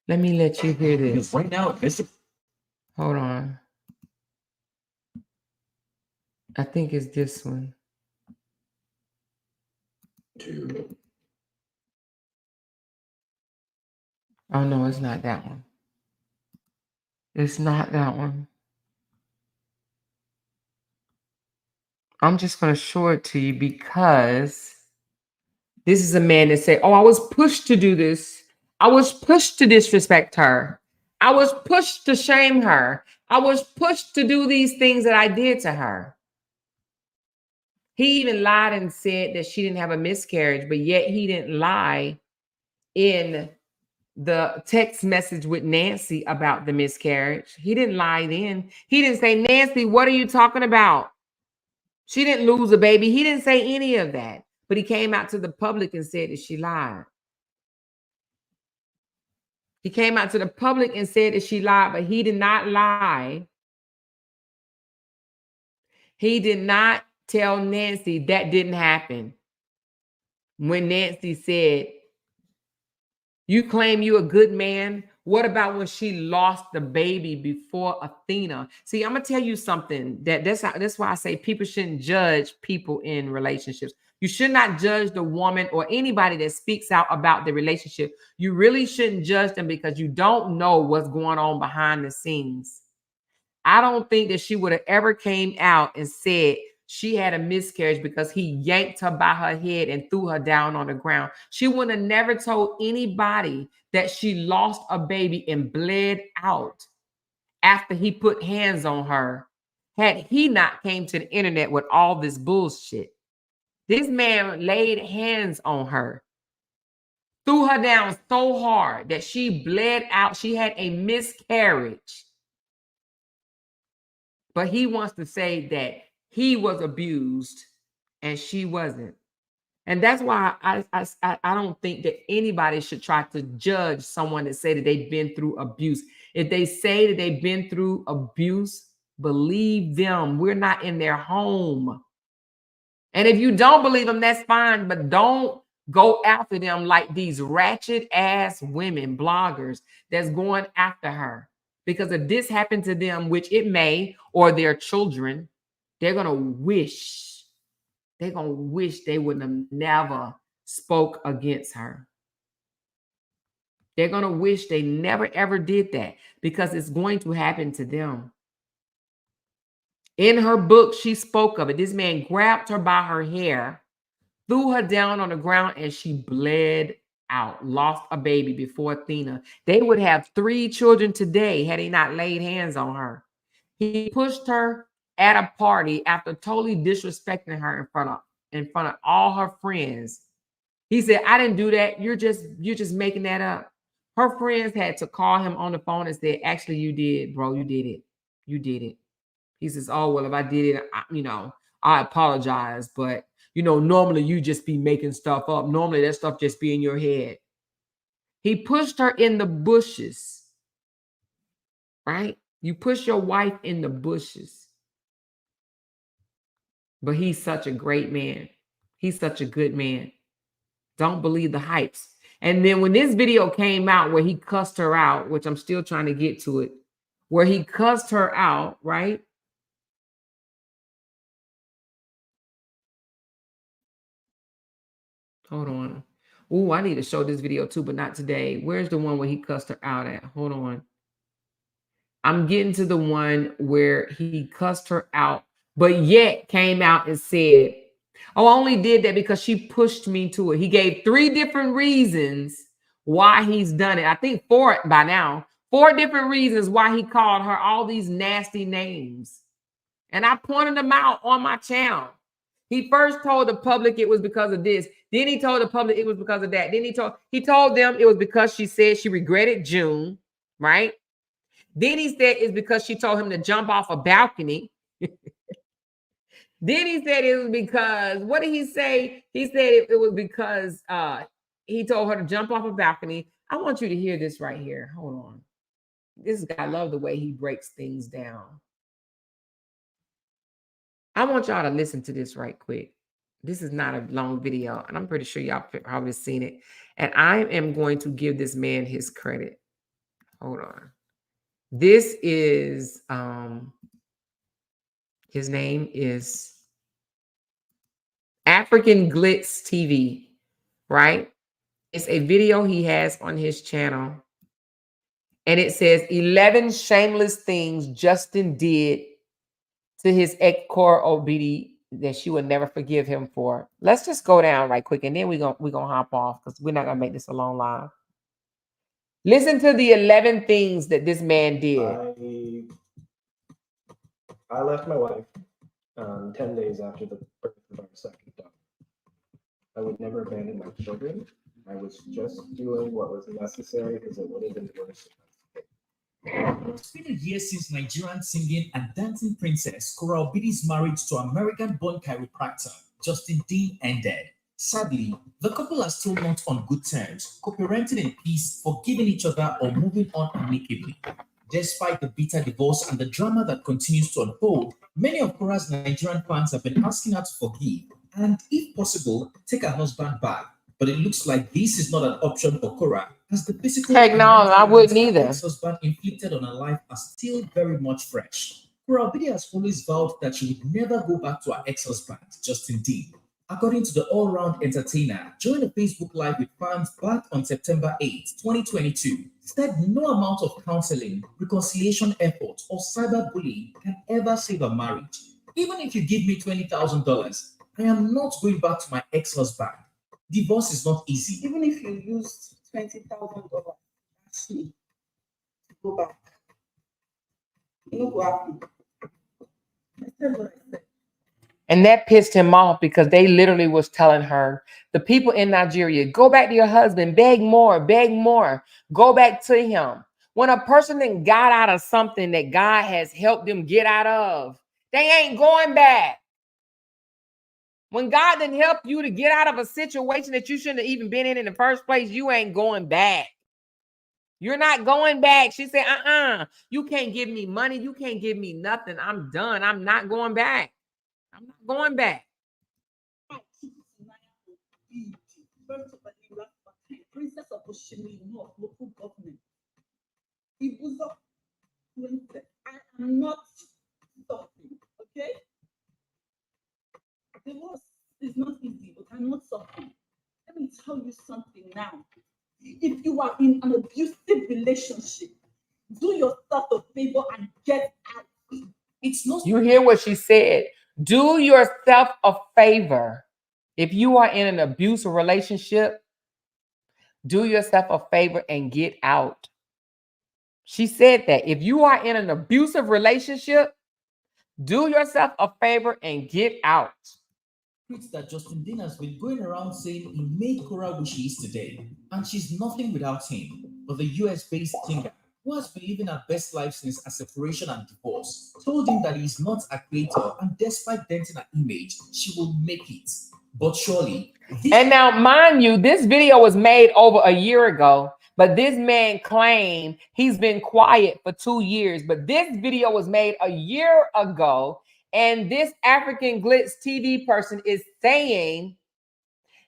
Let me let you hear this. Right now, Hold on. I think it's this one. Oh, no, it's not that one. It's not that one. I'm just going to show it to you because this is a man that said, oh, I was pushed to do this. I was pushed to disrespect her. I was pushed to shame her. I was pushed to do these things that I did to her. He even lied and said that she didn't have a miscarriage, but yet he didn't lie in the text message with Nancy about the miscarriage. He didn't lie then. He didn't say, Nancy, what are you talking about? She didn't lose a baby. He didn't say any of that, but he came out to the public and said that she lied. He came out to the public and said that she lied, but he did not lie. He did not tell Nancy that didn't happen. When Nancy said, you claim you a good man. What about when she lost the baby before Athena? See, I'm going to tell you something. That's why I say people shouldn't judge people in relationships. You should not judge the woman or anybody that speaks out about the relationship. You really shouldn't judge them because you don't know what's going on behind the scenes. I don't think that she would have ever came out and said she had a miscarriage because he yanked her by her head and threw her down on the ground. She would have never told anybody that she lost a baby and bled out after he put hands on her had he not came to the internet with all this bullshit. This man laid hands on her, threw her down so hard that she bled out. She had a miscarriage. But he wants to say that he was abused and she wasn't. And that's why I don't think that anybody should try to judge someone that say that they've been through abuse. If they say that they've been through abuse, believe them. We're not in their home. And if you don't believe them, that's fine. But don't go after them like these ratchet ass women, bloggers, that's going after her. Because if this happened to them, which it may, or their children, they're going to wish they would have never spoke against her. They're going to wish they never, ever did that because it's going to happen to them. In her book, she spoke of it. This man grabbed her by her hair, threw her down on the ground, and she bled out, lost a baby before Athena. They would have 3 children today had he not laid hands on her. He pushed her at a party after totally disrespecting her in front of all her friends. He said, I didn't do that. You're just making that up. Her friends had to call him on the phone and say, actually, you did, bro. You did it. You did it. He says, oh, well, if I did it, I apologize. But, normally you just be making stuff up. Normally that stuff just be in your head. He pushed her in the bushes, right? You push your wife in the bushes. But he's such a great man. He's such a good man. Don't believe the hypes. And then when this video came out where he cussed her out, which I'm still trying to get to it, where he cussed her out, right? Hold on. Oh, I need to show this video too, but not today. Where's the one where he cussed her out at? Hold on. I'm getting to the one where he cussed her out, but yet came out and said, oh, I only did that because she pushed me to it. He gave 3 different reasons why he's done it. I think 4 by now. 4 different reasons why he called her all these nasty names. And I pointed them out on my channel. He first told the public it was because of this. Then he told the public it was because of that. Then he told them it was because she said she regretted June, right? Then he said it's because she told him to jump off a balcony. Then he said it was because, what did he say? He said it was because he told her to jump off a balcony. I want you to hear this right here. Hold on. This guy, I love the way he breaks things down. I want y'all to listen to this right quick. This is not a long video, and I'm pretty sure y'all probably seen it. And I am going to give this man his credit. Hold on. This is, his name is African Glitz TV, right? It's a video he has on his channel. And it says 11 shameless things Justin did to his ex Korra Obidi that she would never forgive him for. Let's just go down right quick, and then we're gonna hop off because we're not gonna make this a long live. Listen to the 11 things that this man did. I left my wife 10 days after the birth of our second daughter. I would never abandon my children. I was just doing what was necessary because it would have been worse. It's been a year since Nigerian singing and dancing princess Kora Obidi's marriage to American-born chiropractor Justin Dean ended. Sadly, the couple are still not on good terms, co-parenting in peace, forgiving each other, or moving on amicably. Despite the bitter divorce and the drama that continues to unfold, many of Kora's Nigerian fans have been asking her to forgive and, if possible, take her husband back. But it looks like this is not an option for Kora, as the physical Heck no, I wouldn't either. Ex-husband inflicted on her life are still very much fresh. Kora Obidi has always vowed that she would never go back to her ex-husband, Justin Dean. According to the all-round entertainer, during a Facebook Live with fans back on September 8, 2022, said no amount of counseling, reconciliation effort, or cyberbullying can ever save a marriage. Even if you give me $20,000, I am not going back to my ex-husband. Divorce is not easy. Even if you used $20,000, actually, to go back, you know what happened? I said what I said. And that pissed him off because they literally was telling her, the people in Nigeria, go back to your husband, beg more, go back to him. When a person then got out of something that God has helped them get out of, they ain't going back. When God didn't help you to get out of a situation that you shouldn't have even been in the first place, you ain't going back. You're not going back. She said, you can't give me money. You can't give me nothing. I'm done. I'm not going back. I'm not going back. Princess of Oshimi, North local government. It was up. I am not suffering, okay? Divorce is not easy, but I'm not suffering. Let me tell you something now. If you are in an abusive relationship, do yourself a favor and get out. It's not. You hear what she said. Do yourself a favor. If you are in an abusive relationship, do yourself a favor and get out. She said that. If you are in an abusive relationship, do yourself a favor and get out. That Justin Dean has been going around saying he made Kora who she is today, and she's nothing without him. But the US-based singer, who has been living her best life since her separation and divorce, told him that he's not a creator, and despite denting her image, she will make it. But surely... And now, mind you, this video was made over a year ago, but this man claimed he's been quiet for 2 years. But this video was made a year ago, and this African Glitz TV person is saying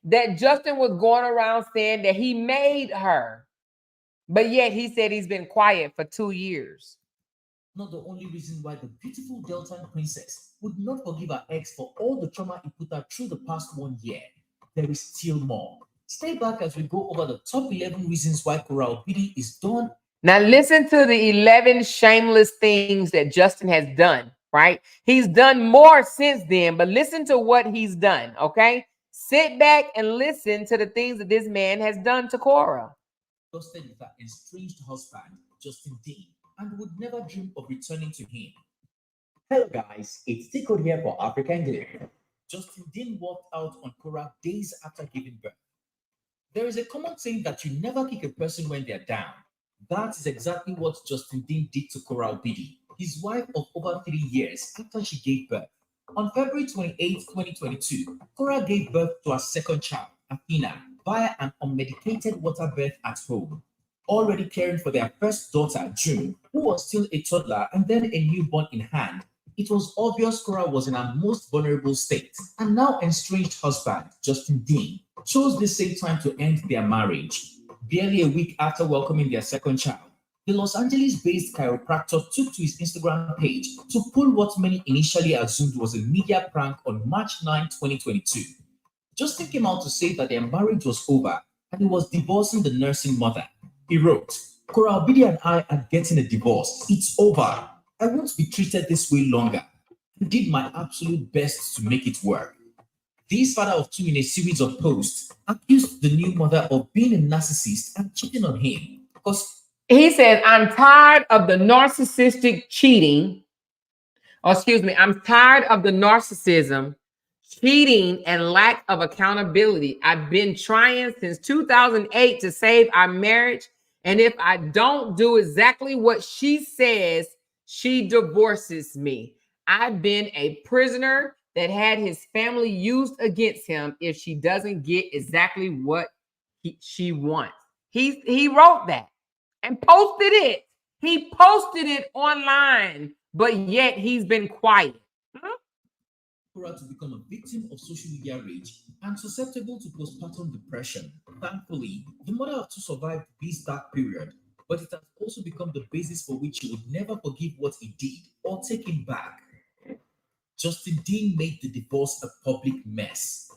that Justin was going around saying that he made her. But yet he said he's been quiet for 2 years. Not the only reason why the beautiful Delta princess would not forgive her ex for all the trauma he put her through the past 1 year. There is still more. Stay back as we go over the top 11 reasons why Kora Obidi is done. Now listen to the 11 shameless things that Justin has done, right? He's done more since then, but listen to what he's done, okay? Sit back and listen to the things that this man has done to Kora. With her estranged husband, Justin Dean and would never dream of returning to him. Hello guys, it's Tico here for African Day. Justin Dean walked out on Korra days after giving birth. There is a common saying that you never kick a person when they're down. That is exactly what Justin Dean did to Kora Obidi, his wife of over 3 years after she gave birth. On February 28, 2022, Kora gave birth to her second child, Athena, via an unmedicated water birth at home. Already caring for their first daughter, June, who was still a toddler and then a newborn in hand, it was obvious Kora was in her most vulnerable state, and now estranged husband, Justin Dean, chose the same time to end their marriage. Barely a week after welcoming their second child, the Los Angeles-based chiropractor took to his Instagram page to pull what many initially assumed was a media prank on March 9, 2022. Justin came out to say that their marriage was over and he was divorcing the nursing mother. He wrote, "Kora Obidi and I are getting a divorce. It's over. I won't be treated this way longer. I did my absolute best to make it work." This father of two in a series of posts accused the new mother of being a narcissist and cheating on him. Because He says, I'm tired of the narcissistic cheating. I'm tired of the narcissism, cheating, and lack of accountability. I've been trying since 2008 to save our marriage. And if I don't do exactly what she says, she divorces me. I've been a prisoner that had his family used against him if she doesn't get exactly what she wants. He wrote that and posted it. He posted it online, but yet he's been quiet. Kora to become a victim of social media rage and susceptible to postpartum depression. Thankfully, the mother of two survived this dark period, but it has also become the basis for which she would never forgive what he did or take him back. Justin Dean made the divorce a public mess.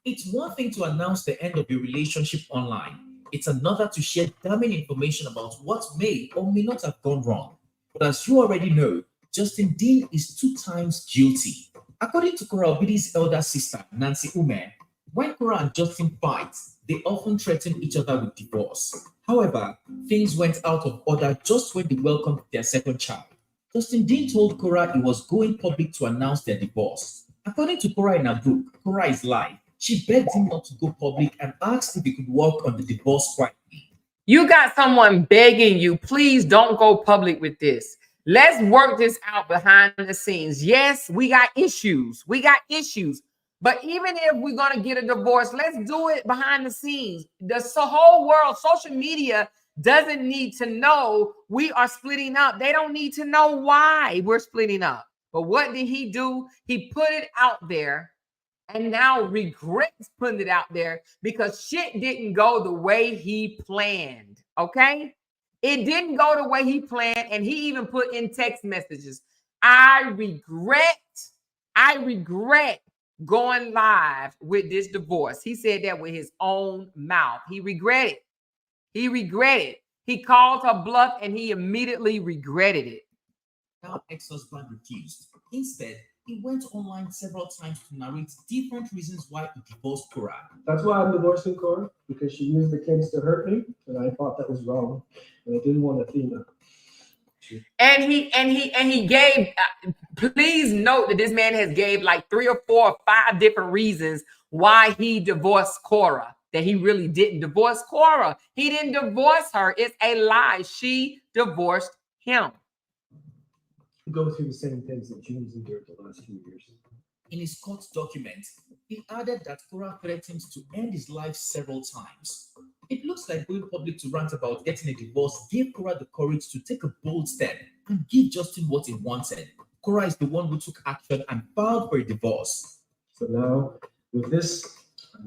It's one thing to announce the end of your relationship online. It's another to share damning information about what may or may not have gone wrong. But as you already know, Justin Dean is 2 times guilty. According to Kora Obidi's elder sister, Nancy Ume, when Kora and Justin fight, they often threaten each other with divorce. However, things went out of order just when they welcomed their second child. Justin Dean told Kora he was going public to announce their divorce. According to Kora in her book, Kora is Live, she begged him not to go public and asked if he could work on the divorce quietly. You got someone begging you, please don't go public with this. Let's work this out behind the scenes. Yes, we got issues. But even if we're going to get a divorce, let's do it behind the scenes. The whole world, social media doesn't need to know we are splitting up. They don't need to know why we're splitting up. But what did he do? He put it out there and now regrets putting it out there because shit didn't go the way he planned. Okay? It didn't go the way he planned, and he even put in text messages. I regret going live with this divorce. He said that with his own mouth. He regretted. He called her bluff, and he immediately regretted it. Now, ex-husband refused. Instead, he went online several times to narrate different reasons why he divorced Kora. That's why I'm divorcing Kora, because she used the kids to hurt me, and I thought that was wrong, and I didn't want Athena. And he gave. Please note that this man has gave like 3 or 4 or 5 different reasons why he divorced Kora. That he really didn't divorce Kora. He didn't divorce her. It's a lie. She divorced him. Go through the same things that June's endured the last few years. In his court document, he added that Kora threatened to end his life several times. It looks like going public to rant about getting a divorce gave Kora the courage to take a bold step and give Justin what he wanted. Kora is the one who took action and filed for a divorce. So now, with this, I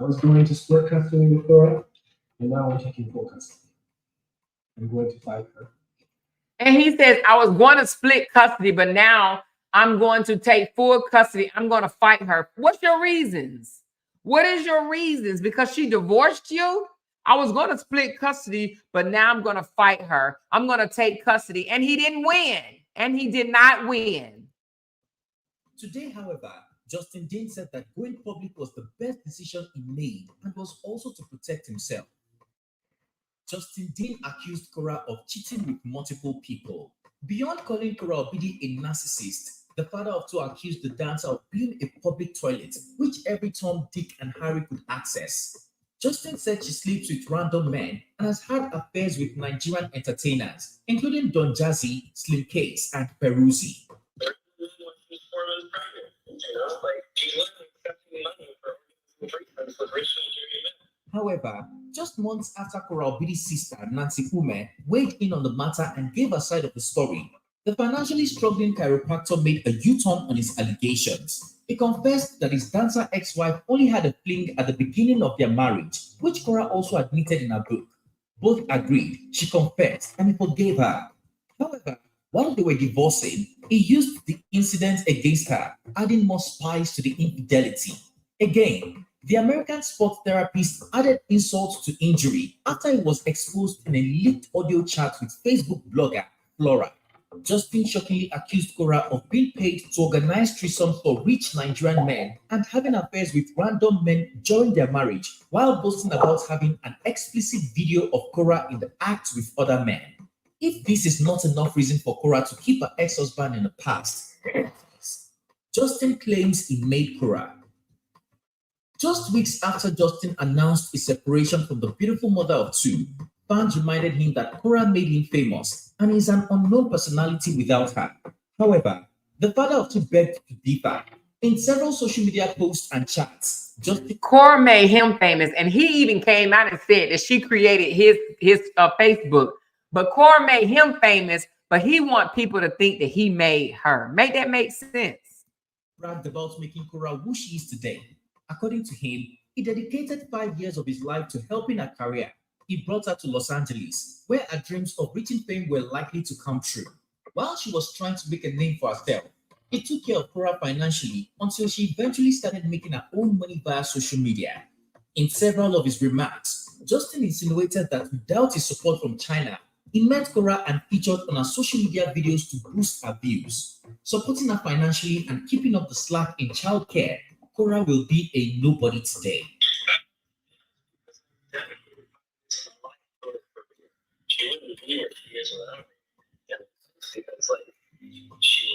was going to split custody with Kora, and now I'm taking full custody. I'm going to fight her. And he says, I was going to split custody, but now I'm going to take full custody. I'm going to fight her. What's your reasons? What is your reasons? Because she divorced you? I was going to split custody, but now I'm going to fight her. I'm going to take custody. And he didn't win. And he did not win. Today, however, Justin Dean said that going public was the best decision he made and was also to protect himself. Justin Dean accused Kora of cheating with multiple people. Beyond calling Kora Obidi a narcissist, the father of two accused the dancer of being a public toilet, which every Tom, Dick, and Harry could access. Justin said she sleeps with random men and has had affairs with Nigerian entertainers, including Don Jazzy, Slim Case, and Peruzzi. However, just months after Kora Obidi's sister, Nancy Ume, weighed in on the matter and gave her side of the story, the financially struggling chiropractor made a U-turn on his allegations. He confessed that his dancer ex-wife only had a fling at the beginning of their marriage, which Kora also admitted in her book. Both agreed, she confessed, and he forgave her. However, while they were divorcing, he used the incident against her, adding more spice to the infidelity. Again, the American sports therapist added insult to injury after he was exposed in a leaked audio chat with Facebook blogger Flora. Justin shockingly accused Kora of being paid to organize threesomes for rich Nigerian men and having affairs with random men during their marriage, while boasting about having an explicit video of Kora in the act with other men. If this is not enough reason for Kora to keep her ex-husband in the past, Justin claims he made Kora. Just weeks after Justin announced his separation from the beautiful mother of two, fans reminded him that Kora made him famous and is an unknown personality without her. However, the father of two begged to differ. In several social media posts and chats, Justin Kora made him famous, and he even came out and said that she created his Facebook. But Kora made him famous, but he want people to think that he made her. Make that make sense? bragged about making Kora who she is today. According to him, he dedicated 5 years of his life to helping her career. He brought her to Los Angeles, where her dreams of reaching fame were likely to come true. While she was trying to make a name for herself, he took care of Kora financially until she eventually started making her own money via social media. In several of his remarks, Justin insinuated that without his support from China, he met Kora and featured on her social media videos to boost her views. Supporting her financially and keeping up the slack in childcare, Kora will be a nobody today. She wouldn't be where she is without me. Yeah, because like she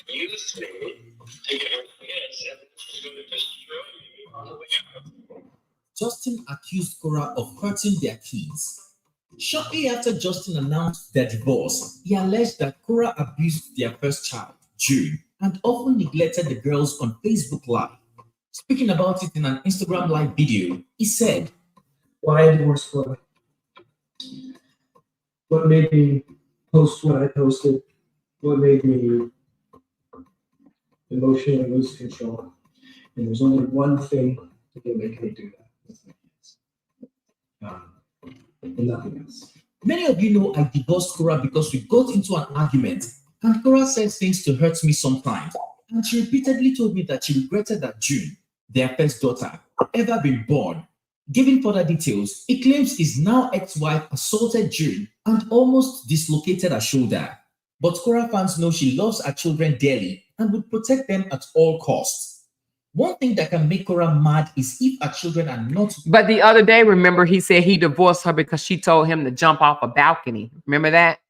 used me to get her kids, and she's going to destroy me on the way out. Justin accused Kora of hurting their kids. Shortly after Justin announced their divorce, he alleged that Kora abused their first child, June, and often neglected the girls on Facebook Live. Speaking about it in an Instagram Live video, he said, Why I divorced Kora? What made me post what I posted? What made me emotionally lose control? And there's only one thing that can make me do that. And nothing else. Many of you know I divorced Kora because we got into an argument, and Kora said things to hurt me sometimes, and she repeatedly told me that she regretted that June, their first daughter, ever been born. Giving further details, he claims his now ex-wife assaulted June and almost dislocated her shoulder. But Kora fans know she loves her children dearly and would protect them at all costs. One thing that can make Kora mad is if her children are not. But the other day, remember, he said he divorced her because she told him to jump off a balcony. Remember that?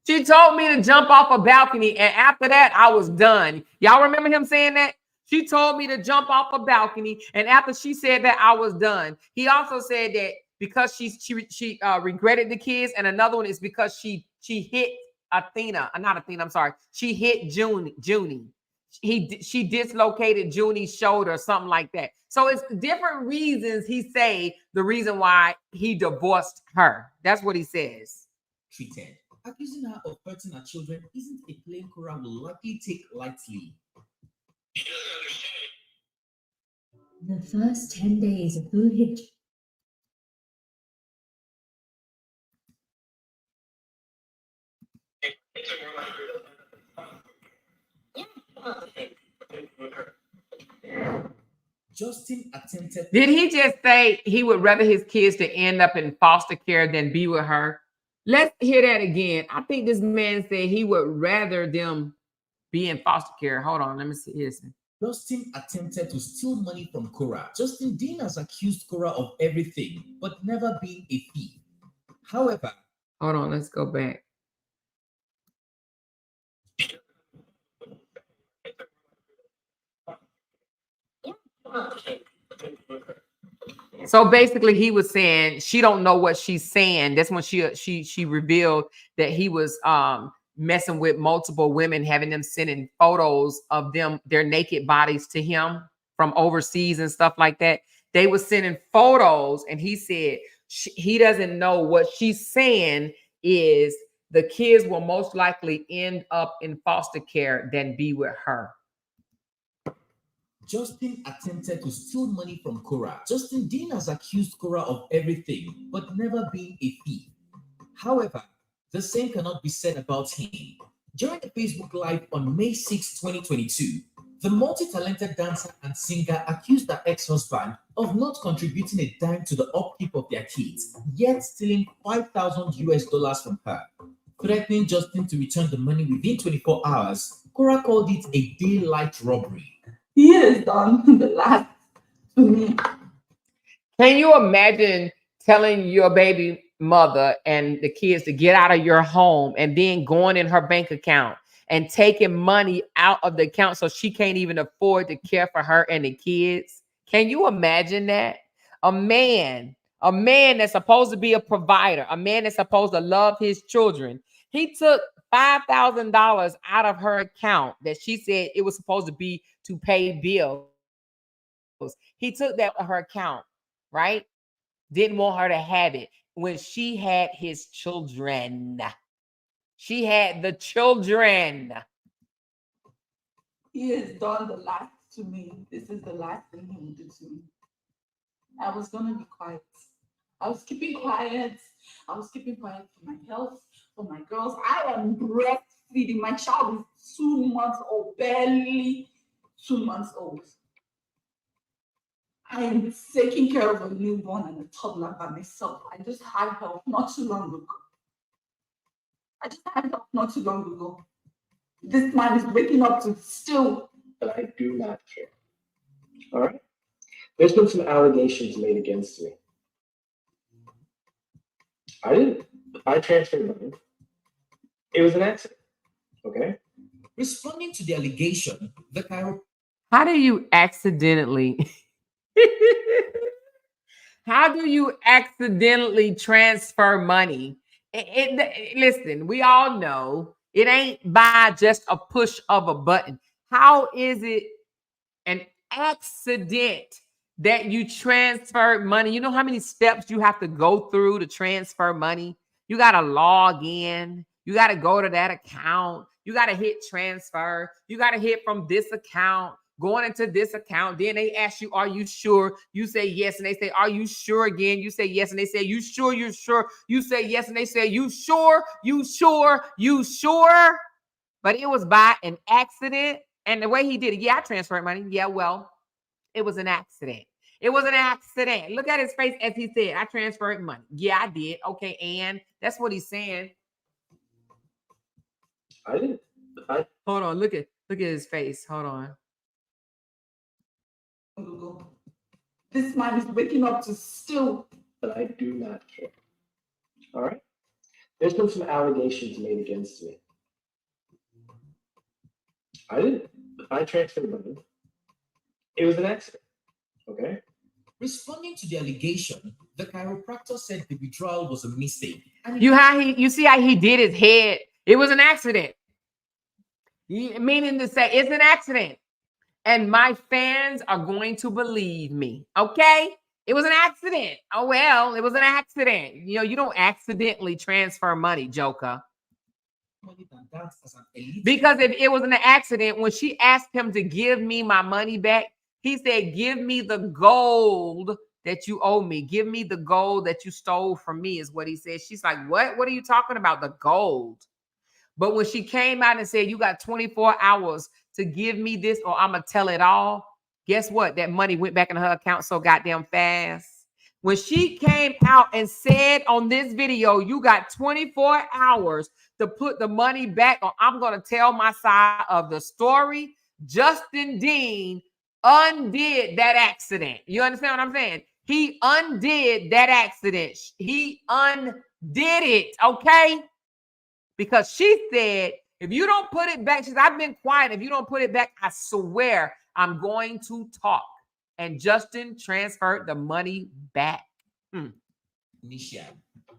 She told me to jump off a balcony, and after that, I was done. Y'all remember him saying that? She told me to jump off a balcony, and after she said that, I was done. He also said that because she regretted the kids, and another one is because she hit Athena, not Athena. I'm sorry. She hit Junie. She dislocated Junie's shoulder, or something like that. So it's different reasons he say the reason why he divorced her. That's what he says. Treated. Accusing her of hurting her children isn't a claim Kora will likely take lightly. She doesn't understand. The first 10 days of Who Hit. Justin attempted. Did he just say he would rather his kids to end up in foster care than be with her? Let's hear that again. I think this man said he would rather them be in foster care. Hold on, let me see. Listen. Justin attempted to steal money from Kora. Justin Dean has accused Kora of everything, but never being a thief. However, hold on, let's go back. So basically, he was saying she don't know what she's saying. That's when she revealed that he was messing with multiple women, having them sending photos of their naked bodies to him from overseas and stuff like that. They were sending photos, and he said he doesn't know what she's saying is the kids will most likely end up in foster care than be with her. Justin attempted to steal money from Kora. Justin Dean has accused Kora of everything, but never being a thief. However, the same cannot be said about him. During a Facebook Live on May 6, 2022, the multi-talented dancer and singer accused her ex-husband of not contributing a dime to the upkeep of their kids, yet stealing $5,000 from her. Threatening Justin to return the money within 24 hours, Kora called it a daylight robbery. He has done the last to me. Can you imagine telling your baby mother and the kids to get out of your home and then going in her bank account and taking money out of the account so she can't even afford to care for her and the kids? Can you imagine that? A man that's supposed to be a provider, a man that's supposed to love his children, he took $5,000 out of her account that she said it was supposed to be to pay bills. He took that out of her account, right? Didn't want her to have it when she had his children. She had the children. He has done the last to me. This is the last thing he will do to me. I was gonna be quiet. I was keeping quiet. I was keeping quiet for my health, for my girls. I am breastfeeding. My child is 2 months old, barely 2 months old. I am taking care of a newborn and a toddler by myself. I just had help not too long ago. This man is waking up to still. But I do not care. All right? There's been some allegations made against me. I transferred money. It was an accident. Okay? Responding to the allegation, the chiropractor. How do you accidentally transfer money? Listen, we all know it ain't by just a push of a button. How is it an accident that you transferred money? You know how many steps you have to go through to transfer money? You got to log in. You got to go to that account. You got to hit transfer. You got to hit from this account, going into this account. Then they ask you, are you sure? You say yes. And they say, are you sure again? You say yes. And they say, you sure? You're sure? You say yes. And they say, you sure? You sure? You sure? But it was by an accident. And the way he did it, yeah, I transferred money. Yeah, well, it was an accident. It was an accident. Look at his face as he said, I transferred money. Yeah, I did. Okay, and that's what he's saying. I didn't. Hold on. Look at his face. Hold on. This man is waking up to still. But I do not care. All right? There's been some allegations made against me. I transferred money. It was an accident. Okay? Responding to the allegation, the chiropractor said the withdrawal was a mistake. You see how he did his head? It was an accident. Meaning to say it's an accident. And my fans are going to believe me. Okay? It was an accident. Oh, well, it was an accident. You know, you don't accidentally transfer money, Joker. Because if it was an accident, when she asked him to give me my money back, he said, give me the gold that you owe me. Give me the gold that you stole from me is what he said. She's like, what? What are you talking about? The gold. But when she came out and said, you got 24 hours to give me this or I'm going to tell it all, guess what? That money went back in her account so goddamn fast. When she came out and said on this video, you got 24 hours to put the money back or I'm going to tell my side of the story, Justin Dean undid that accident. You understand what I'm saying? He undid that accident. He undid it, okay? Because she said, if you don't put it back, she said, I've been quiet. If you don't put it back, I swear I'm going to talk. And Justin transferred the money back. Nisha,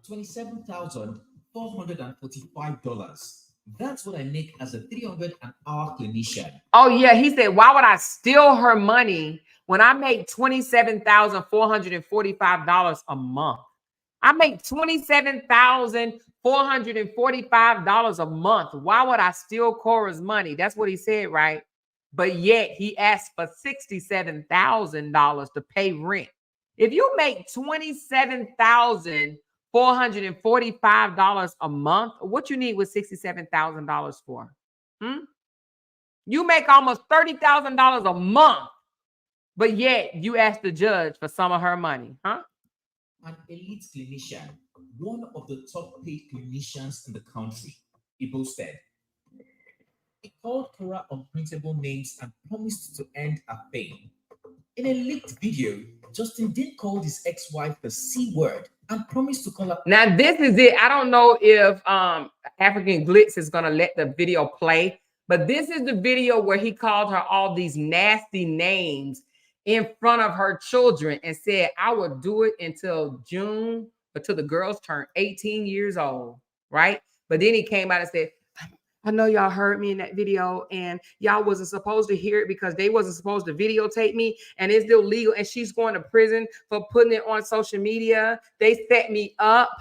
$27,445. That's what I make as a 300 an hour clinician. Oh, yeah. He said, why would I steal her money when I make $27,445 a month? I make $27,445 a month. Why would I steal Kora's money? That's what he said, right? But yet he asked for $67,000 to pay rent. If you make $27,445 a month, what you need with $67,000 for? You make almost $30,000 a month, but yet you ask the judge for some of her money, huh? An elite clinician, one of the top paid clinicians in the country, he boasted. He called Kora unprintable names and promised to end her fame. In a leaked video, Justin Dean called his ex-wife the C word and promised to call her. Now, this is it. I don't know if African Glitz is going to let the video play, but this is the video where he called her all these nasty names in front of her children and said, I will do it until June, until the girls turn 18 years old, right? But then he came out and said, I know y'all heard me in that video and y'all wasn't supposed to hear it because they wasn't supposed to videotape me and it's illegal and she's going to prison for putting it on social media. They set me up.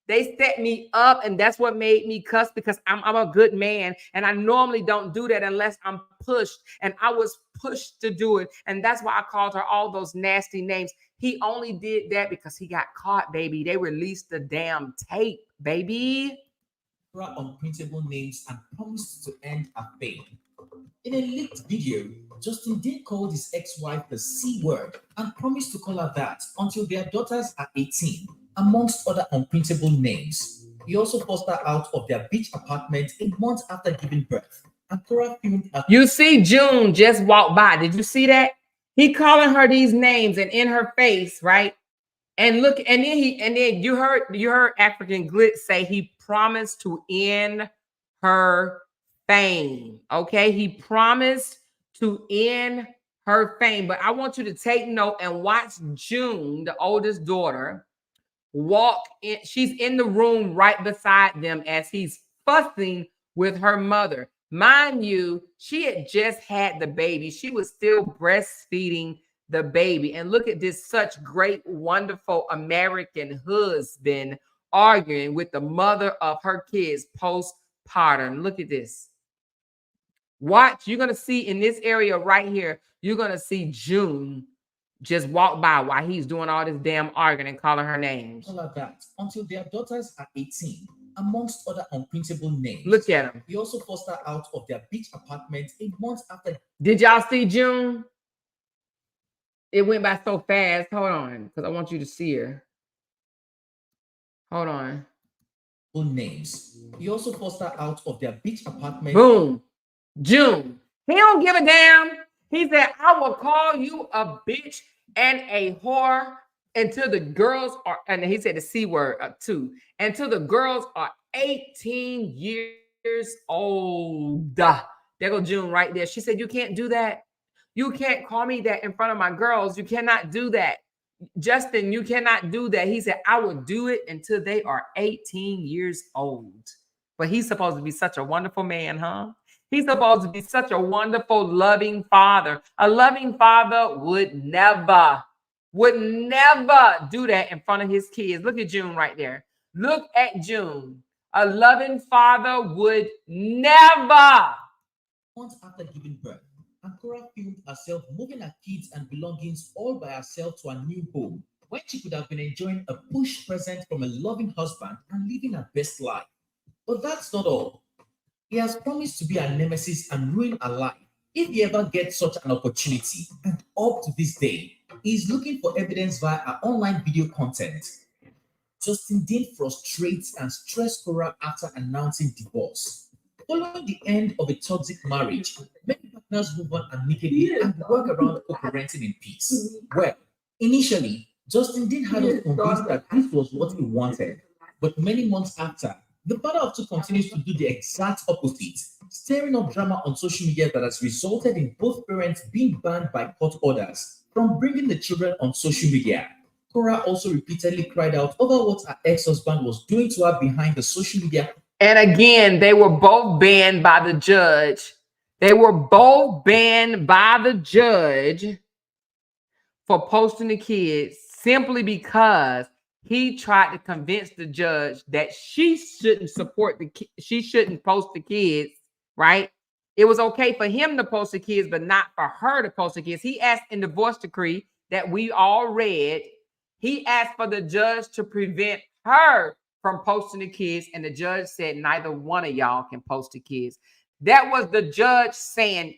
They set me up and that's what made me cuss because I'm a good man and I normally don't do that unless I'm pushed and I was pushed to do it. And that's why I called her all those nasty names. He only did that because he got caught, baby. They released the damn tape, baby. Unprintable names and promised to end her fame. In a leaked video, Justin Dean called his ex-wife the C word and promised to call her that until their daughters are 18, amongst other unprintable names. He also forced her out of their beach apartment a month after giving birth. And Kora filmed her. You see June just walked by. Did you see that? He calling her these names and in her face, right? And look, and then you heard African Glitz say he promised to end her fame. Okay, he promised to end her fame. But I want you to take note and watch June, the oldest daughter, walk in. She's in the room right beside them as he's fussing with her mother. Mind you, she had just had the baby. She was still breastfeeding the baby. And look at this, such great, wonderful American husband arguing with the mother of her kids postpartum. Look at this. Watch, you're going to see in this area right here, you're going to see June just walk by while he's doing all this damn arguing and calling her names. All of that until their daughters are 18, amongst other unprintable names. Look at him. He also forced her out of their beach apartment a month after. Did y'all see June? It went by so fast. Hold on, because I want you to see her. Hold on. Names. He also forced her out of their beach apartment. Boom. June. He don't give a damn. He said, I will call you a bitch and a whore until the girls are, and he said the C word too, until the girls are 18 years old. There go June right there. She said, you can't do that. You can't call me that in front of my girls. You cannot do that. Justin, you cannot do that. He said, I will do it until they are 18 years old. But he's supposed to be such a wonderful man, huh? He's supposed to be such a wonderful, loving father. A loving father would never do that in front of his kids. Look at June right there. Look at June. A loving father would never. Months after giving birth, and Kora filmed herself moving her kids and belongings all by herself to a new home, when she could have been enjoying a push present from a loving husband and living her best life. But that's not all. He has promised to be her nemesis and ruin her life if he ever gets such an opportunity. And up to this day, he is looking for evidence via her online video content. Justin Dean frustrates and stresses Kora after announcing divorce. Following the end of a toxic marriage, many partners move on amicably and work around co-parenting in peace? Well, initially, Justin did have us convinced that this was what he wanted, but many months after, the father of two continues to do the exact opposite, stirring up drama on social media that has resulted in both parents being banned by court orders from bringing the children on social media. Kora also repeatedly cried out over what her ex-husband was doing to her behind the social media. And again, they were both banned by the judge. They were both banned by the judge for posting the kids simply because he tried to convince the judge that she shouldn't support she shouldn't post the kids, right? It was okay for him to post the kids, but not for her to post the kids. He asked in the divorce decree that we all read, he asked for the judge to prevent her from posting the kids, and the judge said neither one of y'all can post the kids. That was the judge saying,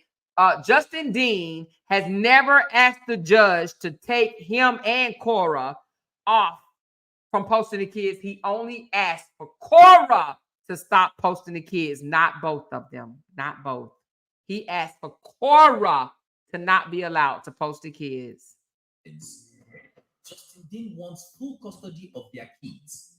Justin Dean has never asked the judge to take him and Kora off from posting the kids. He only asked for Kora to stop posting the kids, not both of them, not both. He asked for Kora to not be allowed to post the kids. Justin Dean wants full custody of their kids.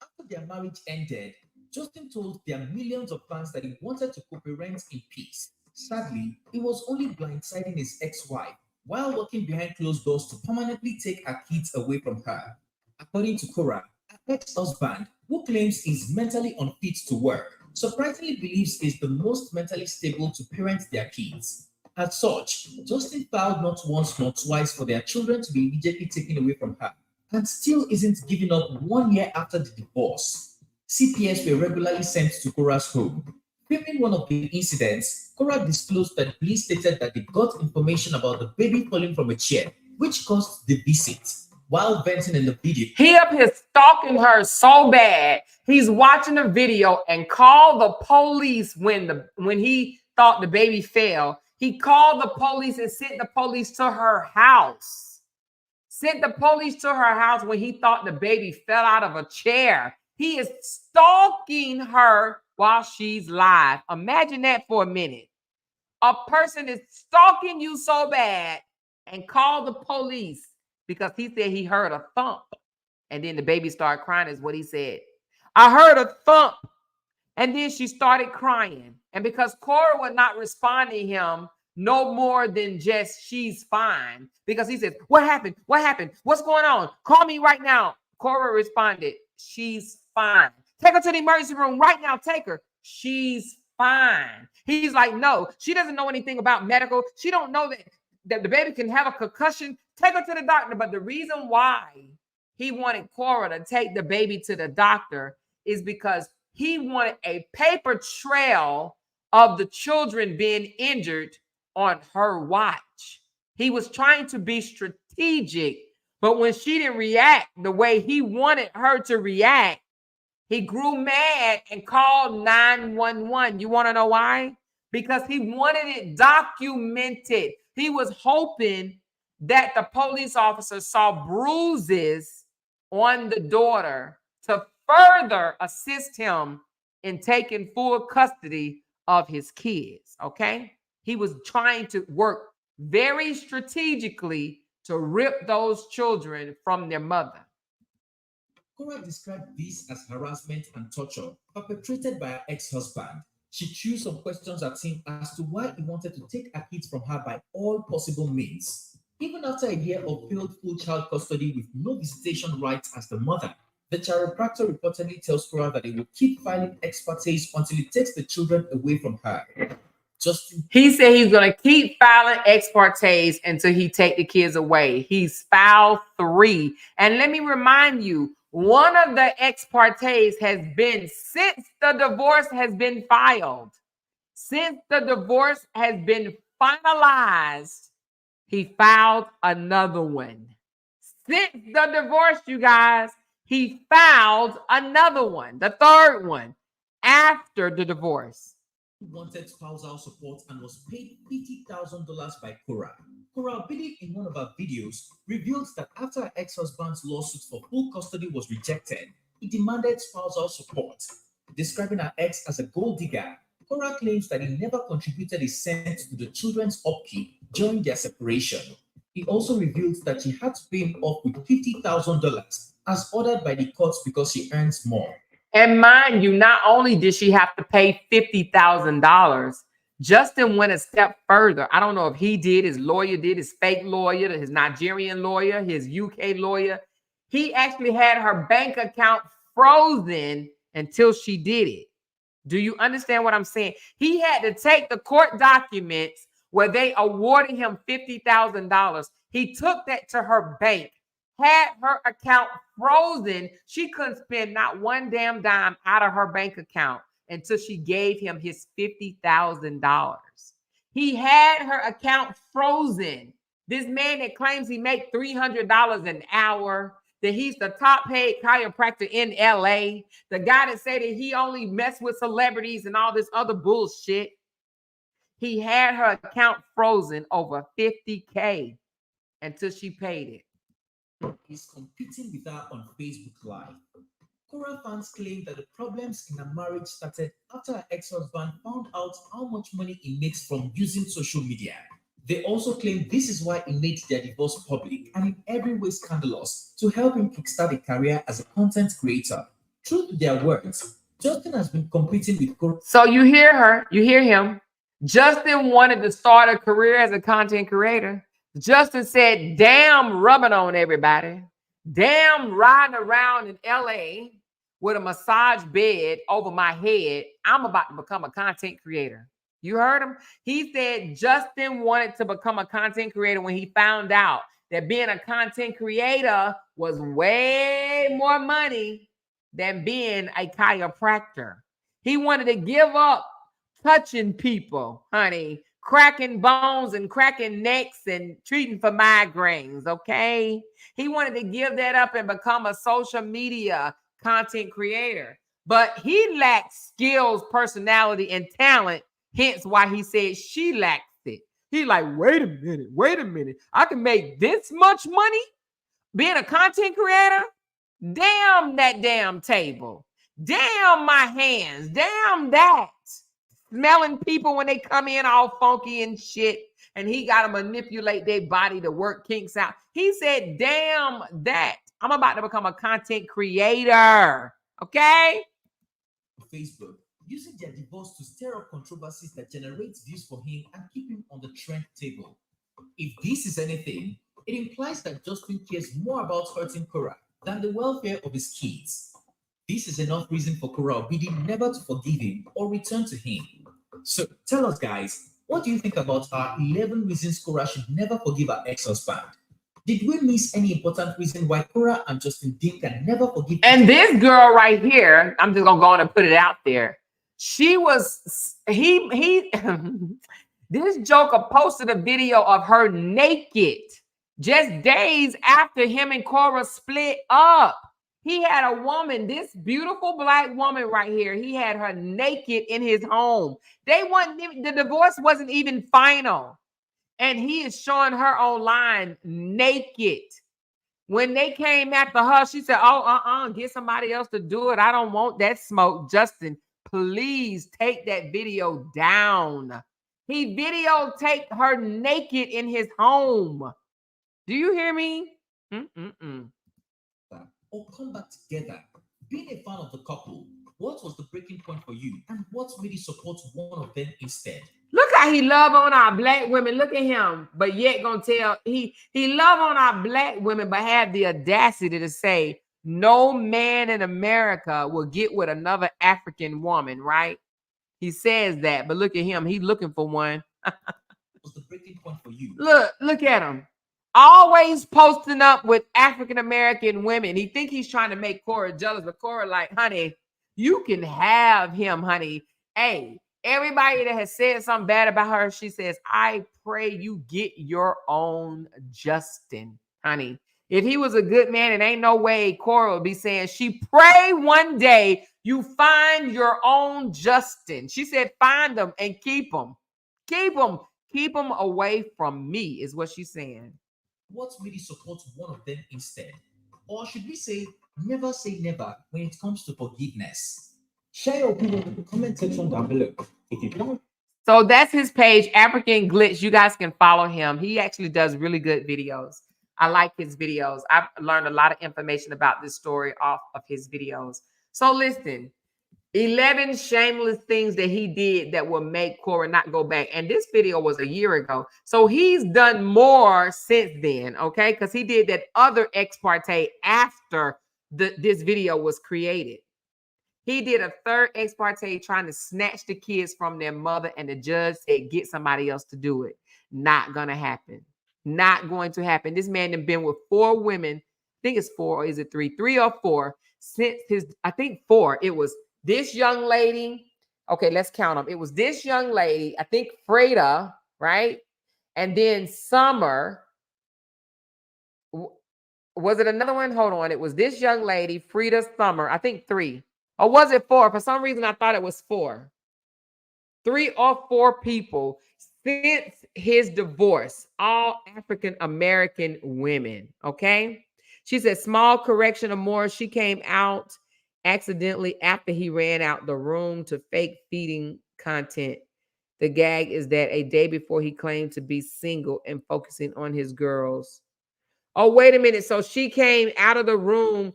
After their marriage ended, Justin told their millions of fans that he wanted to co-parent in peace. Sadly, he was only blindsiding his ex-wife while working behind closed doors to permanently take her kids away from her. According to Kora, her ex-husband, who claims he's mentally unfit to work, surprisingly believes he's the most mentally stable to parent their kids. As such, Justin filed not once nor twice for their children to be immediately taken away from her, and still isn't giving up 1 year after the divorce. CPS were regularly sent to Kora's home. Filming one of the incidents, Kora disclosed that police stated that they got information about the baby falling from a chair, which caused the visit. While venting in the video, he up here stalking her so bad, he's watching the video and called the police when he thought the baby fell. He called the police and sent the police to her house. Sent the police to her house when he thought the baby fell out of a chair. He is stalking her while she's live. Imagine that for a minute. A person is stalking you so bad and call the police because he said he heard a thump. And then the baby started crying is what he said. I heard a thump. And then she started crying. And because Kora was not responding to him no more than just she's fine. Because he said, what happened? What happened? What's going on? Call me right now. Kora responded, she's fine. Take her to the emergency room right now. Take her. She's fine. He's like, no, she doesn't know anything about medical. She don't know that the baby can have a concussion. Take her to the doctor. But the reason why he wanted Kora to take the baby to the doctor is because he wanted a paper trail of the children being injured on her watch. He was trying to be strategic, but when she didn't react the way he wanted her to react, he grew mad and called 911. You want to know why? Because he wanted it documented. He was hoping that the police officer saw bruises on the daughter to further assist him in taking full custody of his kids, okay? He was trying to work very strategically to rip those children from their mother. Kora described this as harassment and torture perpetrated by her ex-husband. She threw some questions at him as to why he wanted to take her kids from her by all possible means. Even after a year of failed full child custody with no visitation rights as the mother, the chiropractor reportedly tells Kora that he will keep filing ex partes until he takes the children away from her. He said he's going to keep filing ex partes until he take the kids away. He's filed 3. And let me remind you, one of the ex partes has been, since the divorce has been filed, since the divorce has been finalized, he filed another one. Since the divorce, you guys, he filed another one, the 3rd one, after the divorce. Wanted spousal support and was paid $50,000 by Kora. Kora Obidi, in one of her videos, revealed that after her ex-husband's lawsuit for full custody was rejected, he demanded spousal support. Describing her ex as a gold digger, Kora claims that he never contributed a cent to the children's upkeep during their separation. He also revealed that she had to pay him off with $50,000 as ordered by the courts because she earns more. And mind you, not only did she have to pay $50,000, Justin went a step further. I don't know if he did, his lawyer did, his fake lawyer, his Nigerian lawyer, his UK lawyer. He actually had her bank account frozen until she did it. Do you understand what I'm saying? He had to take the court documents where they awarded him $50,000. He took that to her bank, had her account frozen. She couldn't spend not one damn dime out of her bank account until she gave him his $50,000. He had her account frozen. This man that claims he makes $300 an hour, that he's the top paid chiropractor in LA, the guy that said that he only messed with celebrities and all this other bullshit. He had her account frozen over $50K until she paid it. He's competing with her on Facebook Live. Korra fans claim that the problems in her marriage started after her ex-husband found out how much money he makes from using social media. They also claim this is why he made their divorce public and in every way scandalous to help him kickstart a career as a content creator. True to their words, Justin has been competing with Korra. So you hear her, you hear him. Justin wanted to start a career as a content creator. Justin said, damn rubbing on everybody. Damn riding around in LA with a massage bed over my head. I'm about to become a content creator. You heard him? He said Justin wanted to become a content creator when he found out that being a content creator was way more money than being a chiropractor. He wanted to give up touching people, honey, cracking bones and cracking necks and treating for migraines, okay? He wanted to give that up and become a social media content creator. But he lacked skills, personality, and talent. Hence why he said she lacks it. He's like, wait a minute. I can make this much money being a content creator? Damn that damn table. Damn my hands. Damn that. Smelling people when they come in all funky and shit. And he got to manipulate their body to work kinks out. He said, damn that. I'm about to become a content creator. Okay? Facebook, using their divorce to stir up controversies that generate views for him and keep him on the trend table. If this is anything, it implies that Justin cares more about hurting Kora than the welfare of his kids. This is enough reason for Kora Obidi never to forgive him or return to him. So tell us, guys, what do you think about our 11 reasons Kora should never forgive her ex-husband? Did we miss any important reason why Kora and Justin Dean can never forgive? And this girl right here, I'm just gonna go on and put it out there. She was this joker posted a video of her naked just days after him and Kora split up. He had a woman, this beautiful black woman right here. He had her naked in his home. The divorce wasn't even final. And he is showing her online naked. When they came after her, she said, get somebody else to do it. I don't want that smoke. Justin, please take that video down. He videotaped her naked in his home. Do you hear me? Or come back together. Being a fan of the couple, what was the breaking point for you? And what made you support one of them instead? Look how he love on our black women. Look at him. But yet gonna tell he love on our black women, but have the audacity to say no man in America will get with another African woman, right? He says that, but look at him. He's looking for one. What was the breaking point for you? Look at him. Always posting up with African-American women. He think he's trying to make Kora jealous, but Kora like, honey, you can have him, honey. Hey, everybody that has said something bad about her, she says, I pray you get your own Justin, honey. If he was a good man, it ain't no way Kora would be saying, she pray one day you find your own Justin. She said, find them and keep them. Keep them. Keep them away from me is what she's saying. What made you support one of them instead? Or should we say never when it comes to forgiveness? Share your opinion in the comment section down below. If you don't, so that's his page, African Glitch. You guys can follow him. He actually does really good videos. I like his videos. I've learned a lot of information about this story off of his videos. So listen, 11 shameless things that he did that will make Kora not go back. And this video was a year ago. So he's done more since then, okay? Because he did that other ex parte after this video was created. He did a third ex parte trying to snatch the kids from their mother, and the judge said, get somebody else to do it. Not gonna happen. Not going to happen. This man has been with 4 women. I think it's 4, or is it 3? 3 or 4 since his, I think 4. It was this young lady. Okay, let's count them. It was this young lady, I think Freda, right? And then Summer. Was it another one? Hold on. It was this young lady, Freda, Summer. I think 3. Or was it 4? For some reason, I thought it was 4. 3 or 4 people since his divorce, all African-American women, okay? She said, small correction or more. She came out accidentally after he ran out the room to fake feeding content. The gag is that a day before he claimed to be single and focusing on his girls. Oh, wait a minute. So she came out of the room.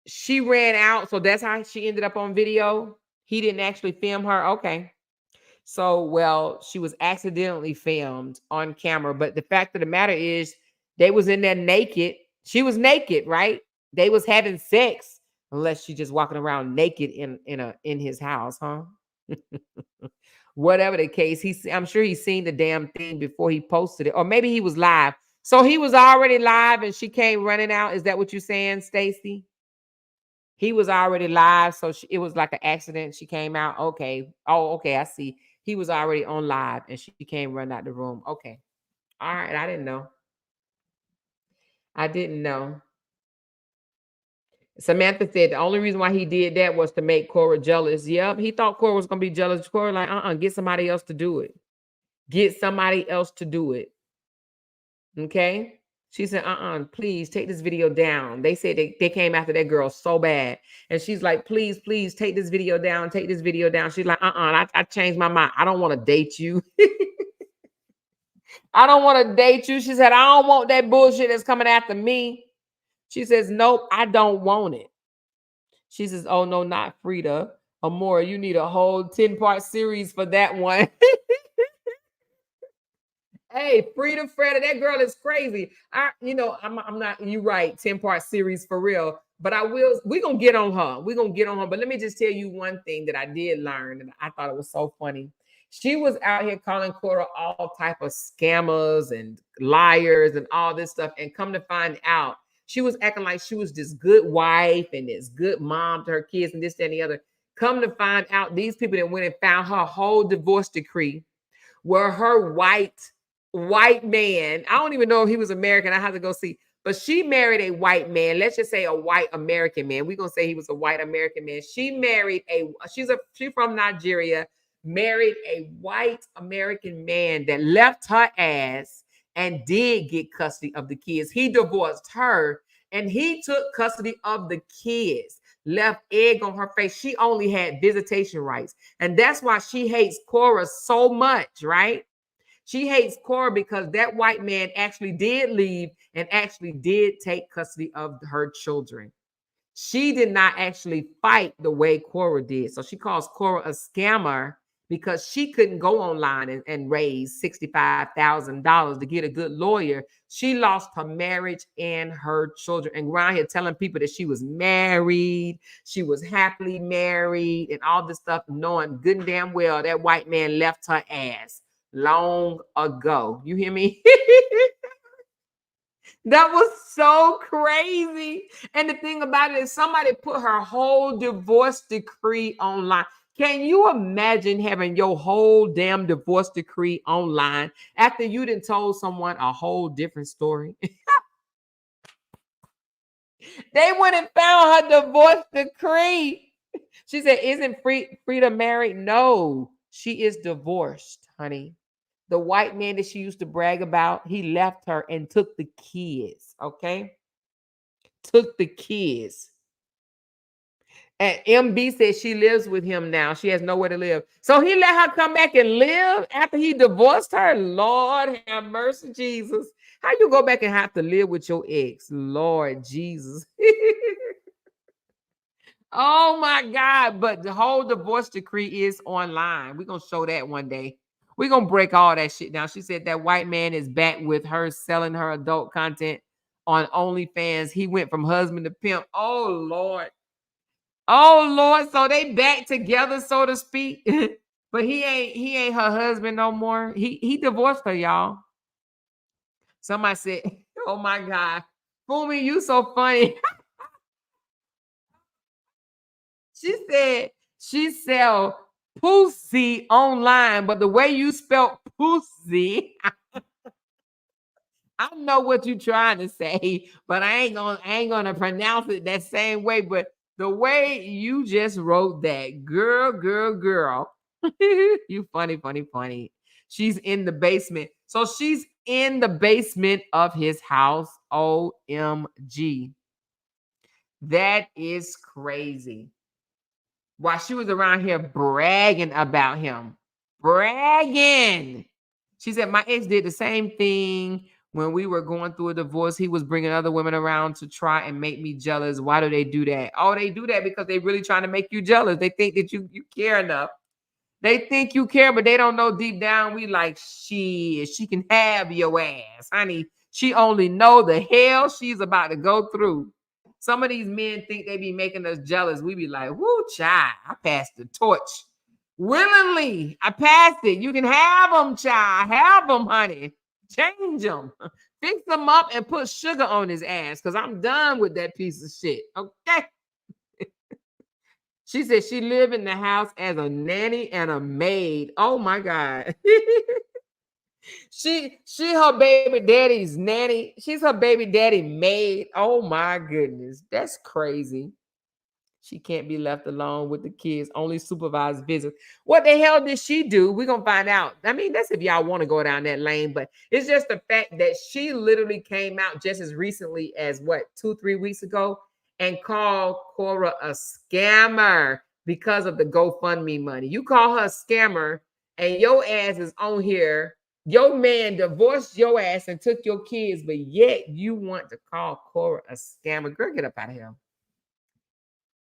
She ran out. So that's how she ended up on video. He didn't actually film her. Okay. So, well, she was accidentally filmed on camera. But the fact of the matter is they was in there naked. She was naked, right? They was having sex, unless she just walking around naked in his house, huh? Whatever the case, I'm sure he's seen the damn thing before he posted it. Or maybe he was live. So he was already live and she came running out. Is that what you're saying, Stacy? He was already live, so it was like an accident. She came out. Okay. Oh, okay. I see. He was already on live, and she came running out the room. Okay. All right. I didn't know. I didn't know. Samantha said the only reason why he did that was to make Kora jealous. Yep. He thought Kora was going to be jealous. Kora like, get somebody else to do it. Get somebody else to do it. Okay. She said, please take this video down. They said they came after that girl so bad. And she's like, please take this video down. Take this video down. She's like, I changed my mind. I don't want to date you. I don't want to date you. She said, I don't want that bullshit that's coming after me. She says, nope, I don't want it. She says, oh, no, not Freda. Amora, you need a whole 10-part series for that one. Hey, Freda, that girl is crazy. I'm not, you right, 10-part series for real. But we're going to get on her. We're going to get on her. But let me just tell you one thing that I did learn, and I thought it was so funny. She was out here calling Kora all type of scammers and liars and all this stuff. And come to find out, she was acting like she was this good wife and this good mom to her kids and this, that, and the other. Come to find out, these people that went and found her whole divorce decree were her white man. I don't even know if he was American. I have to go see. But she married a white man. Let's just say a white American man. We're going to say he was a white American man. She married she's from Nigeria, married a white American man that left her ass and did get custody of the kids. He divorced her and he took custody of the kids, left egg on her face. She only had visitation rights. And that's why she hates Kora so much, right? She hates Kora because that white man actually did leave and actually did take custody of her children. She did not actually fight the way Kora did. So she calls Kora a scammer because she couldn't go online and raise $65,000 to get a good lawyer. She lost her marriage and her children and around here telling people that she was married, she was happily married and all this stuff, knowing good and damn well that white man left her ass long ago. You hear me? That was so crazy. And the thing about it is somebody put her whole divorce decree online. Can you imagine having your whole damn divorce decree online after you done told someone a whole different story? They went and found her divorce decree. She said, isn't Freda married? No, she is divorced, honey. The white man that she used to brag about, he left her and took the kids, okay? Took the kids. And MB said she lives with him now. She has nowhere to live. So he let her come back and live after he divorced her? Lord have mercy, Jesus. How you go back and have to live with your ex? Lord Jesus. Oh my God. But the whole divorce decree is online. We're going to show that one day. We're going to break all that shit down. She said that white man is back with her selling her adult content on OnlyFans. He went from husband to pimp. Oh Lord. Oh Lord. So they back together, so to speak. But he ain't her husband no more. He divorced her, y'all. Somebody said, oh my God. Fumi, you so funny. She said she sell pussy online, but the way you spell pussy, I know what you're trying to say, but I ain't gonna pronounce it that same way. But the way you just wrote that, girl, you funny. She's in the basement. So she's in the basement of his house. OMG. That is crazy. While she was around here bragging about him. Bragging. She said, my ex did the same thing when we were going through a divorce. He was bringing other women around to try and make me jealous. Why do they do that? Oh, they do that because they really trying to make you jealous. They think that you care enough. They think you care, but they don't know deep down we like, she can have your ass. Honey, she only know the hell she's about to go through. Some of these men think they be making us jealous. We be like, whoo, child, I passed the torch. Willingly, I passed it. You can have them, child. Have them, honey. Change them. Fix them up and put sugar on his ass because I'm done with that piece of shit. Okay? She said she lived in the house as a nanny and a maid. Oh, my God. She her baby daddy's nanny. She's her baby daddy maid. Oh my goodness. That's crazy. She can't be left alone with the kids. Only supervised visits. What the hell did she do? We're going to find out. I mean, that's if y'all want to go down that lane. But it's just the fact that she literally came out just as recently as, 2-3 weeks ago and called Kora a scammer because of the GoFundMe money. You call her a scammer and your ass is on here. Your man divorced your ass and took your kids, but yet you want to call Kora a scammer. Girl, get up out of here.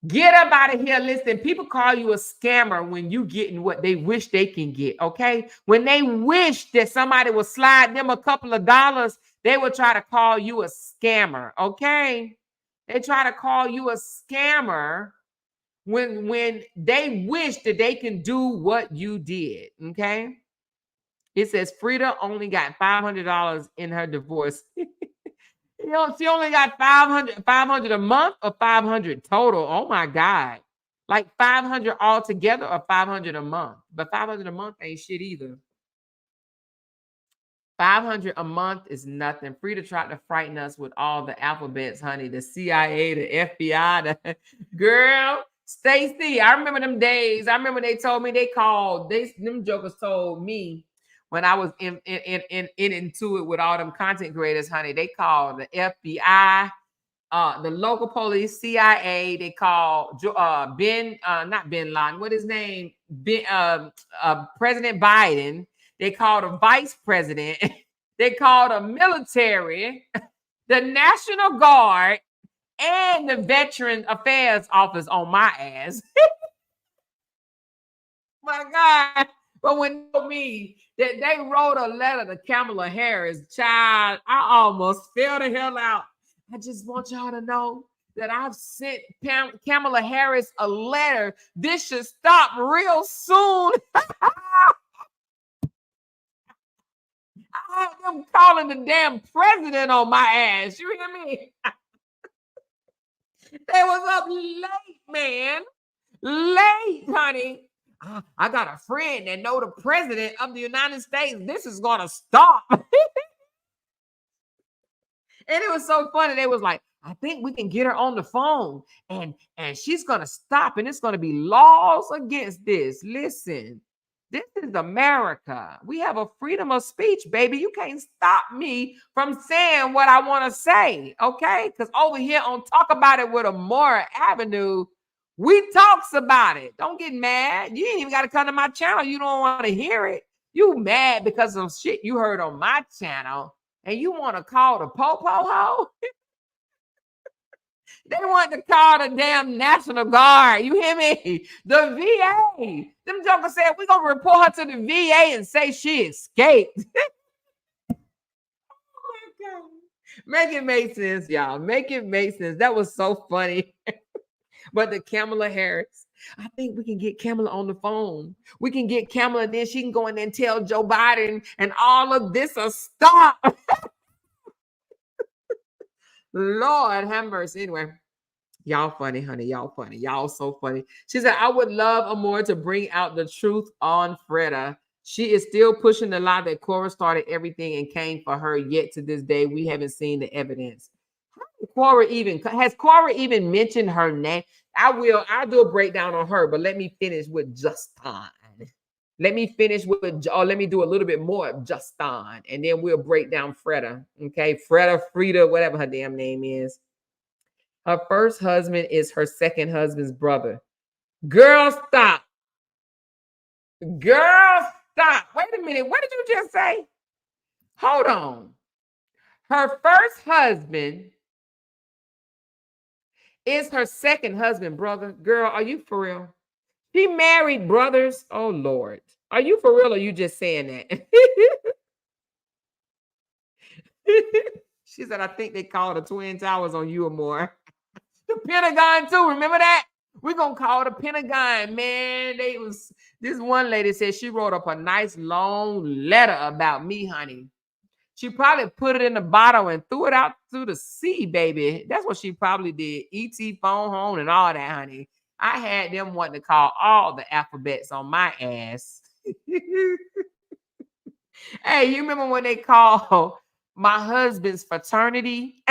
Get up out of here. Listen, people call you a scammer when you getting what they wish they can get, okay? When they wish that somebody would slide them a couple of dollars, they will try to call you a scammer, okay? They try to call you a scammer when they wish that they can do what you did, okay? It says Frida only got $500 in her divorce. You know, she only got 500 a month or 500 total. Oh my God. Like 500 altogether or 500 a month. But 500 a month ain't shit either. 500 a month is nothing. Frida tried to frighten us with all the alphabets, honey. The CIA, the FBI, the girl. Stacy, I remember them days. I remember they told me them jokers told me when I was into it with all them content creators, honey, they called the FBI, the local police, CIA. They called not Bin Laden. What his name? President Biden. They called a vice president. They called a military, the National Guard, and the Veteran Affairs Office on my ass. My God. But when they told me that they wrote a letter to Kamala Harris, child, I almost fell the hell out. I just want y'all to know that I've sent Kamala Harris a letter. This should stop real soon. I had them calling the damn president on my ass. You hear me? They was up late, man. Late, honey. I got a friend that know the president of the United States. This is going to stop. And it was so funny. They was like, I think we can get her on the phone and she's going to stop and it's going to be laws against this. Listen, this is America. We have a freedom of speech, baby. You can't stop me from saying what I want to say, okay? Because over here on Talk About It with Amora Avenue, We talks about it. Don't get mad. You ain't even got to come to my channel. You don't want to hear it. You mad because of shit you heard on my channel, and you want to call the po-po ho? They want to call the damn National Guard. You hear me? The VA. Them jokers said we're going to report her to the VA and say she escaped. Oh my God. Make it make sense, y'all. Make it make sense. That was so funny. But the Kamala Harris, I think we can get Kamala on the phone. We can get Kamala, then she can go in there and tell Joe Biden and all of this will stop. Lord have mercy. Anyway, y'all funny, honey. Y'all funny. Y'all so funny. She said, I would love Amor to bring out the truth on Freda. She is still pushing the lie that Korra started everything and came for her. Yet to this day, we haven't seen the evidence. Has Korra even mentioned her name? I'll do a breakdown on her, but let me finish with Justin. Let me finish with, or let me do a little bit more of Justin, and then we'll break down Freda. Okay, Freda, whatever her damn name is. Her first husband is her second husband's brother. Girl, stop. Girl, stop. Wait a minute. What did you just say? Hold on. Her first husband is her second husband, brother. Girl, are you for real? She married brothers. Oh, Lord. Are you for real or are you just saying that? She said, I think they called the Twin Towers on you or more. The Pentagon, too. Remember that? We're going to call the Pentagon, man. This one lady said she wrote up a nice long letter about me, honey. She probably put it in the bottle and threw it out to the sea, baby. That's what she probably did. E.T. phone home and all that, honey. I had them wanting to call all the alphabets on my ass. Hey, you remember when they called my husband's fraternity?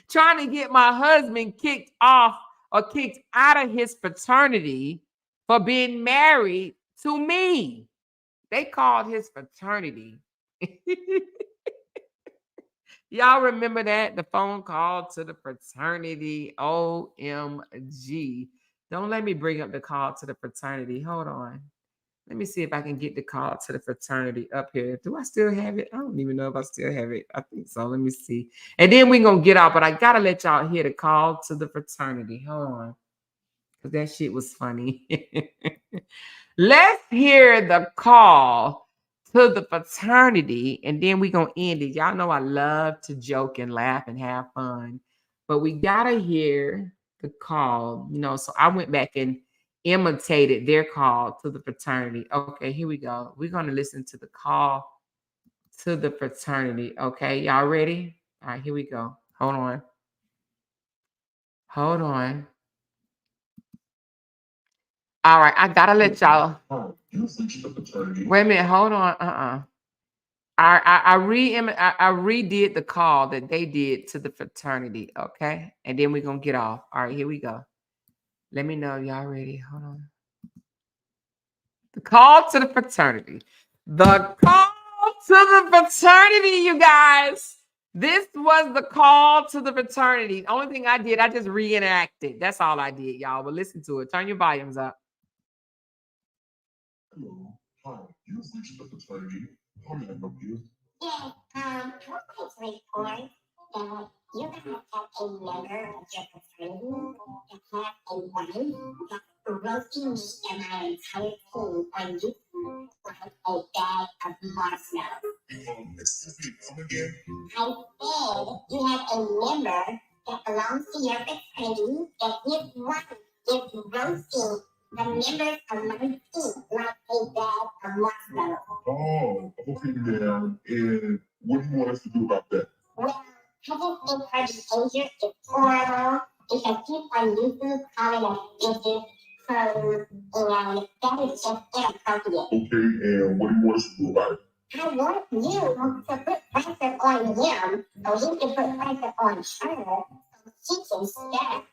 Trying to get my husband kicked off or kicked out of his fraternity for being married to me. They called his fraternity. Y'all remember that? The phone call to the fraternity. OMG. Don't let me bring up the call to the fraternity. Hold on. Let me see if I can get the call to the fraternity up here. Do I still have it? I don't even know if I still have it. I think so. Let me see. And then we're going to get out. But I got to let y'all hear the call to the fraternity. Hold on. Because that shit was funny. Let's hear the call to the fraternity, and then we're going to end it. Y'all know I love to joke and laugh and have fun, but we got to hear the call, so I went back and imitated their call to the fraternity. Okay, here we go. We're going to listen to the call to the fraternity. Okay, y'all ready? All right, here we go. Hold on. All right, I gotta let y'all. Wait a minute, hold on. I redid the call that they did to the fraternity, okay? And then we're gonna get off. All right, here we go. Let me know y'all ready. Hold on. The call to the fraternity. The call to the fraternity, you guys. This was the call to the fraternity. The only thing I did, I just reenacted. That's all I did, y'all. But listen to it. Turn your volumes up. Hello. Hi. You've reached the fraternity. How may I help you? Yeah, I would like to report that you guys have a member of your fraternity that have a wife that's roasting me and my entire team on YouTube like a bag of marshmallows. Excuse me, come again? I said you have a member that belongs to your fraternity that his wife is roasting the members of my team like a bag of marshmallows. Oh, okay, ma'am. And what do you want us to do about that? Well, I just think her behavior is horrible because people on YouTube calling us bitches, hoes, and that is just inappropriate. Okay, and what do you want us to do about it? I want you to put pressure on him so he can put pressure on her so she can stop.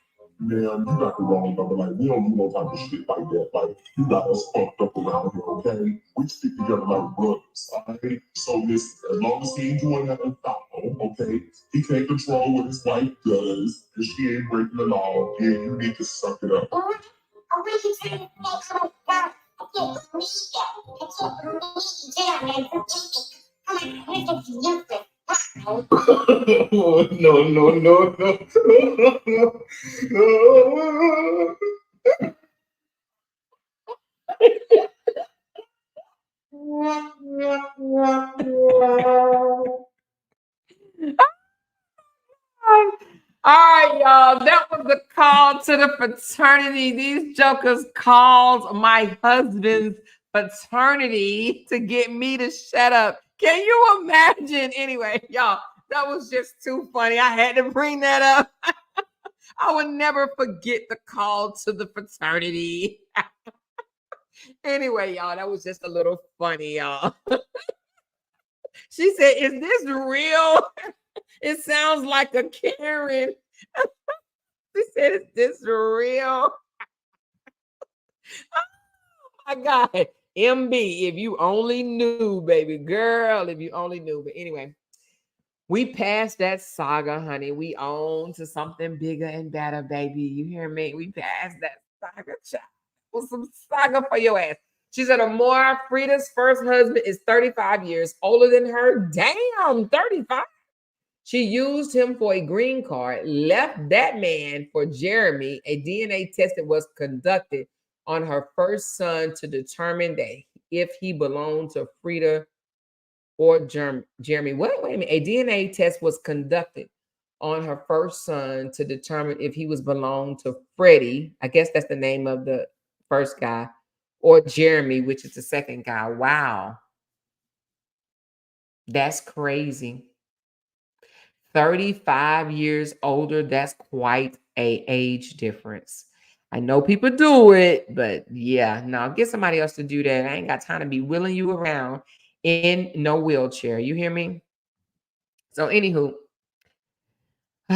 Man, you got the wrong number. Like, we don't do no type of shit like that. Like, you got us fucked up around here, okay? We stick together like brothers, all right? So listen, as long as he ain't doing nothing foul, okay? He can't control what his wife does, and she ain't breaking the law. Yeah, you need to suck it up. Or we can try to make oh my god, I can't believe that. I can't believe you did that, man. Oh my god, this is useless. No, no, no, no. No. All right, y'all. That was the call to the fraternity. These jokers called my husband's fraternity to get me to shut up. Can you imagine? Anyway, y'all, that was just too funny. I had to bring that up. I would never forget the call to the fraternity. Anyway, y'all, that was just a little funny, y'all. She said, "Is this real?" It sounds like a Karen. She said, "Is this real?" Oh my God. MB, if you only knew, baby girl, if you only knew. But anyway, we passed that saga, honey. We on to something bigger and better, baby. You hear me? We passed that saga, child. With some saga for your ass. She said, Amor, Frida's first husband is 35 years older than her. Damn, 35. She used him for a green card, left that man for Jeremy. A DNA test that was conducted on her first son to determine that if he belonged to Frida or Jeremy. Wait a minute. A DNA test was conducted on her first son to determine if he was belonged to Freddie. I guess that's the name of the first guy, or Jeremy, which is the second guy. Wow. That's crazy. 35 years older, that's quite a age difference. I know people do it, but yeah, no, get somebody else to do that. I ain't got time to be wheeling you around in no wheelchair. You hear me? So, anywho,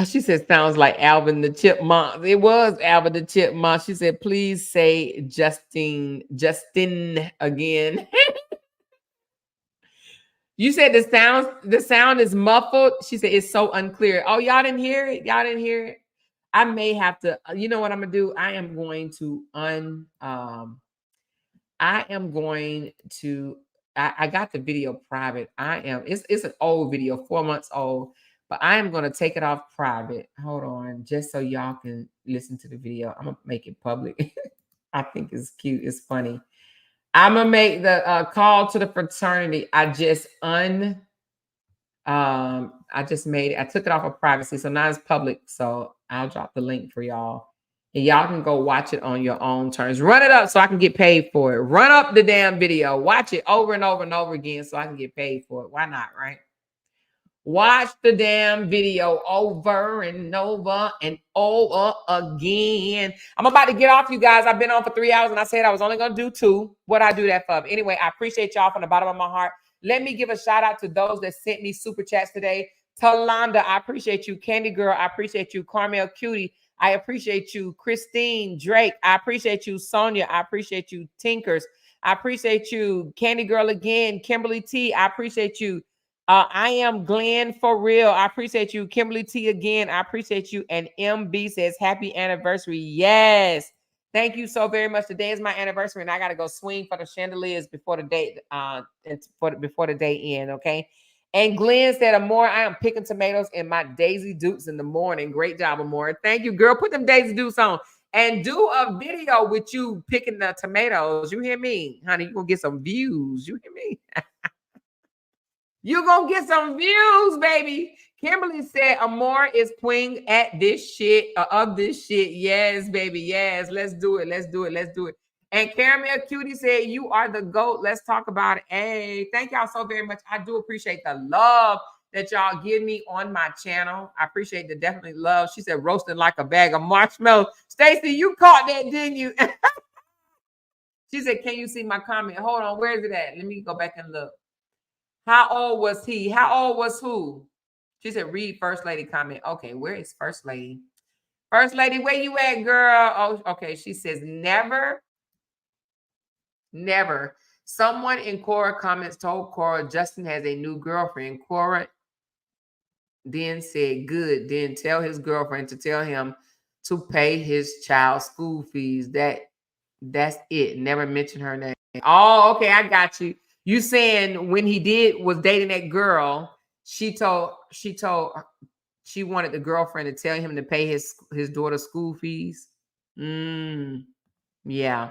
she said, sounds like Alvin the Chipmunk. It was Alvin the Chipmunk. She said, please say Justin again. You said the sound is muffled. She said it's so unclear. Oh, y'all didn't hear it? Y'all didn't hear it? I may have to, you know what I'm gonna do? I am going to I got the video private. It's an old video, 4 months old, but I am gonna take it off private. Hold on, just so y'all can listen to the video. I'm gonna make it public. I think it's cute, it's funny. I'm gonna make the call to the fraternity. I just made it. I took it off of privacy, so now it's public. So I'll drop the link for y'all, and y'all can go watch it on your own terms. Run it up so I can get paid for it. Run up the damn video. Watch it over and over and over again so I can get paid for it. Why not, right? Watch the damn video over and over and over again. I'm about to get off, you guys. I've been on for 3 hours, and I said I was only going to do 2. What I do that for? But anyway, I appreciate y'all from the bottom of my heart. Let me give a shout out to those that sent me super chats today. Talonda, I appreciate you. Candy Girl, I appreciate you. Carmel Cutie, I appreciate you. Christine Drake, I appreciate you. Sonia, I appreciate you. Tinkers, I appreciate you. Candy Girl again. Kimberly T, I appreciate you. I am Glenn for real. I appreciate you. Kimberly T again. I appreciate you. And MB says happy anniversary. Yes. Thank you so very much. Today is my anniversary, and I gotta go swing for the chandeliers before the day before the day end. Okay. And Glenn said, Amor, I am picking tomatoes in my Daisy Dukes in the morning. Great job, Amor. Thank you, girl. Put them Daisy Dukes on and do a video with you picking the tomatoes. You hear me, honey? You're gonna get some views. You hear me? You're going to get some views, baby. Kimberly said, Amor is playing at this shit, of this shit. Yes, baby. Yes. Let's do it. Let's do it. Let's do it. And Caramel Cutie said, you are the GOAT. Let's talk about it. Hey, thank y'all so very much. I do appreciate the love that y'all give me on my channel. I appreciate the definitely love. She said, roasting like a bag of marshmallows. Stacey, you caught that, didn't you? She said, can you see my comment? Hold on. Where is it at? Let me go back and look. How old was he? How old was who? She said, read First Lady comment. Okay, where is First Lady? First Lady, where you at, girl? Oh, okay. She says, never. Someone in Kora comments told Kora Justin has a new girlfriend. Kora then said, good, then tell his girlfriend to tell him to pay his child's school fees. That's it. Never mention her name. Oh, okay, I got you. You saying when he was dating that girl, she wanted the girlfriend to tell him to pay his daughter's school fees. Yeah.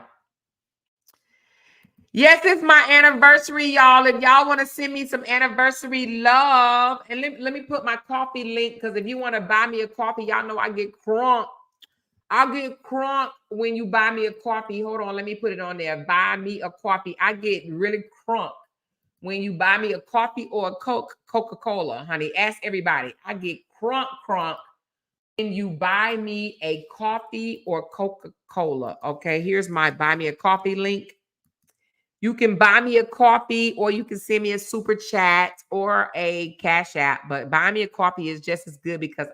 Yes, it's my anniversary, y'all. If y'all want to send me some anniversary love, and let me put my coffee link, because if you want to buy me a coffee, y'all know I get crunk. I'll get crunk when you buy me a coffee. Hold on, let me put it on there. Buy me a coffee. I get really crunk when you buy me a coffee or a Coca-Cola, honey. Ask everybody. I get crunk when you buy me a coffee or Coca-Cola. Okay, here's my buy me a coffee link. You can buy me a coffee, or you can send me a super chat or a cash app. But buy me a coffee is just as good, because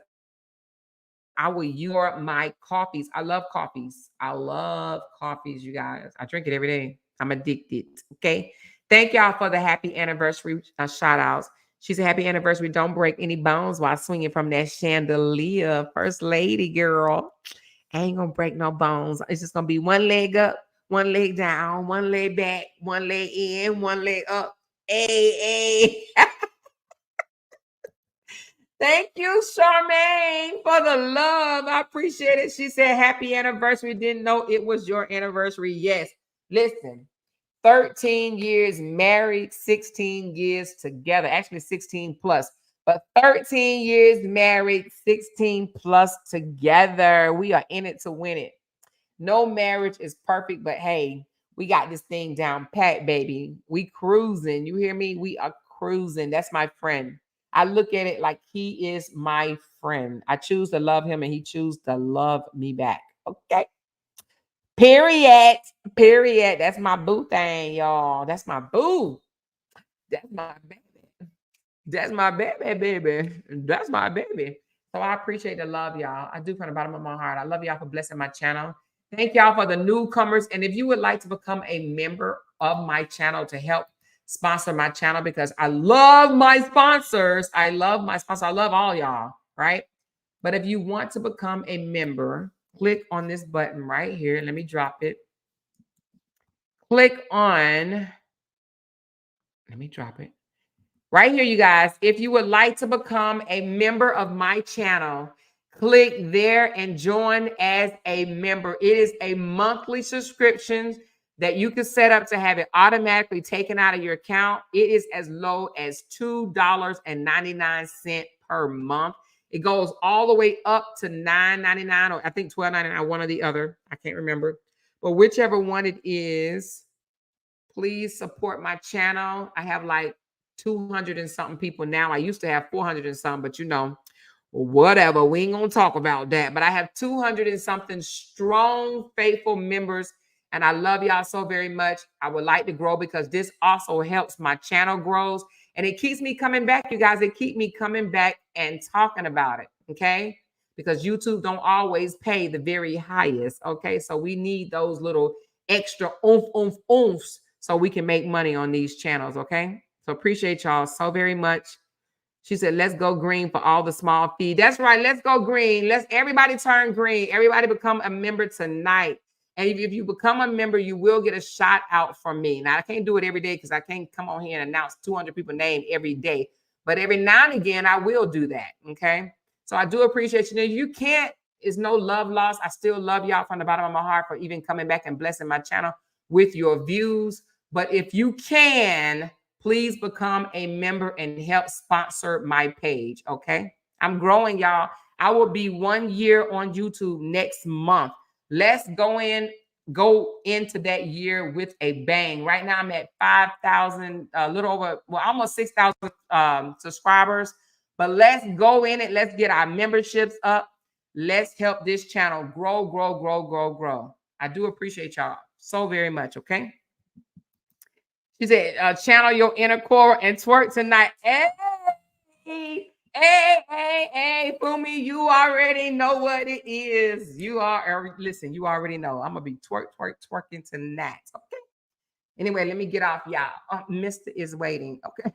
I will use my coffees. I love coffees. I love coffees, you guys. I drink it every day. I'm addicted. Okay. Thank y'all for the happy anniversary shout outs. She said, happy anniversary. Don't break any bones while swinging from that chandelier. First lady, girl. I ain't going to break no bones. It's just going to be one leg up, one leg down, one leg back, one leg in, one leg up. Hey. Thank you, Charmaine, for the love. I appreciate it. She said, happy anniversary. Didn't know it was your anniversary. Yes. Listen, 13 years married, 16 years together. Actually, 16 plus. But 13 years married, 16 plus together. We are in it to win it. No marriage is perfect, but hey, we got this thing down pat, baby. We cruising. You hear me? We are cruising. That's my friend. I look at it like he is my friend. I choose to love him and he chooses to love me back. Okay. Period. Period. That's my boo thing, y'all. That's my boo. That's my baby. That's my baby, baby. That's my baby. So I appreciate the love, y'all. I do from the bottom of my heart. I love y'all for blessing my channel. Thank y'all for the newcomers. And if you would like to become a member of my channel to help sponsor my channel, because I love my sponsors. I love my sponsors. I love all y'all, right? But if you want to become a member, click on this button right here. Let me drop it. Click on, let me drop it. Right here, you guys. If you would like to become a member of my channel, click there and join as a member. It is a monthly subscription that you can set up to have it automatically taken out of your account. It is as low as $2.99 per month. It goes all the way up to $9.99, or I think $12.99, one or the other. I can't remember. But whichever one it is, please support my channel. I have like 200 and something people now. I used to have 400 and something, but you know, whatever. We ain't gonna talk about that. But I have 200 and something strong, faithful members, and I love y'all so very much. I would like to grow, because this also helps my channel grows, and it keeps me coming back, you guys. It keep me coming back and talking about it, okay? Because YouTube don't always pay the very highest, okay? So we need those little extra oomph so we can make money on these channels, okay? So appreciate y'all so very much. She said, let's go green for all the small fee. That's right. Let's go green. Let's everybody turn green. Everybody become a member tonight. And if you become a member, you will get a shout out from me. Now, I can't do it every day because I can't come on here and announce 200 people's name every day. But every now and again, I will do that, okay? So I do appreciate you. Now, you can't, it's no love lost. I still love y'all from the bottom of my heart for even coming back and blessing my channel with your views. But if you can, please become a member and help sponsor my page, okay? I'm growing, y'all. I will be 1 year on YouTube next month. Let's go into that year with a bang. Right now, I'm at 5,000, a little over, well, almost 6,000 subscribers. But let's go in it. Let's get our memberships up. Let's help this channel grow, grow, grow, grow, grow. I do appreciate y'all so very much, okay? She said, channel your inner core and twerk tonight. Hey, Fumi, you already know what it is. Listen, you already know. I'm going to be twerking tonight. Okay. Anyway, let me get off, y'all. Mr. is waiting. Okay.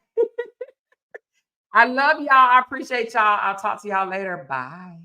I love y'all. I appreciate y'all. I'll talk to y'all later. Bye.